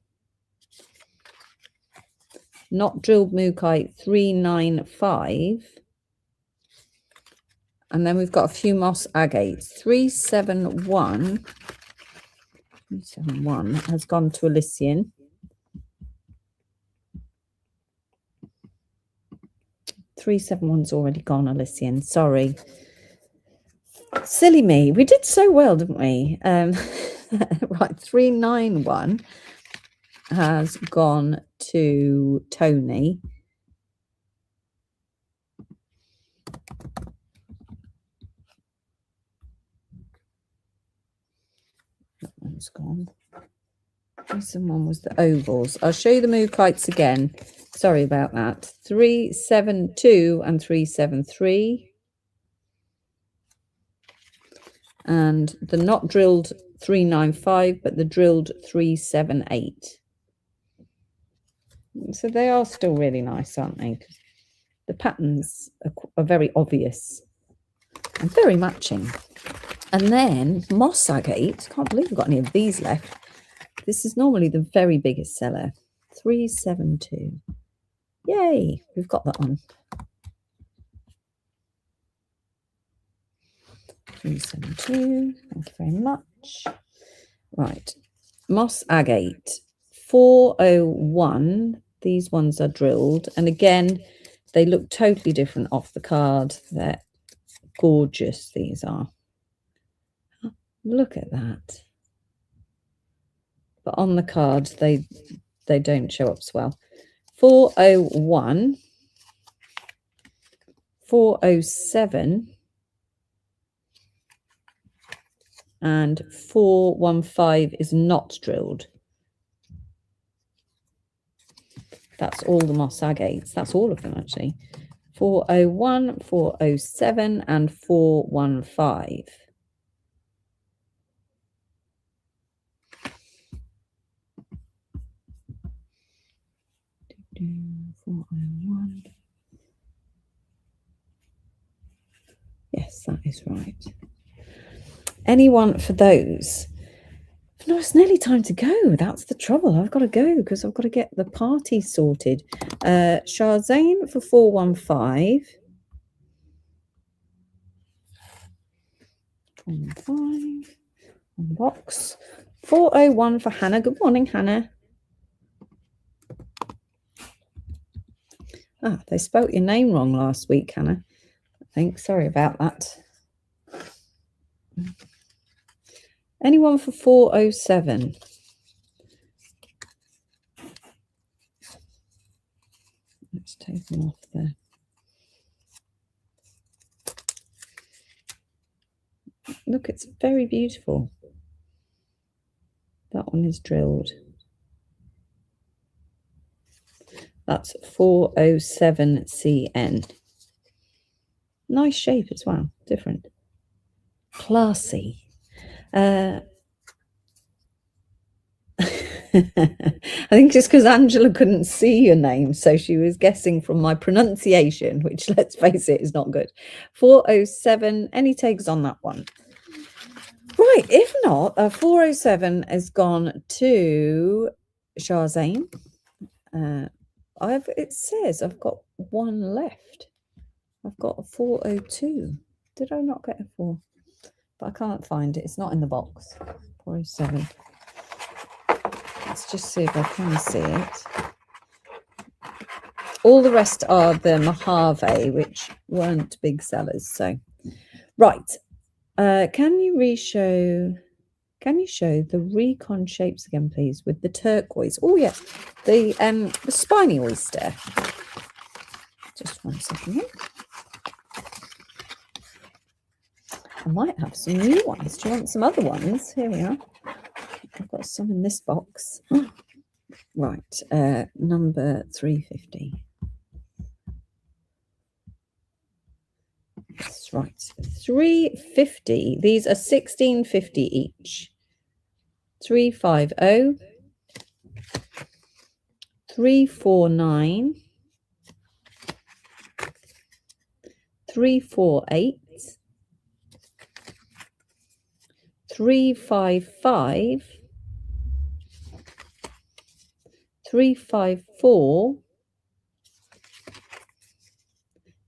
Not drilled mookite 395. And then we've got a few moss agates. 371. 371 has gone to Elysian. 371's already gone, Elysian. Sorry. Silly me. We did so well, didn't we? Right, 391 has gone to Tony. That one's gone. 371 was the ovals. I'll show you the mookites again. Sorry about that. 372 and 373. And the not drilled 395, but the drilled 378. So they are still really nice, aren't they? The patterns are very obvious and very matching. And then moss agate. Can't believe we've got any of these left. This is normally the very biggest seller. 372. Yay, we've got that one. 372. Thank you very much. Right. Moss agate 401. These ones are drilled. And again, they look totally different off the card. They're gorgeous, these are. Look at that. But on the card, they don't show up so well. 401. 407. And 415 is not drilled. That's all the moss agates. That's all of them, actually. 401, 407, and 415. Yes, that is right. Anyone for those? No, it's nearly time to go. That's the trouble. I've got to go because I've got to get the party sorted. Shahzain for 415. 415. One box. 401 for Hannah. Good morning, Hannah. Ah, they spelt your name wrong last week, Hannah. I think. Sorry about that. Anyone for 407? Let's take them off there. Look, it's very beautiful. That one is drilled. That's 407CN. Nice shape as well. Different. Classy. I think just because Angela couldn't see your name, so she was guessing from my pronunciation, which, let's face it, is not good. 407. Any takes on that one? Right. If not, 407 has gone to Shahzain. It says I've got one left. I've got a 402. Did I not get a 4? but I can't find it. It's not in the box. 407. Let's just see if I can see it. All the rest are the Mojave, which weren't big sellers. So, right. Can you show the recon shapes again, please, with the turquoise? Oh, yes. The spiny oyster. Just 1 second here. I might have some new ones. Do you want some other ones? Here we are. I've got some in this box. Right, number 350. That's right, 350. These are 16.50 each. 350, 349, 348, 355, 354,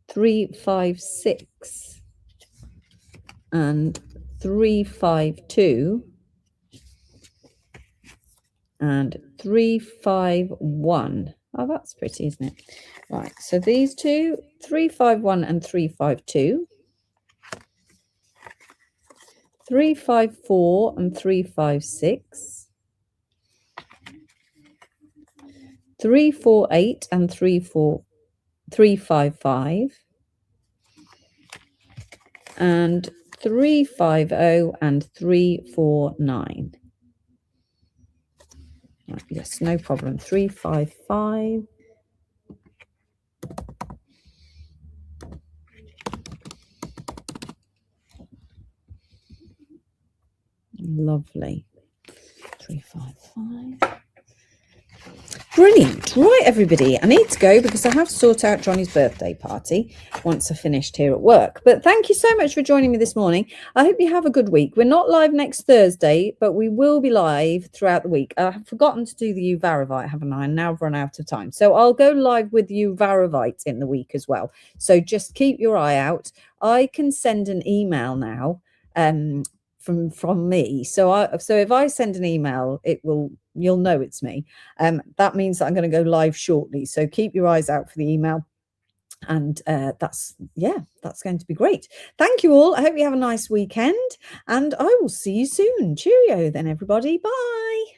356, and 352, and 351. Oh, that's pretty, isn't it? Right, so these two, 351 and 352, 354 and 356, 348 and 355, and 350 and 349. Right, yes, no problem. 355. Lovely. 355. Brilliant. Right, everybody. I need to go because I have to sort out Johnny's birthday party once I've finished here at work. But thank you so much for joining me this morning. I hope you have a good week. We're not live next Thursday, but we will be live throughout the week. I've forgotten to do the Uvaravite, haven't I? And now I've run out of time. So I'll go live with Uvaravite in the week as well. So just keep your eye out. I can send an email now from me. So if I send an email, you'll know it's me. That means that I'm going to go live shortly. So keep your eyes out for the email. And that's going to be great. Thank you all. I hope you have a nice weekend, and I will see you soon. Cheerio then, everybody. Bye.